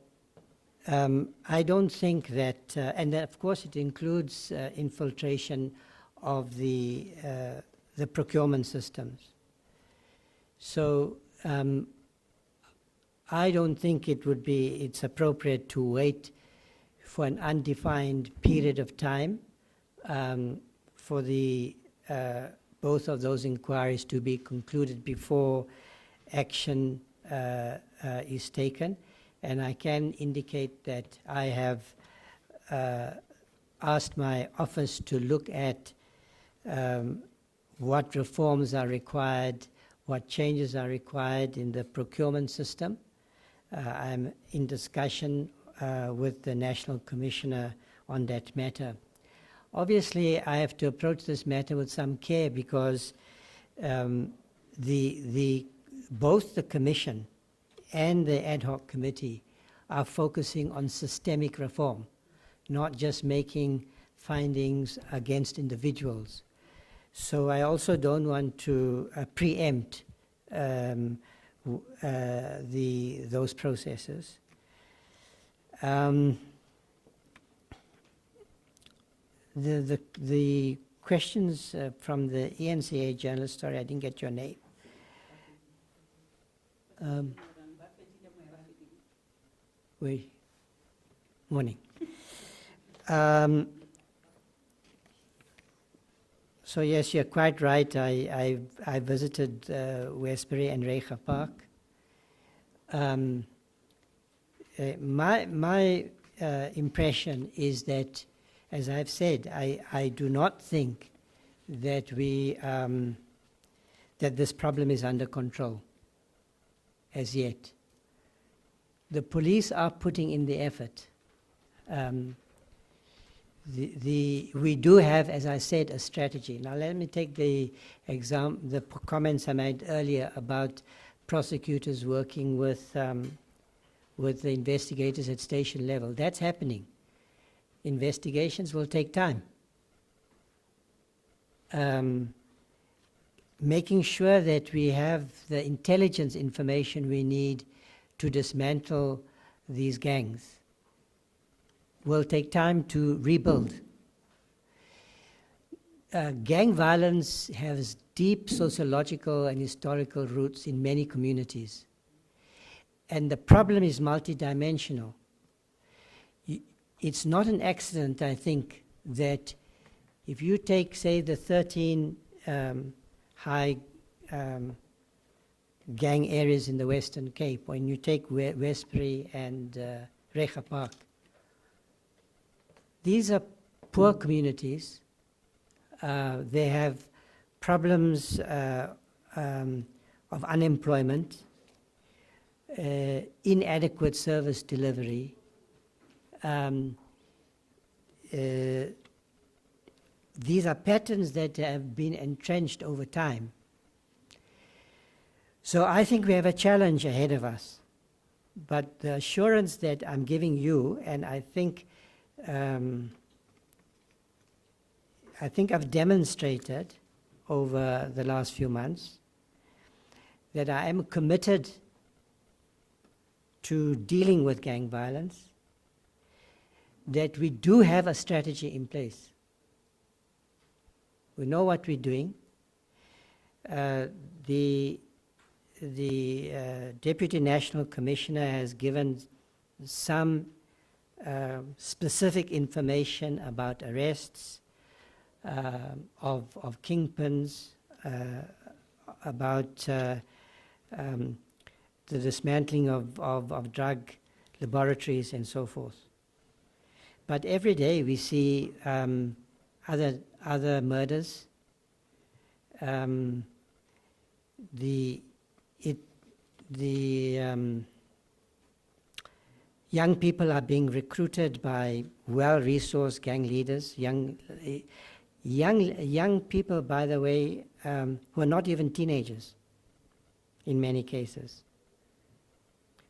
I don't think that, and of course it includes infiltration of the procurement systems. So I don't think it's appropriate to wait for an undefined period of time for the both of those inquiries to be concluded before action is taken. And I can indicate that I have asked my office to look at what reforms are required, what changes are required in the procurement system. I'm in discussion with the National Commissioner on that matter. Obviously, I have to approach this matter with some care because both the Commission and the ad hoc committee are focusing on systemic reform, not just making findings against individuals. So I also don't want to preempt those processes. The questions from the ENCA journalist, sorry, I didn't get your name. Wait, morning. So yes, you're quite right. I visited Westbury and Reiger Park. My impression is that, as I've said, I do not think that that this problem is under control as yet. The police are putting in the effort. We do have, as I said, a strategy. Now let me take the comments I made earlier about prosecutors working with the investigators at station level. That's happening. Investigations will take time. Making sure that we have the intelligence information we need to dismantle these gangs will take time to rebuild. Gang violence has deep sociological and historical roots in many communities. And the problem is multidimensional. It's not an accident, I think, that if you take, say, the 13 high gang areas in the Western Cape, when you take Westbury and Reiger Park, these are poor communities. They have problems of unemployment, inadequate service delivery. These are patterns that have been entrenched over time. So I think we have a challenge ahead of us. But the assurance that I'm giving you, and I think I've demonstrated over the last few months that I am committed to dealing with gang violence, that we do have a strategy in place. We know what we're doing. The Deputy National Commissioner has given some specific information about arrests, of kingpins, about the dismantling of drug laboratories and so forth. But every day we see other murders. Young people are being recruited by well-resourced gang leaders. Young people, by the way, who are not even teenagers, in many cases,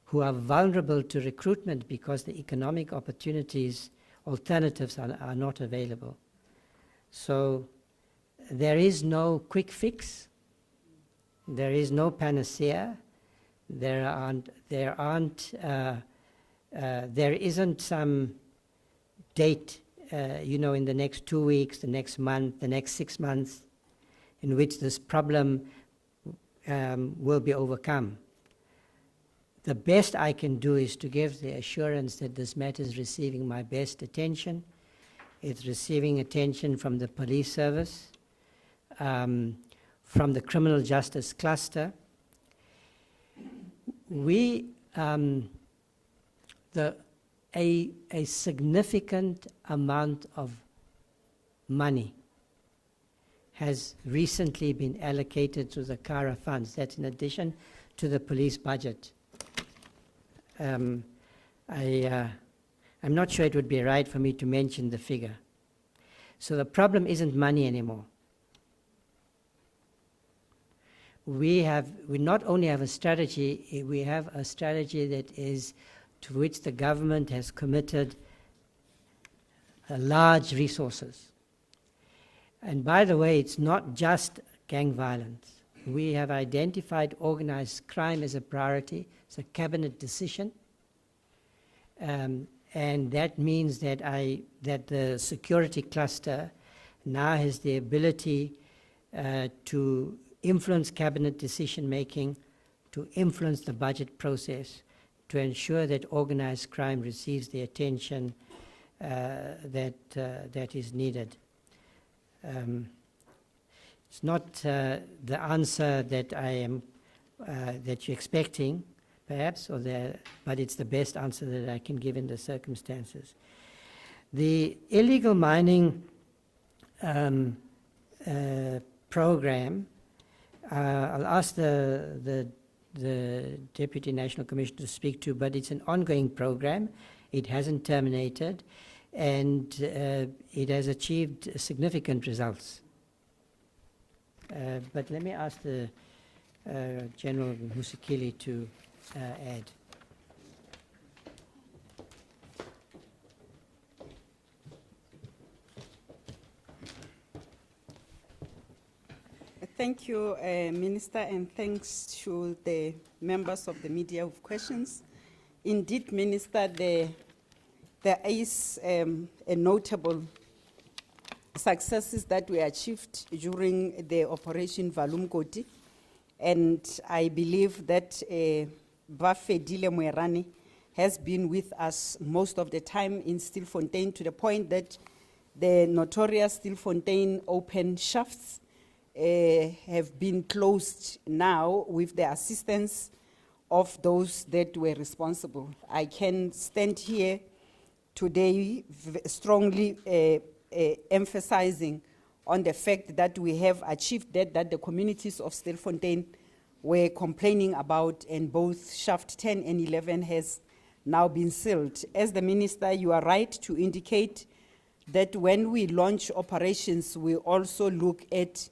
who are vulnerable to recruitment because the economic alternatives are not available. So there is no quick fix. There is no panacea. There isn't some date, in the next 2 weeks, the next month, the next 6 months, in which this problem will be overcome. the best I can do is to give the assurance that this matter is receiving my best attention. It's receiving attention from the police service, from the criminal justice cluster. A significant amount of money has recently been allocated to the CARA funds. That's in addition to the police budget. I'm not sure it would be right for me to mention the figure. So the problem isn't money anymore. We not only have a strategy, we have a strategy that is to which the government has committed large resources. And by the way, it's not just gang violence. We have identified organized crime as a priority. It's a cabinet decision. And that means that the security cluster now has the ability to influence cabinet decision-making, to influence the budget process, to ensure that organized crime receives the attention that is needed. It's not the answer that that you're expecting, perhaps, but it's the best answer that I can give in the circumstances. The illegal mining program, I'll ask the Deputy National Commissioner to speak to, but it's an ongoing program. It hasn't terminated, and it has achieved significant results. But let me ask the General Musikili to add. Thank you, Minister, and thanks to the members of the media with questions. Indeed, Minister, there is a notable successes that we achieved during the Operation Valumkoti, and I believe that Bafedile Mwerani has been with us most of the time in Stilfontein, to the point that the notorious Stilfontein open shafts have been closed now with the assistance of those that were responsible. I can stand here today strongly emphasizing on the fact that we have achieved that the communities of Stilfontein were complaining about, and both shaft 10 and 11 has now been sealed. As the Minister, you are right to indicate that when we launch operations, we also look at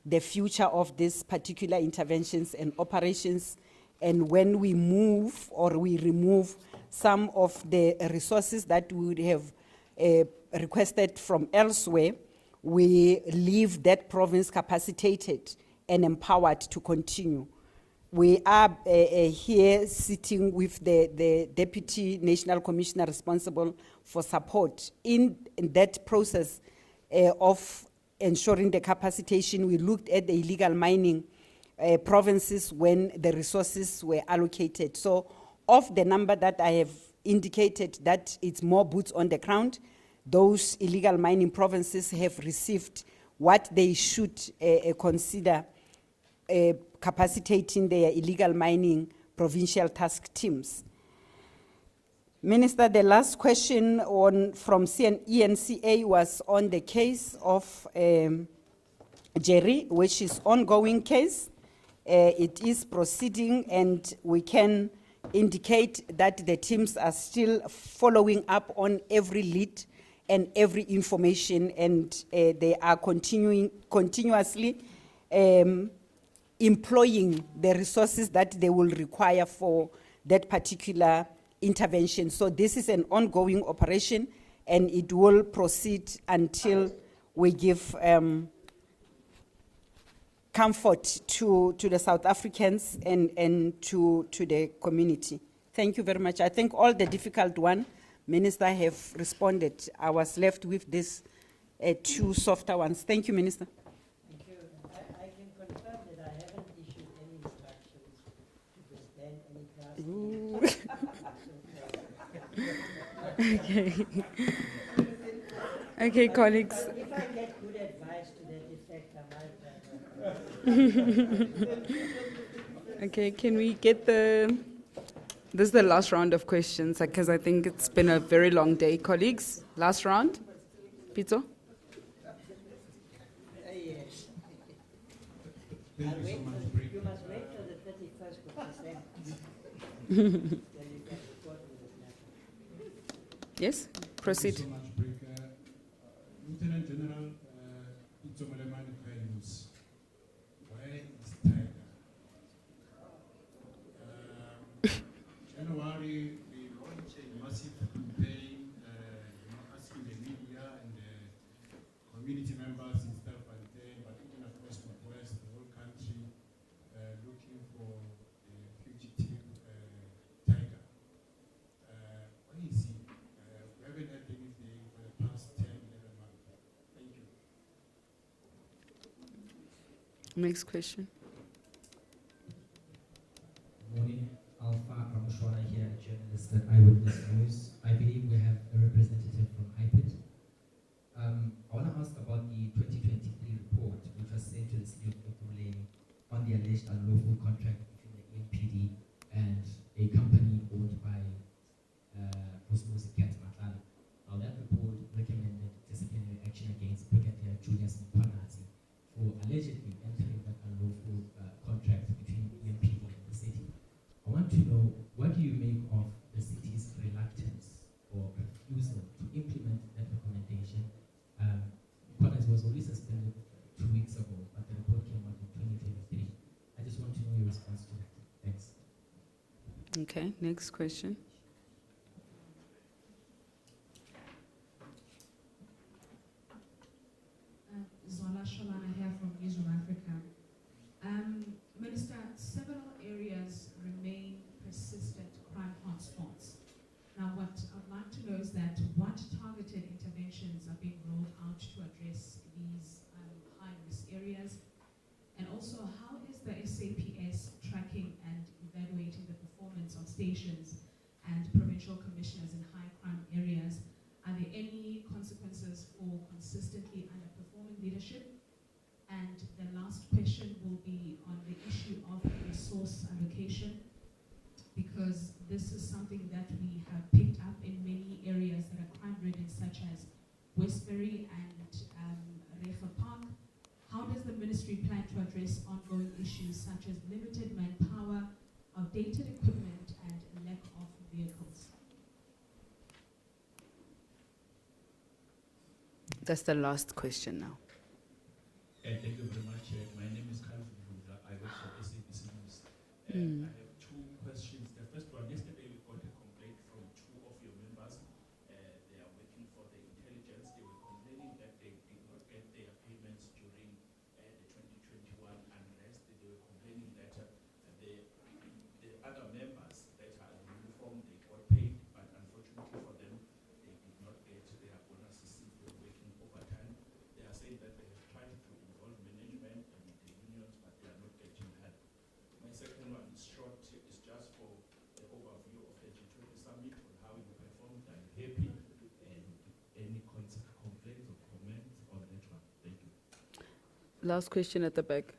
the future of these particular interventions and operations, and when we move or we remove some of the resources that we would have requested from elsewhere, we leave that province capacitated and empowered to continue. We are here sitting with the Deputy National Commissioner responsible for support. In that process of ensuring the capacitation, we looked at the illegal mining provinces when the resources were allocated. So of the number that I have indicated, that it's more boots on the ground, those illegal mining provinces have received what they should consider capacitating their illegal mining provincial task teams. Minister, the last question from ENCA was on the case of Jerry, which is ongoing case. It is proceeding, and we can indicate that the teams are still following up on every lead and every information, and they are continuously employing the resources that they will require for that particular intervention. So this is an ongoing operation, and it will proceed until we give comfort to the South Africans and to the community. Thank you very much. I think all the difficult one, Minister, have responded. I was left with these two softer ones. Thank you, Minister. Thank you. I can confirm that I haven't issued any instructions to suspend any classes. Okay. Okay, colleagues. If I get good advice to that effect, I might. Okay, can we get this is the last round of questions because I think it's been a very long day, colleagues. Last round. Pizzo? Yes. Thank you so much, Brick. You must wait till the 31st of December. Yes, proceed. Thank you so much, Brick. Lieutenant General Tshedimosetso values. Where is Tiger? January, we launched a massive campaign, asking the media and the community members in Stelfontein, but even across Northwest, the whole country, looking for a fugitive tiger. Where is he? We haven't heard anything for the past 10, 11 months. Thank you. Next question. Morning, Alpha Ramushwana here, a journalist at Eyewitness News. I believe we have a representative from Hatfield. I want to ask about the 2023 report, which was sent to the city of Ekurhuleni on the alleged unlawful contract between the EMPD and a company owned by Cachalia. Now, that report recommended disciplinary action against Brigadier Julius Mkhwanazi for allegedly entering that unlawful contract between EMPD and the city. I want to know, what do you make of the city's reluctance or refusal to implement that recommendation? Mkhwanazi was already suspended 2 weeks ago, but the report came out in 2023. I just want to know your response to that. Thanks. Okay, next question. Zola Sholana here from Newsroom Africa. Minister, several areas remain persistent crime hotspots. Now, what I'd like to know is that what targeted interventions are being rolled out to address these high-risk areas? And also, how is the SAPS tracking and evaluating the performance of stations and provincial commissioners in high-crime areas? Are there any consequences for consistently underperforming leadership? And the last question will be on the issue of resource allocation, because this is something that we have picked up in many areas that are crime-ridden, such as Westbury and Refa Park. How does the ministry plan to address ongoing issues such as limited manpower, outdated equipment, and lack of vehicles? That's the last question now. Thank you very much. My name is Khalid Buda. I work for SABC News. I have two questions. The first one, yesterday we got a complaint from two of your members. They are working for the intelligence. They were complaining that they did not get their payments during the 2021 unrest. They were complaining that the other members that are in uniform, they got paid, but unfortunately for them, they did not get their bonuses since they were working overtime. They are saying that they have tried to involve management and the unions, but they are not getting help. My second one is short, it's just for the overview of the G20 summit on how you performed. Are you happy? And any complaints or comments on that one? Thank you. Last question at the back.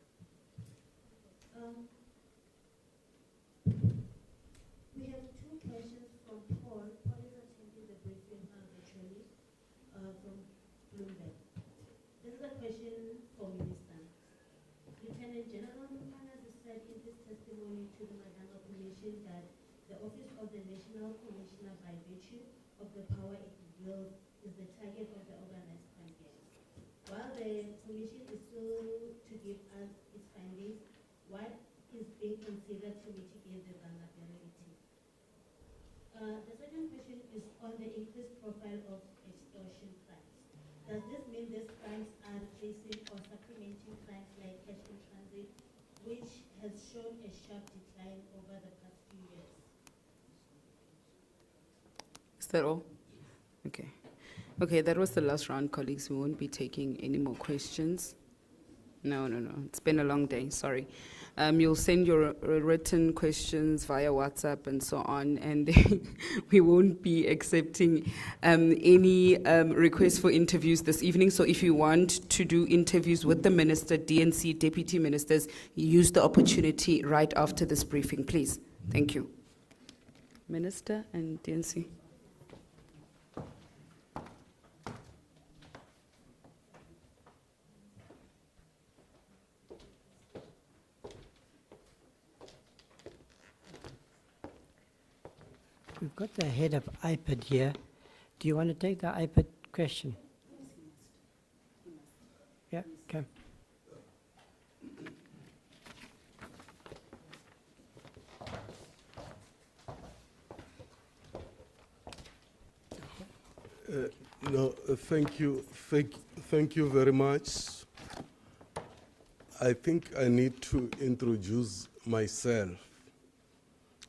We have two questions from Paul. Paul is attending the briefing virtually from Bloomberg. This is a question for Minister. Lieutenant General Mkhwanazi said in his testimony to the Madanga Commission that the Office of the National Commissioner, by virtue of the power it wields, is the target of the organized crime gangs. While the Commission is still to give us its findings, what is being considered to mitigate the vulnerability? The second question is on the increased profile of extortion crimes. Does this mean these crimes are replacing or supplementing crimes like cash in transit, which has shown a sharp decline over the past few years? Is that all? Okay. Okay, that was the last round, colleagues. We won't be taking any more questions. No. It's been a long day, sorry. You'll send your written questions via WhatsApp and so on, and we won't be accepting any requests for interviews this evening. So if you want to do interviews with the Minister, DNC, Deputy Ministers, use the opportunity right after this briefing, please. Thank you. Minister and DNC. We've got the head of IPID here. Do you want to take the IPID question? Yeah, okay. Thank you very much. I think I need to introduce myself.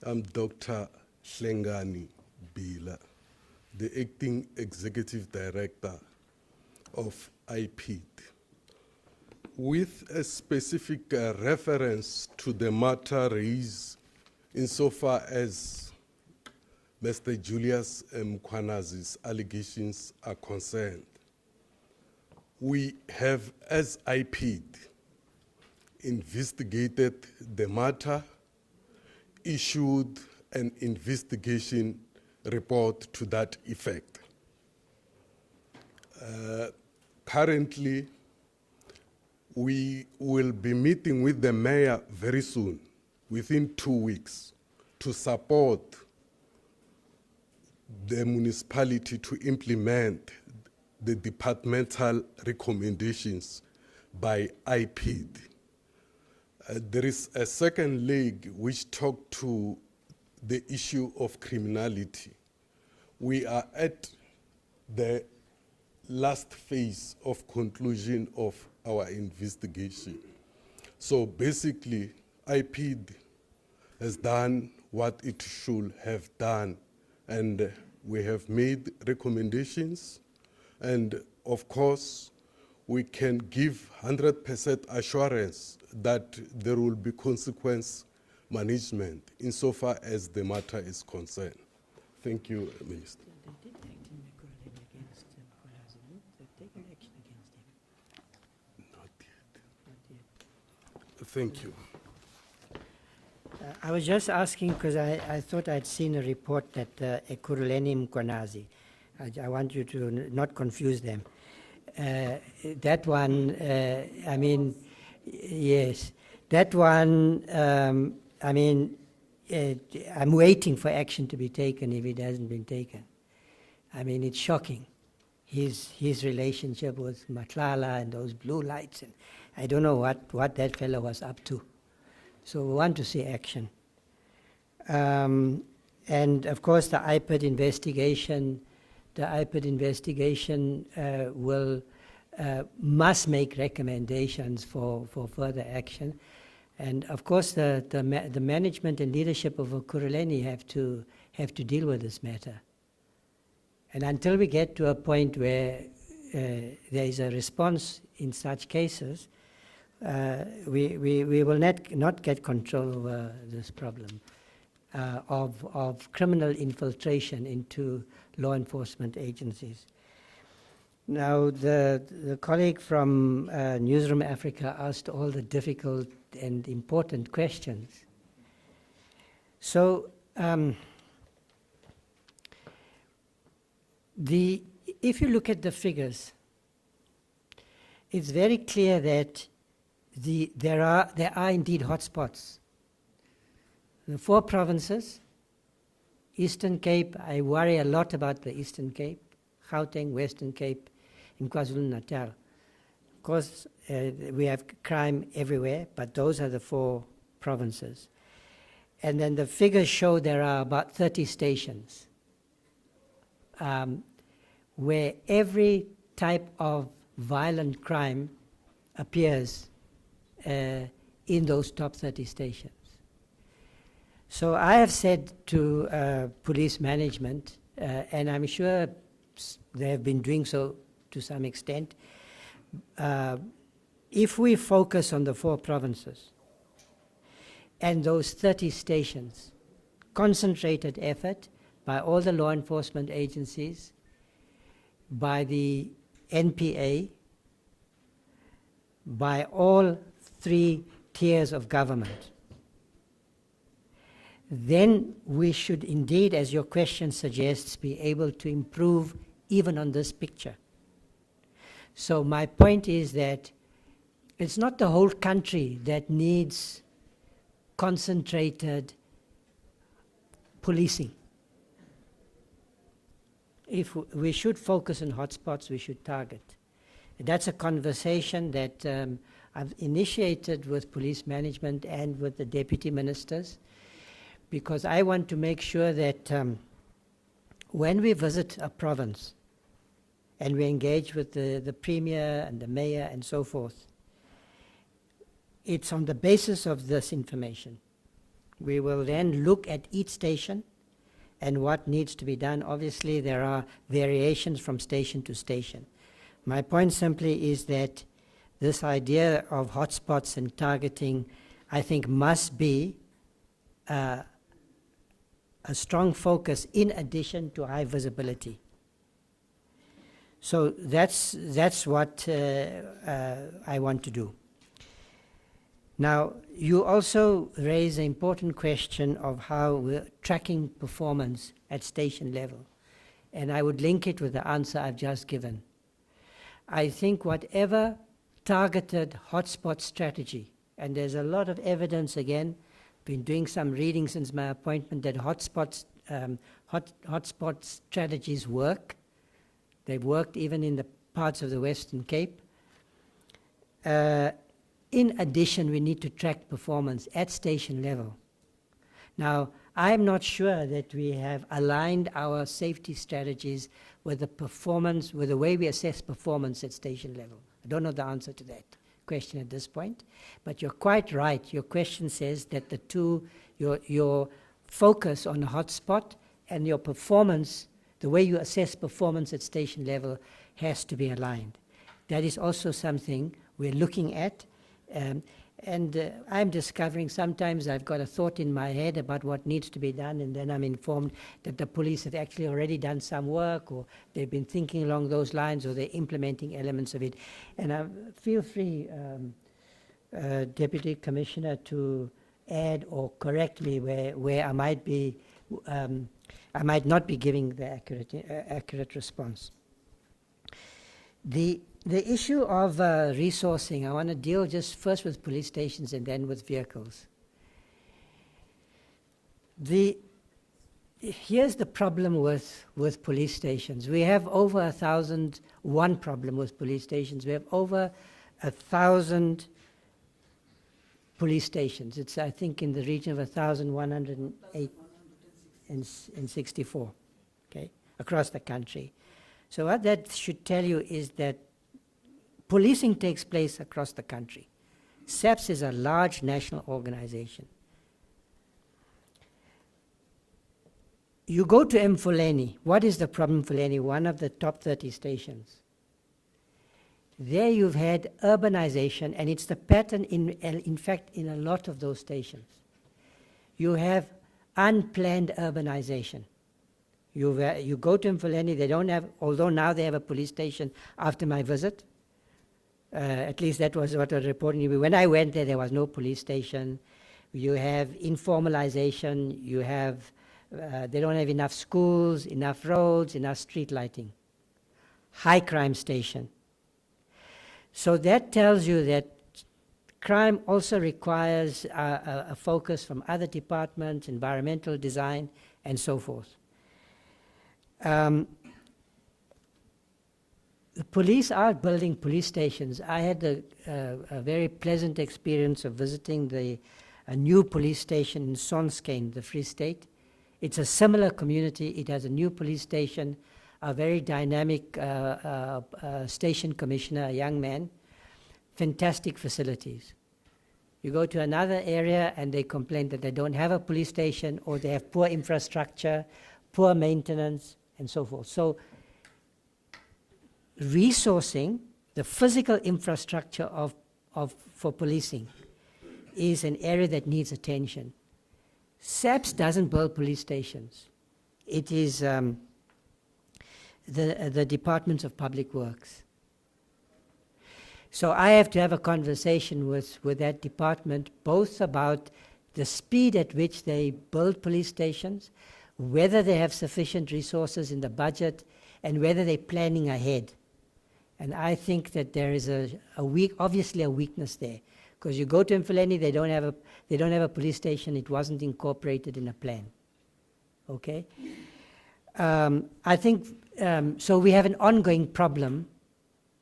I'm Dr. Hlengani Bila, the Acting Executive Director of IPID. With a specific reference to the matter raised insofar as Mr. Julius Mkwanazi's allegations are concerned, we have, as IPID, investigated the matter, issued an investigation report to that effect. Currently, we will be meeting with the mayor very soon, within 2 weeks, to support the municipality to implement the departmental recommendations by IPID. There is a second leg which talks to the issue of criminality. We are at the last phase of conclusion of our investigation. So basically, IPID has done what it should have done, and we have made recommendations, and of course, we can give 100% assurance that there will be consequence management insofar as the matter is concerned. Thank you, Minister. They did act in Ekurhuleni against Mkwanazi. They've taken action against him. Not yet. Not yet. Thank you. I was just asking because I thought I'd seen a report that Ekurhuleni Mkwanazi. I want you to not confuse them. That one, I mean, yes, that one, I mean, I'm waiting for action to be taken if it hasn't been taken. I mean, it's shocking. His relationship with Matlala and those blue lights, and I don't know what that fellow was up to. So we want to see action. And of course, the IPID investigation must make recommendations for further action. And of course, the management and leadership of Ekurhuleni have to deal with this matter. And until we get to a point where there is a response in such cases, we will not get control over this problem of criminal infiltration into law enforcement agencies. Now, the colleague from Newsroom Africa asked all the difficult and important questions. So, if you look at the figures, it's very clear that there are indeed hotspots. The 4 provinces, Eastern Cape, I worry a lot about the Eastern Cape, Gauteng, Western Cape, in KwaZulu-Natal. Of course, we have crime everywhere, but those are the 4 provinces. And then the figures show there are about 30 stations where every type of violent crime appears in those top 30 stations. So I have said to police management, and I'm sure they have been doing so to some extent, if we focus on the 4 provinces and those 30 stations. Concentrated effort by all the law enforcement agencies, by the NPA, by all 3 tiers of government. Then we should indeed, as your question suggests, be able to improve even on this picture. So my point is that it's not the whole country that needs concentrated policing. If we should focus on hotspots, we should target. That's a conversation that I've initiated with police management and with the deputy ministers, because I want to make sure that when we visit a province and we engage with the premier and the mayor and so forth, it's on the basis of this information. We will then look at each station and what needs to be done. Obviously, there are variations from station to station. My point simply is that this idea of hotspots and targeting, I think, must be a strong focus in addition to high visibility. So that's what I want to do. Now, you also raise an important question of how we're tracking performance at station level. And I would link it with the answer I've just given. I think whatever targeted hotspot strategy, and there's a lot of evidence, again, been doing some reading since my appointment, that hotspot strategies work. They've worked even in the parts of the Western Cape. In addition, we need to track performance at station level. Now, I'm not sure that we have aligned our safety strategies with the performance, with the way we assess performance at station level. I don't know the answer to that question at this point, but you're quite right. Your question says that the two, your focus on the hotspot and your performance, the way you assess performance at station level, has to be aligned. That is also something we're looking at. I'm discovering sometimes I've got a thought in my head about what needs to be done, and then I'm informed that the police have actually already done some work, or they've been thinking along those lines, or they're implementing elements of it. And feel free, Deputy Commissioner, to add or correct me where I might be, I might not be giving the accurate response. The issue of resourcing, I want to deal just first with police stations and then with vehicles. Here's the problem with police stations. We have over 1,000, one problem with police stations. We have over 1,000 police stations. It's, I think, in the region of 1,108 and 64, okay, across the country. So what that should tell you is that policing takes place across the country. SAPS is a large national organization. You go to Mfuleni. What is the problem in Mfuleni? One of the top 30 stations. There you've had urbanization, and it's the pattern in fact in a lot of those stations. You have unplanned urbanization. You go to Mfuleni, they don't have, although now they have a police station after my visit. At least that was what was reported. When I went there, there was no police station. You have informalization. You have, they don't have enough schools, enough roads, enough street lighting. High crime station. So that tells you that crime also requires a focus from other departments, environmental design, and so forth. The police are building police stations. I had a very pleasant experience of visiting a new police station in Sonskane, the Free State. It's a similar community. It has a new police station, a very dynamic station commissioner, a young man, fantastic facilities. You go to another area and they complain that they don't have a police station, or they have poor infrastructure, poor maintenance, and so forth. So resourcing the physical infrastructure for policing is an area that needs attention. SAPS doesn't build police stations. It is the Department of Public Works. So I have to have a conversation with that department, both about the speed at which they build police stations, whether they have sufficient resources in the budget, and whether they're planning ahead. And I think that there is obviously a weakness there, because you go to Mfuleni, they don't have a police station. It wasn't incorporated in a plan. Okay, I think so. We have an ongoing problem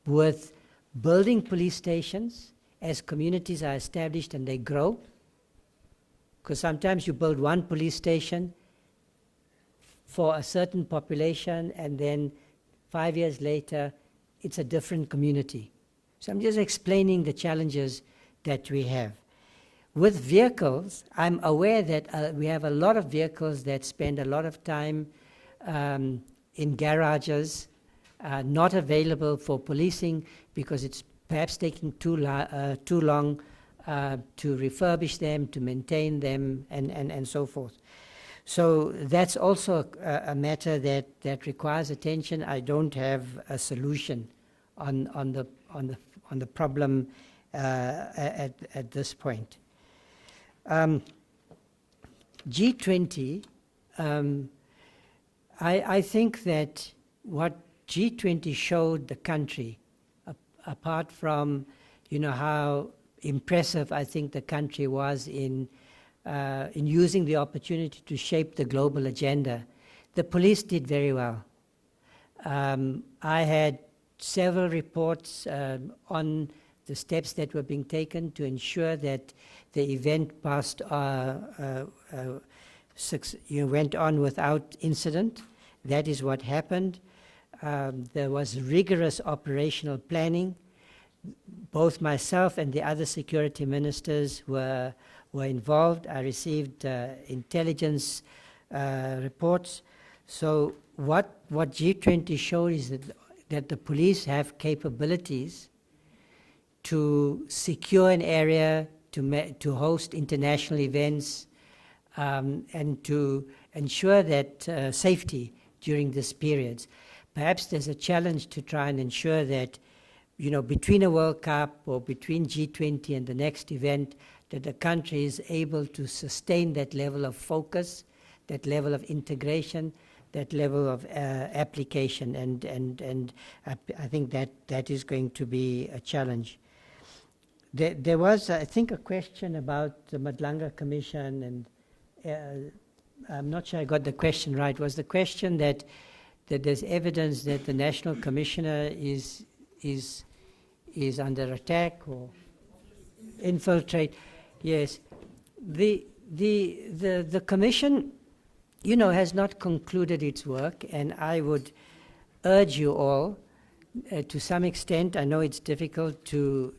with building police stations as communities are established and they grow. Because sometimes you build one police station for a certain population, and then 5 years later, it's a different community. So I'm just explaining the challenges that we have. With vehicles, I'm aware that we have a lot of vehicles that spend a lot of time in garages, not available for policing because it's perhaps taking too long to refurbish them, to maintain them, and so forth. So that's also a matter that requires attention. I don't have a solution on the problem at this point. G20, I think that what G20 showed the country, apart from how impressive I think the country was in using the opportunity to shape the global agenda, the police did very well. I had several reports on the steps that were being taken to ensure that the event went on without incident. That is what happened. There was rigorous operational planning. Both myself and the other security ministers were involved. I received intelligence reports. So what G20 showed is that the police have capabilities to secure an area, to host international events, and to ensure that safety during this period. Perhaps there's a challenge to try and ensure that, between a World Cup or between G20 and the next event, that the country is able to sustain that level of focus, that level of integration, that level of application, and I think that is going to be a challenge. There was, I think, a question about the Madlanga Commission, and I'm not sure I got the question right. Was the question that there's evidence that the National Commissioner is under attack or infiltrate? Yes, the Commission, has not concluded its work, and I would urge you all, to some extent. I know it's difficult to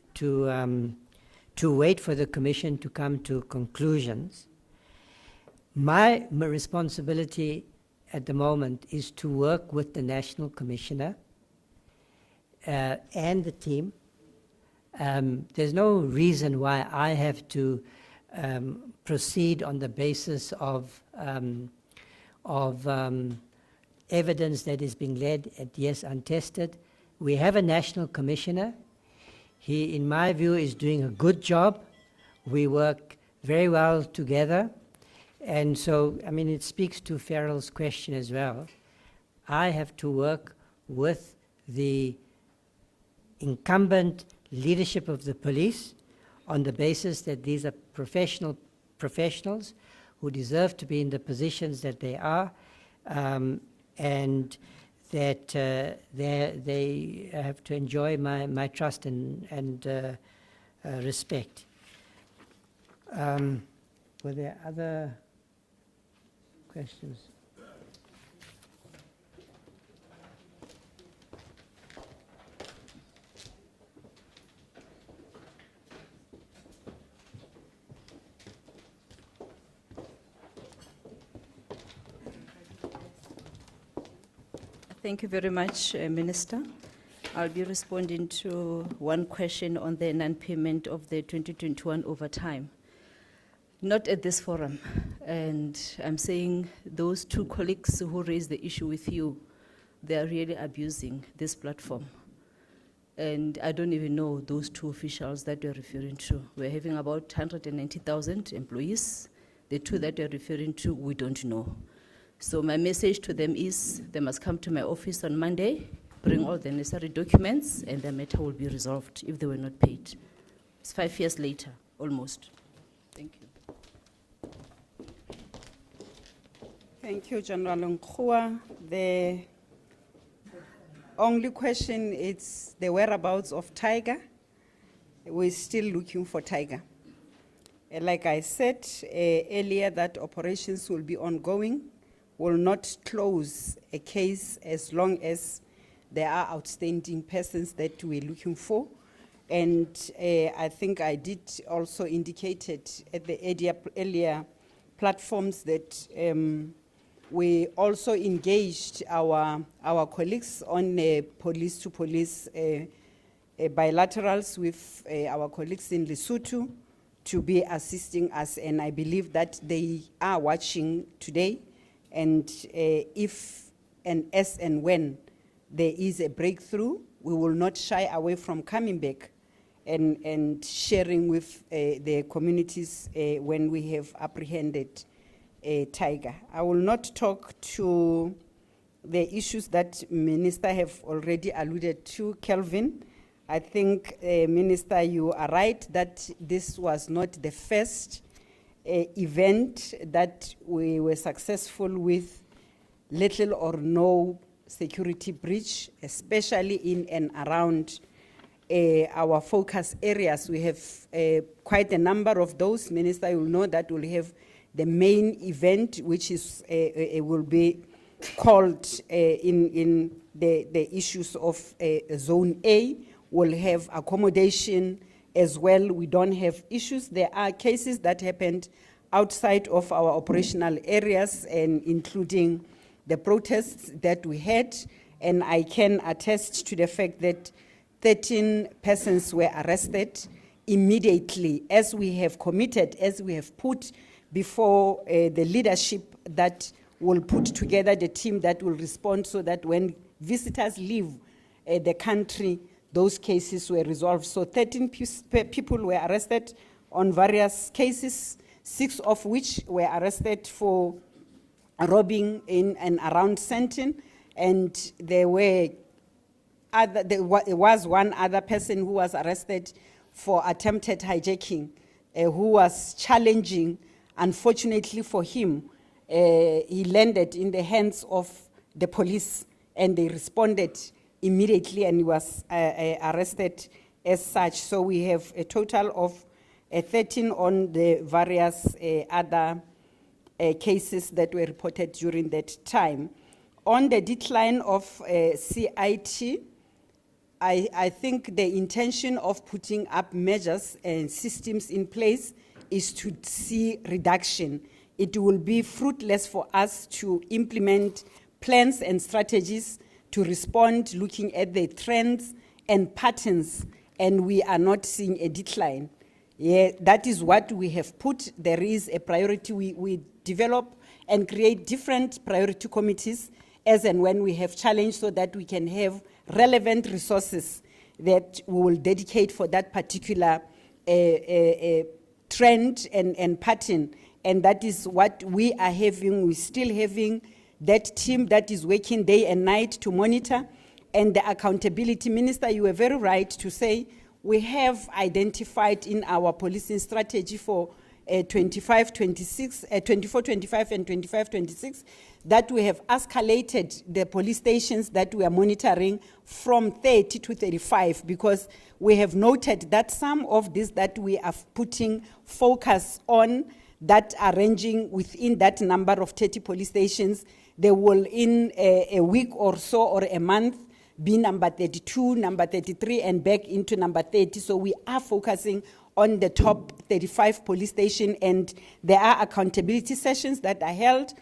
wait for the Commission to come to conclusions. My responsibility at the moment is to work with the National Commissioner and the team. There's no reason why I have to proceed on the basis of evidence that is being led at yes untested. We have a National Commissioner. He, in my view, is doing a good job. We work very well together. And so, it speaks to Farrell's question as well. I have to work with the incumbent leadership of the police on the basis that these are professionals who deserve to be in the positions that they are, and that they have to enjoy my trust and respect. Were there other questions? Thank you very much, Minister. I'll be responding to one question on the non-payment of the 2021 overtime. Not at this forum. And I'm saying those two colleagues who raised the issue with you, they are really abusing this platform. And I don't even know those two officials that you're referring to. We're having about 190,000 employees. The two that you're referring to, we don't know. So my message to them is they must come to my office on Monday, bring all the necessary documents, and the matter will be resolved if they were not paid. It's 5 years later, almost. Thank you. Thank you, General Nkua. The only question is the whereabouts of Tiger. We're still looking for Tiger. Like I said earlier, that operations will be ongoing, will not close a case as long as there are outstanding persons that we're looking for. And I think I did also indicated at the earlier platforms that we also engaged our colleagues on police-to-police bilaterals with our colleagues in Lesotho to be assisting us, and I believe that they are watching today. And if and as and when there is a breakthrough, we will not shy away from coming back and sharing with the communities when we have apprehended a tiger. I will not talk to the issues that Minister have already alluded to, Kelvin. I think, Minister, you are right that this was not the first event that we were successful with little or no security breach, especially in and around our focus areas. We have quite a number of those. Minister, you will know that we'll have the main event, which is will be called in the issues of Zone A. We'll have accommodation as well. We don't have issues. There are cases that happened outside of our operational areas, and including the protests that we had. And I can attest to the fact that 13 persons were arrested immediately, as we have committed, as we have put before the leadership that will put together the team that will respond, so that when visitors leave the country, those cases were resolved. So 13 people were arrested on various cases, 6 of which were arrested for robbing in and around Sandton, and there was one other person who was arrested for attempted hijacking, who was challenging. Unfortunately for him, he landed in the hands of the police, and they responded immediately, and he was arrested as such. So we have a total of 13 on the various other cases that were reported during that time. On the decline of CIT, I think the intention of putting up measures and systems in place is to see reduction. It will be fruitless for us to implement plans and strategies to respond looking at the trends and patterns, and we are not seeing a decline. Yeah, that is what we have put. There is a priority. We develop and create different priority committees as and when we have challenge, so that we can have relevant resources that we will dedicate for that particular trend and pattern. And that is what we are having. We're still having that team that is working day and night to monitor. And the accountability, Minister, you were very right to say we have identified in our policing strategy for 24-25 and 25-26 that we have escalated the police stations that we are monitoring from 30 to 35, because we have noted that some of these that we are putting focus on that are ranging within that number of 30 police stations, they will in a week or so or a month be number 32, number 33, and back into number 30. So we are focusing on the top 35 police stations, and there are accountability sessions that are held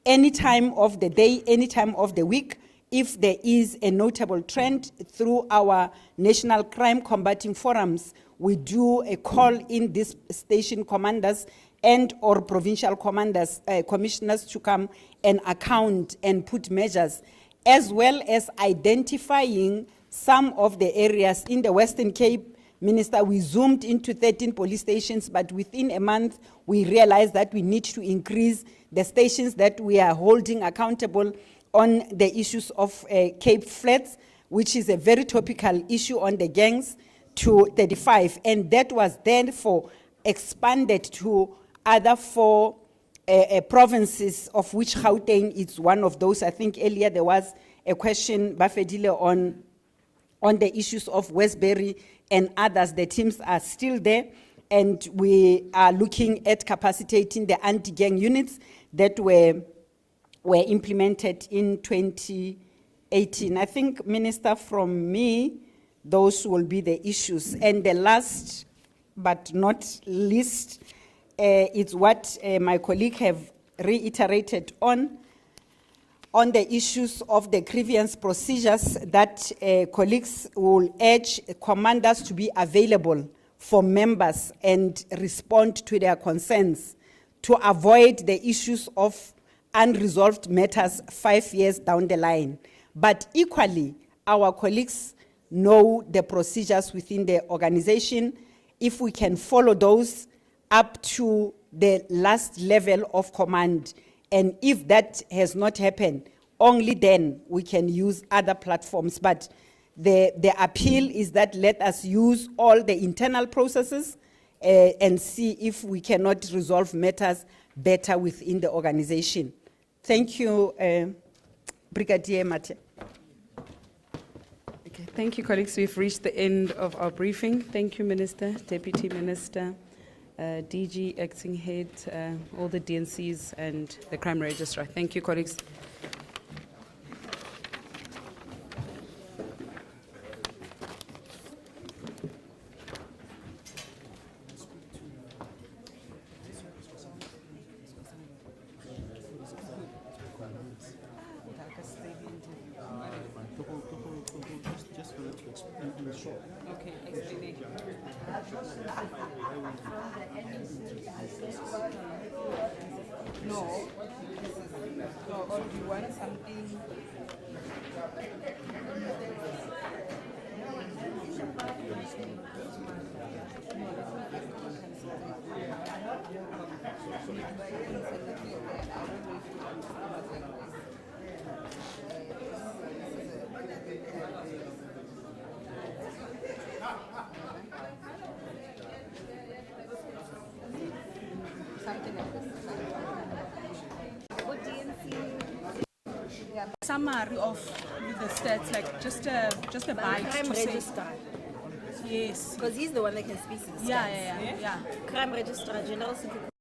any time of the day, any time of the week. If there is a notable trend through our national crime combating forums, we do a call in these station commanders and or provincial commanders, commissioners to come and account and put measures, as well as identifying some of the areas in the Western Cape. Minister, we zoomed into 13 police stations, but within a month, we realized that we need to increase the stations that we are holding accountable on the issues of Cape Flats, which is a very topical issue on the gangs, to 35. And that was therefore expanded to other 4 provinces, of which Gauteng is one of those. I think earlier there was a question, Bafedile, on the issues of Westbury and others. The teams are still there, and we are looking at capacitating the anti-gang units that were implemented in 2018. I think, Minister, from me, those will be the issues. And the last but not least is what my colleague have reiterated on the issues of the grievance procedures, that colleagues will urge commanders to be available for members and respond to their concerns to avoid the issues of unresolved matters 5 years down the line. But equally, our colleagues know the procedures within the organization. If we can follow those up to the last level of command, and if that has not happened, only then we can use other platforms. But the appeal is that let us use all the internal processes and see if we cannot resolve matters better within the organization. Thank you, Brigadier Mate. Okay, thank you, colleagues. We've reached the end of our briefing. Thank you, Minister, Deputy Minister, DG, Acting Head, all the DNCs and the Crime Registrar. Thank you, colleagues. Okay, explain it. No, or do you want something? Summary of the stats, like just a bite Crime to say. Registrar. Yes. Because he's the one that can speak to the stats. Yeah. Crime Registrar, General Secretary.